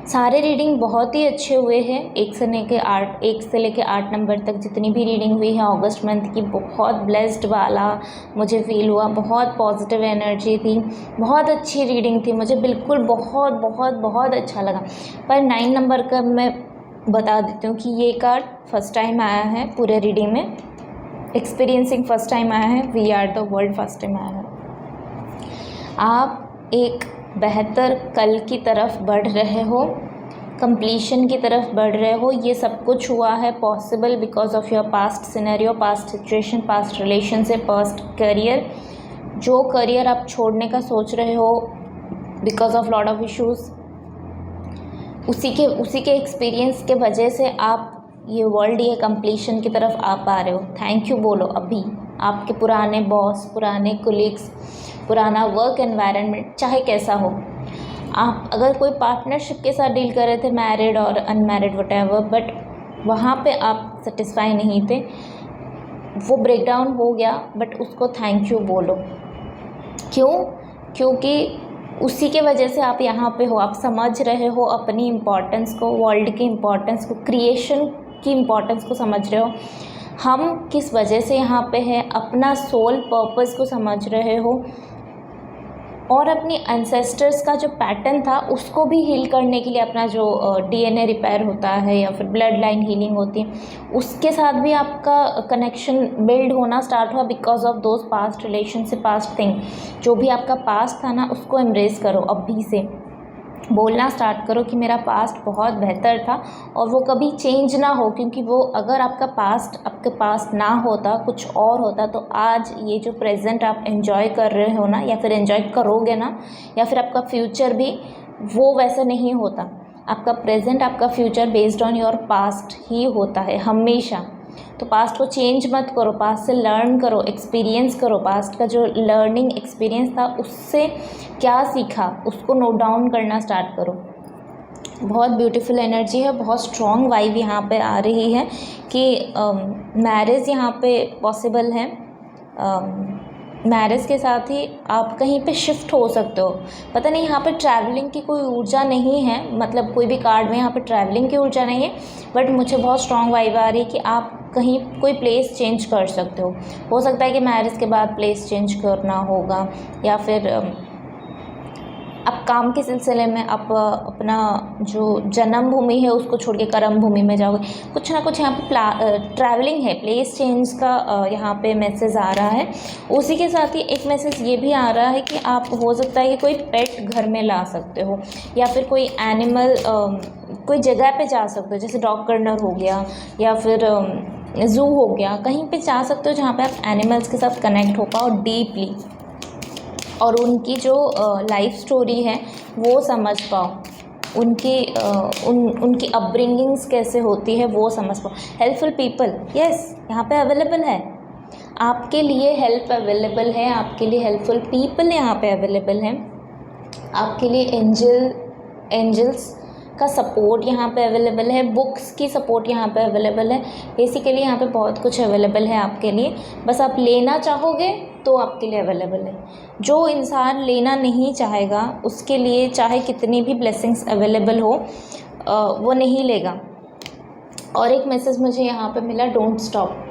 सारे रीडिंग बहुत ही अच्छे हुए हैं। 1 से लेके 8 नंबर तक जितनी भी रीडिंग हुई है अगस्त मंथ की, बहुत ब्लेस्ड वाला मुझे फील हुआ, बहुत पॉजिटिव एनर्जी थी, बहुत अच्छी रीडिंग थी, मुझे बिल्कुल बहुत बहुत बहुत अच्छा लगा। पर 9 नंबर का मैं बता देती हूँ कि ये कार्ड फर्स्ट टाइम आया है पूरे रीडिंग में, एक्सपीरियंसिंग फर्स्ट टाइम आया है, we are the world first time आया है। आप एक बेहतर कल की तरफ बढ़ रहे हो, कंप्लीशन की तरफ बढ़ रहे हो। ये सब कुछ हुआ है possible because of your past scenario, past situation, past relationship, past career. जो करियर आप छोड़ने का सोच रहे हो because of lot of issues, उसी के एक्सपीरियंस के वजह से आप ये वर्ल्ड, ये कंप्लीशन की तरफ आ पा रहे हो। थैंक यू बोलो अभी आपके पुराने बॉस, पुराने कोलीग्स, पुराना वर्क एनवायरनमेंट, चाहे कैसा हो। आप अगर कोई पार्टनरशिप के साथ डील कर रहे थे, मैरिड और अनमैरिड व्हाटएवर, बट वहाँ पे आप सेटिस्फाई नहीं थे, वो ब्रेकडाउन हो गया, बट उसको थैंक यू बोलो। क्यों? क्योंकि उसी के वजह से आप यहाँ पे हो। आप समझ रहे हो अपनी इम्पोर्टेंस को, वर्ल्ड की इम्पोर्टेंस को, क्रिएशन की इम्पोर्टेंस को समझ रहे हो। हम किस वजह से यहाँ पे हैं, अपना सोल पर्पस को समझ रहे हो, और अपनी एंसेस्टर्स का जो पैटर्न था उसको भी हील करने के लिए, अपना जो डीएनए रिपेयर होता है या फिर ब्लड लाइन हीलिंग होती है, उसके साथ भी आपका कनेक्शन बिल्ड होना स्टार्ट हुआ because of those past relationship, past thing. जो भी आपका पास्ट था ना, उसको एम्ब्रेस करो। अभी से बोलना स्टार्ट करो कि मेरा पास्ट बहुत बेहतर था और वो कभी चेंज ना हो, क्योंकि वो अगर आपका पास्ट आपके पास ना होता, कुछ और होता, तो आज ये जो प्रेजेंट आप एंजॉय कर रहे हो ना, या फिर एंजॉय करोगे ना, या फिर आपका फ्यूचर भी वो वैसा नहीं होता। आपका प्रेजेंट, आपका future based on your past ही होता है हमेशा। तो पास्ट को चेंज मत करो, पास्ट से लर्न करो, एक्सपीरियंस करो। पास्ट का जो लर्निंग एक्सपीरियंस था उससे क्या सीखा, उसको नोट डाउन करना स्टार्ट करो। बहुत ब्यूटीफुल एनर्जी है, बहुत स्ट्रॉन्ग वाइब यहाँ पे आ रही है कि मैरिज यहाँ पे पॉसिबल है। मैरिज के साथ ही आप कहीं पे शिफ्ट हो सकते हो। पता नहीं, यहाँ पे ट्रैवलिंग की कोई ऊर्जा नहीं है, मतलब कोई भी कार्ड में यहाँ पे ट्रैवलिंग की ऊर्जा नहीं है, बट मुझे बहुत स्ट्रॉन्ग वाइब आ रही है कि आप कहीं कोई प्लेस चेंज कर सकते हो सकता है कि मैरिज के बाद प्लेस चेंज करना होगा, या फिर आप काम के सिलसिले में आप अपना जो जन्मभूमि है उसको छोड़ के कर्म भूमि में जाओगे। कुछ ना कुछ यहाँ पे ट्रैवलिंग है, प्लेस चेंज का यहाँ पे मैसेज आ रहा है। उसी के साथ ही एक मैसेज ये भी आ रहा है कि आप हो सकता है कि कोई पेट घर में ला सकते हो, या फिर कोई एनिमल कोई जगह पे जा सकते हो, जैसे डॉग कॉर्नर हो गया या फिर ज़ू हो गया। कहीं पे जा सकते हो जहाँ पे आप एनिमल्स के साथ कनेक्ट हो पाओ डीपली, और उनकी जो लाइफ स्टोरी है वो समझ पाओ, उनकी अपब्रिंगिंग्स कैसे होती है वो समझ पाओ। हेल्पफुल पीपल, यस, यहाँ पे अवेलेबल है आपके लिए, हेल्प अवेलेबल है आपके लिए, हेल्पफुल पीपल यहाँ पे अवेलेबल हैं। आपके लिए एंजल्स का सपोर्ट यहाँ पे अवेलेबल है, बुक्स की सपोर्ट यहाँ पे अवेलेबल है। बेसिकली यहाँ पे बहुत कुछ अवेलेबल है आपके लिए, बस आप लेना चाहोगे तो आपके लिए अवेलेबल है। जो इंसान लेना नहीं चाहेगा उसके लिए चाहे कितनी भी ब्लेसिंग्स अवेलेबल हो वो नहीं लेगा। और एक मैसेज मुझे यहाँ पे मिला, डोंट स्टॉप।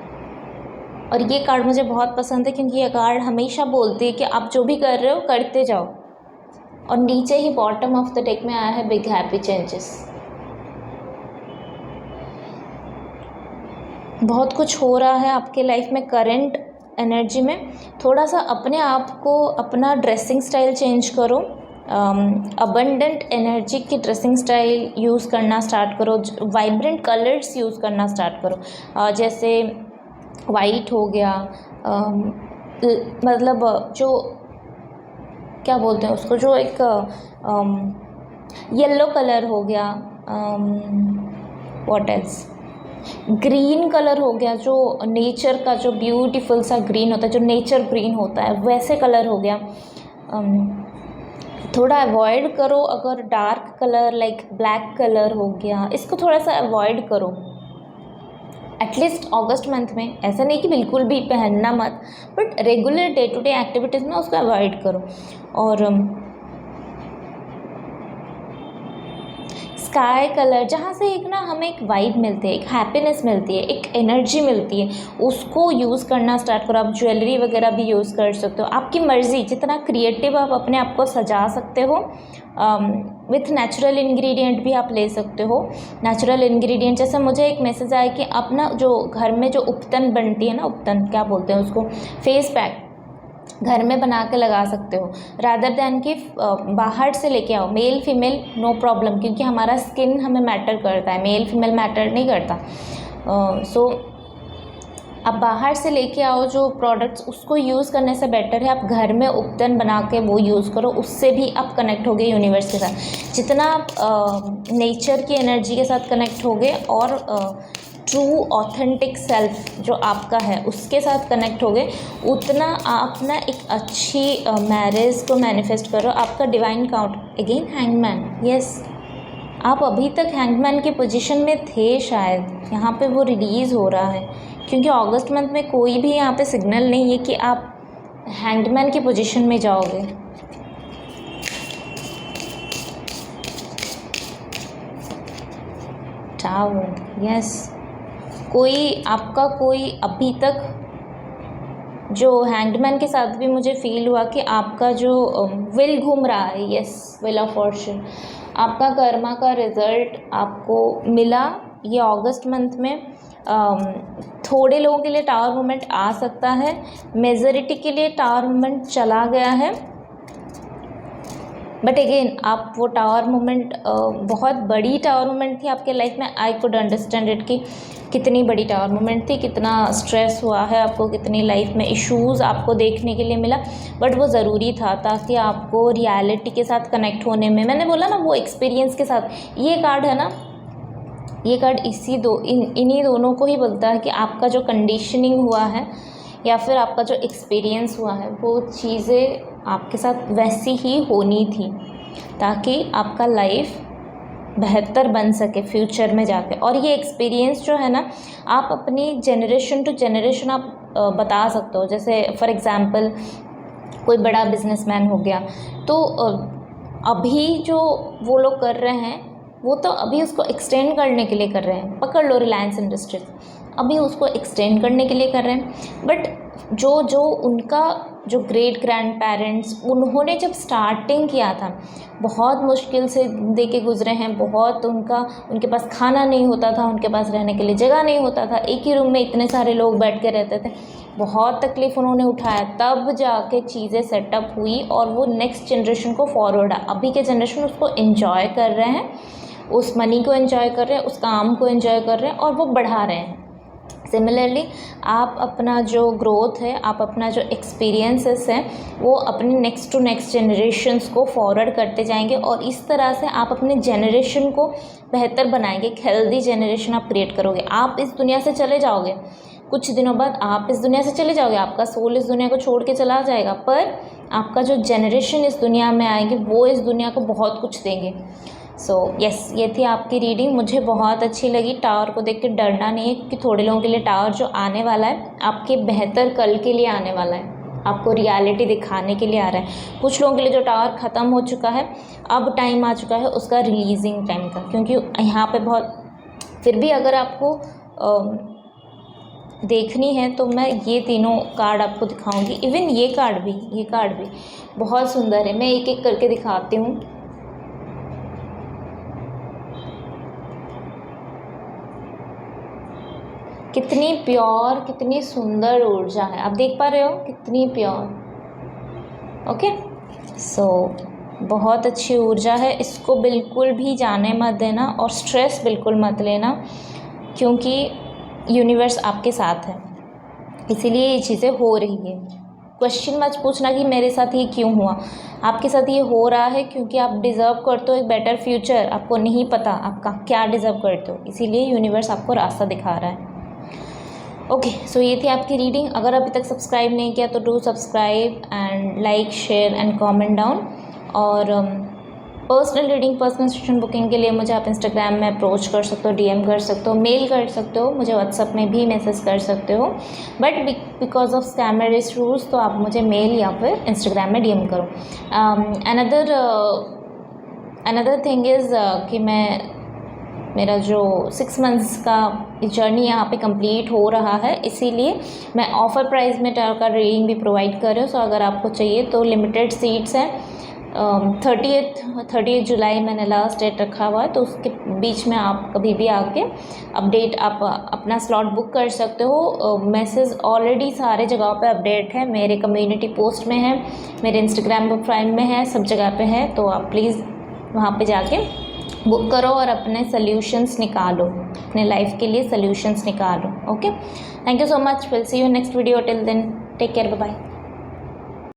और ये कार्ड मुझे बहुत पसंद है क्योंकि ये कार्ड हमेशा बोलती है कि आप जो भी कर रहे हो करते जाओ। और नीचे ही बॉटम ऑफ द डेक में आया है बिग हैप्पी चेंजेस। बहुत कुछ हो रहा है आपके लाइफ में करंट एनर्जी में। थोड़ा सा अपने आप को, अपना ड्रेसिंग स्टाइल चेंज करो, अबंडेंट एनर्जी की ड्रेसिंग स्टाइल यूज़ करना स्टार्ट करो, वाइब्रेंट कलर्स यूज़ करना स्टार्ट करो। जैसे वाइट हो गया, मतलब जो क्या बोलते हैं उसको, जो एक येलो कलर हो गया, व्हाट एल्स, ग्रीन कलर हो गया, जो नेचर का जो ब्यूटीफुल सा ग्रीन होता है, जो नेचर ग्रीन होता है वैसे कलर हो गया। थोड़ा अवॉइड करो अगर dark colour like black colour हो गया, इसको थोड़ा सा अवॉइड करो एटलीस्ट अगस्त मंथ में। ऐसा नहीं कि बिल्कुल भी पहनना मत, but regular day to day activities में उसको अवॉइड करो। और स्काई कलर, जहाँ से एक ना हमें एक वाइब मिलती है, एक हैप्पीनेस मिलती है, एक एनर्जी मिलती है, उसको यूज़ करना स्टार्ट करो। आप ज्वेलरी वगैरह भी यूज़ कर सकते हो, आपकी मर्ज़ी, जितना क्रिएटिव आप अपने आप को सजा सकते हो। विथ नेचुरल इंग्रेडिएंट भी आप ले सकते हो। नेचुरल इंग्रेडिएंट जैसे मुझे एक मैसेज आया कि अपना जो घर में जो उपतन बनती है ना, उपतन क्या बोलते हैं उसको, फेस पैक घर में बना के लगा सकते हो, रादर दैन कि बाहर से लेके आओ। मेल फीमेल नो प्रॉब्लम, क्योंकि हमारा स्किन हमें मैटर करता है, मेल फीमेल मैटर नहीं करता। सो आप बाहर से लेके आओ जो प्रोडक्ट्स, उसको यूज़ करने से बेटर है आप घर में उपतन बना के वो यूज़ करो। उससे भी आप कनेक्ट होगे यूनिवर्स के साथ। जितना आप नेचर की एनर्जी के साथ कनेक्ट होगे और ट्रू ऑथेंटिक सेल्फ जो आपका है उसके साथ कनेक्ट होगे, उतना आप ना एक अच्छी मैरिज को मैनिफेस्ट करो। आपका divine count again hangman, yes आप अभी तक हैंगमैन की पोजीशन में थे शायद, यहाँ पे वो रिलीज़ हो रहा है क्योंकि अगस्त मंथ में कोई भी यहाँ पे सिग्नल नहीं है कि आप हैंगमैन की पोजीशन में जाओगे। टावर, यस कोई आपका, कोई अभी तक जो हैंगमैन के साथ भी मुझे फील हुआ कि आपका जो विल घूम रहा है, यस विल ऑफ फॉर्चून, आपका कर्मा का रिज़ल्ट आपको मिला ये अगस्त मंथ में। थोड़े लोगों के लिए टावर मोमेंट आ सकता है, मेजॉरिटी के लिए टावर मोमेंट चला गया है, बट अगेन आप वो टावर मोमेंट बहुत बड़ी टावर मोमेंट थी आपके लाइफ में। आई कुड अंडरस्टैंड इट कि कितनी बड़ी टावर मोमेंट थी, कितना स्ट्रेस हुआ है आपको, कितनी लाइफ में इश्यूज़ आपको देखने के लिए मिला, बट वो ज़रूरी था ताकि आपको रियलिटी के साथ कनेक्ट होने में, मैंने बोला ना वो एक्सपीरियंस के साथ। ये कार्ड है ना, ये कार्ड इन्हीं दोनों को ही बोलता है कि आपका जो कंडीशनिंग हुआ है या फिर आपका जो एक्सपीरियंस हुआ है वो चीज़ें आपके साथ वैसी ही होनी थी ताकि आपका लाइफ बेहतर बन सके फ्यूचर में जाके। और ये एक्सपीरियंस जो है ना, आप अपनी जनरेशन टू जनरेशन आप बता सकते हो। जैसे फॉर एग्ज़ाम्पल कोई बड़ा बिजनेसमैन हो गया तो अभी जो वो लोग कर रहे हैं वो तो अभी उसको एक्सटेंड करने के लिए कर रहे हैं। पकड़ लो रिलायंस इंडस्ट्रीज, अभी उसको एक्सटेंड करने के लिए कर रहे हैं, बट जो उनका जो ग्रेट ग्रैंड पेरेंट्स, उन्होंने जब स्टार्टिंग किया था बहुत मुश्किल से दे के गुजरे हैं। बहुत उनके पास खाना नहीं होता था, उनके पास रहने के लिए जगह नहीं होता था, एक ही रूम में इतने सारे लोग बैठ के रहते थे। बहुत तकलीफ़ उन्होंने उठाया, तब जाके चीज़ें सेटअप हुई और वो नेक्स्ट जनरेशन को फॉरवर्ड है। अभी के जनरेशन उसको एंजॉय कर रहे हैं, उस मनी को एंजॉय कर रहे हैं, उस काम को एंजॉय कर रहे हैं और वो बढ़ा रहे हैं। सिमिलरली आप अपना जो ग्रोथ है, आप अपना जो एक्सपीरियंसेस हैं वो अपने नेक्स्ट टू नेक्स्ट जनरेशन्स को फॉरवर्ड करते जाएंगे और इस तरह से आप अपने जनरेशन को बेहतर बनाएंगे। एक हेल्दी जनरेशन आप क्रिएट करोगे। आप इस दुनिया से चले जाओगे, कुछ दिनों बाद आप इस दुनिया से चले जाओगे, आपका सोल इस दुनिया को छोड़ के चला जाएगा, पर आपका जो जनरेशन इस दुनिया में आएंगे वो इस दुनिया को बहुत कुछ देंगे। सो यस, ये थी आपकी रीडिंग, मुझे बहुत अच्छी लगी। टावर को देख के डरना नहीं है, क्योंकि थोड़े लोगों के लिए टावर जो आने वाला है आपके बेहतर कल के लिए आने वाला है, आपको रियलिटी दिखाने के लिए आ रहा है। कुछ लोगों के लिए जो टावर ख़त्म हो चुका है, अब टाइम आ चुका है उसका रिलीजिंग टाइम का, क्योंकि यहाँ पे बहुत, फिर भी अगर आपको देखनी है तो मैं ये तीनों कार्ड आपको दिखाऊंगी। इवन ये कार्ड भी बहुत सुंदर है। मैं एक एक करके दिखाती हूँ। कितनी प्योर, कितनी सुंदर ऊर्जा है, आप देख पा रहे हो कितनी प्योर। ओके, सो बहुत अच्छी ऊर्जा है, इसको बिल्कुल भी जाने मत देना और स्ट्रेस बिल्कुल मत लेना, क्योंकि यूनिवर्स आपके साथ है, इसीलिए ये चीज़ें हो रही है। क्वेश्चन मत पूछना कि मेरे साथ ये क्यों हुआ, आपके साथ ये हो रहा है क्योंकि आप डिज़र्व करते हो एक बेटर फ्यूचर। आपको नहीं पता आपका क्या डिज़र्व करते हो, इसीलिए यूनिवर्स आपको रास्ता दिखा रहा है। ओके, सो ये थी आपकी रीडिंग। अगर अभी तक सब्सक्राइब नहीं किया तो do subscribe and like, share and comment down. और personal reading, personal session booking के लिए मुझे आप इंस्टाग्राम में अप्रोच कर सकते हो, डीएम कर सकते हो, मेल कर सकते हो, मुझे व्हाट्सअप में भी मैसेज कर सकते हो। But because of scammer rules तो आप मुझे मेल या फिर इंस्टाग्राम में डीएम करो। अनदर थिंग इज़ कि मेरा जो 6 मंथ्स का जर्नी यहाँ पे कंप्लीट हो रहा है, इसीलिए मैं ऑफ़र प्राइस में टैरो का रीडिंग भी प्रोवाइड कर रही हूँ। सो अगर आपको चाहिए तो लिमिटेड सीट्स हैं। 30 जुलाई मैंने लास्ट डेट रखा हुआ है, तो उसके बीच में आप कभी भी आके अपडेट आप अपना स्लॉट बुक कर सकते हो। मैसेज ऑलरेडी सारे जगहों पे अपडेट है, मेरे कम्युनिटी पोस्ट में है, मेरे इंस्टाग्राम प्रोफाइल में है, सब जगह पे है। तो आप प्लीज़ वहाँ पे जाके बुक करो और अपने सॉल्यूशंस निकालो, अपने लाइफ के लिए सॉल्यूशंस निकालो। Okay, thank you so much, will see you next video, till then take care, bye bye.